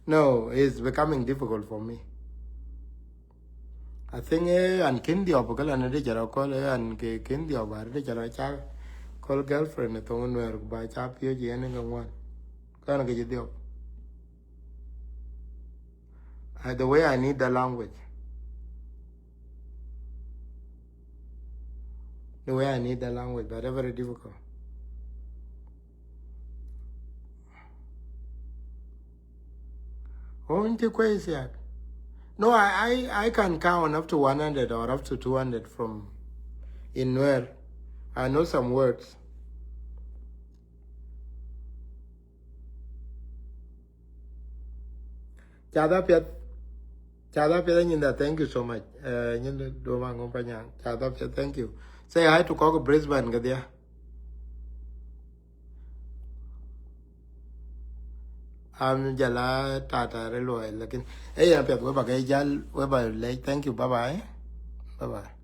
No, it's becoming difficult for me. I think and Kindi of Galan de Jarocol and Kindi of Arde Jaracha call girlfriend at Nuer by Chapio and one. Can't get you the way I need the language. The way I need the language, but very difficult. Oh, into crazy. No, I can count up to 100 or up to 200 from in where I know some words. Chada Piet, thank you so much. Chada Piet, thank you. Say hi to Coco Brisbane, Gadia. I'm Jala Tata Reloy. Hey, I'm Piet, thank you. Bye bye. Bye bye.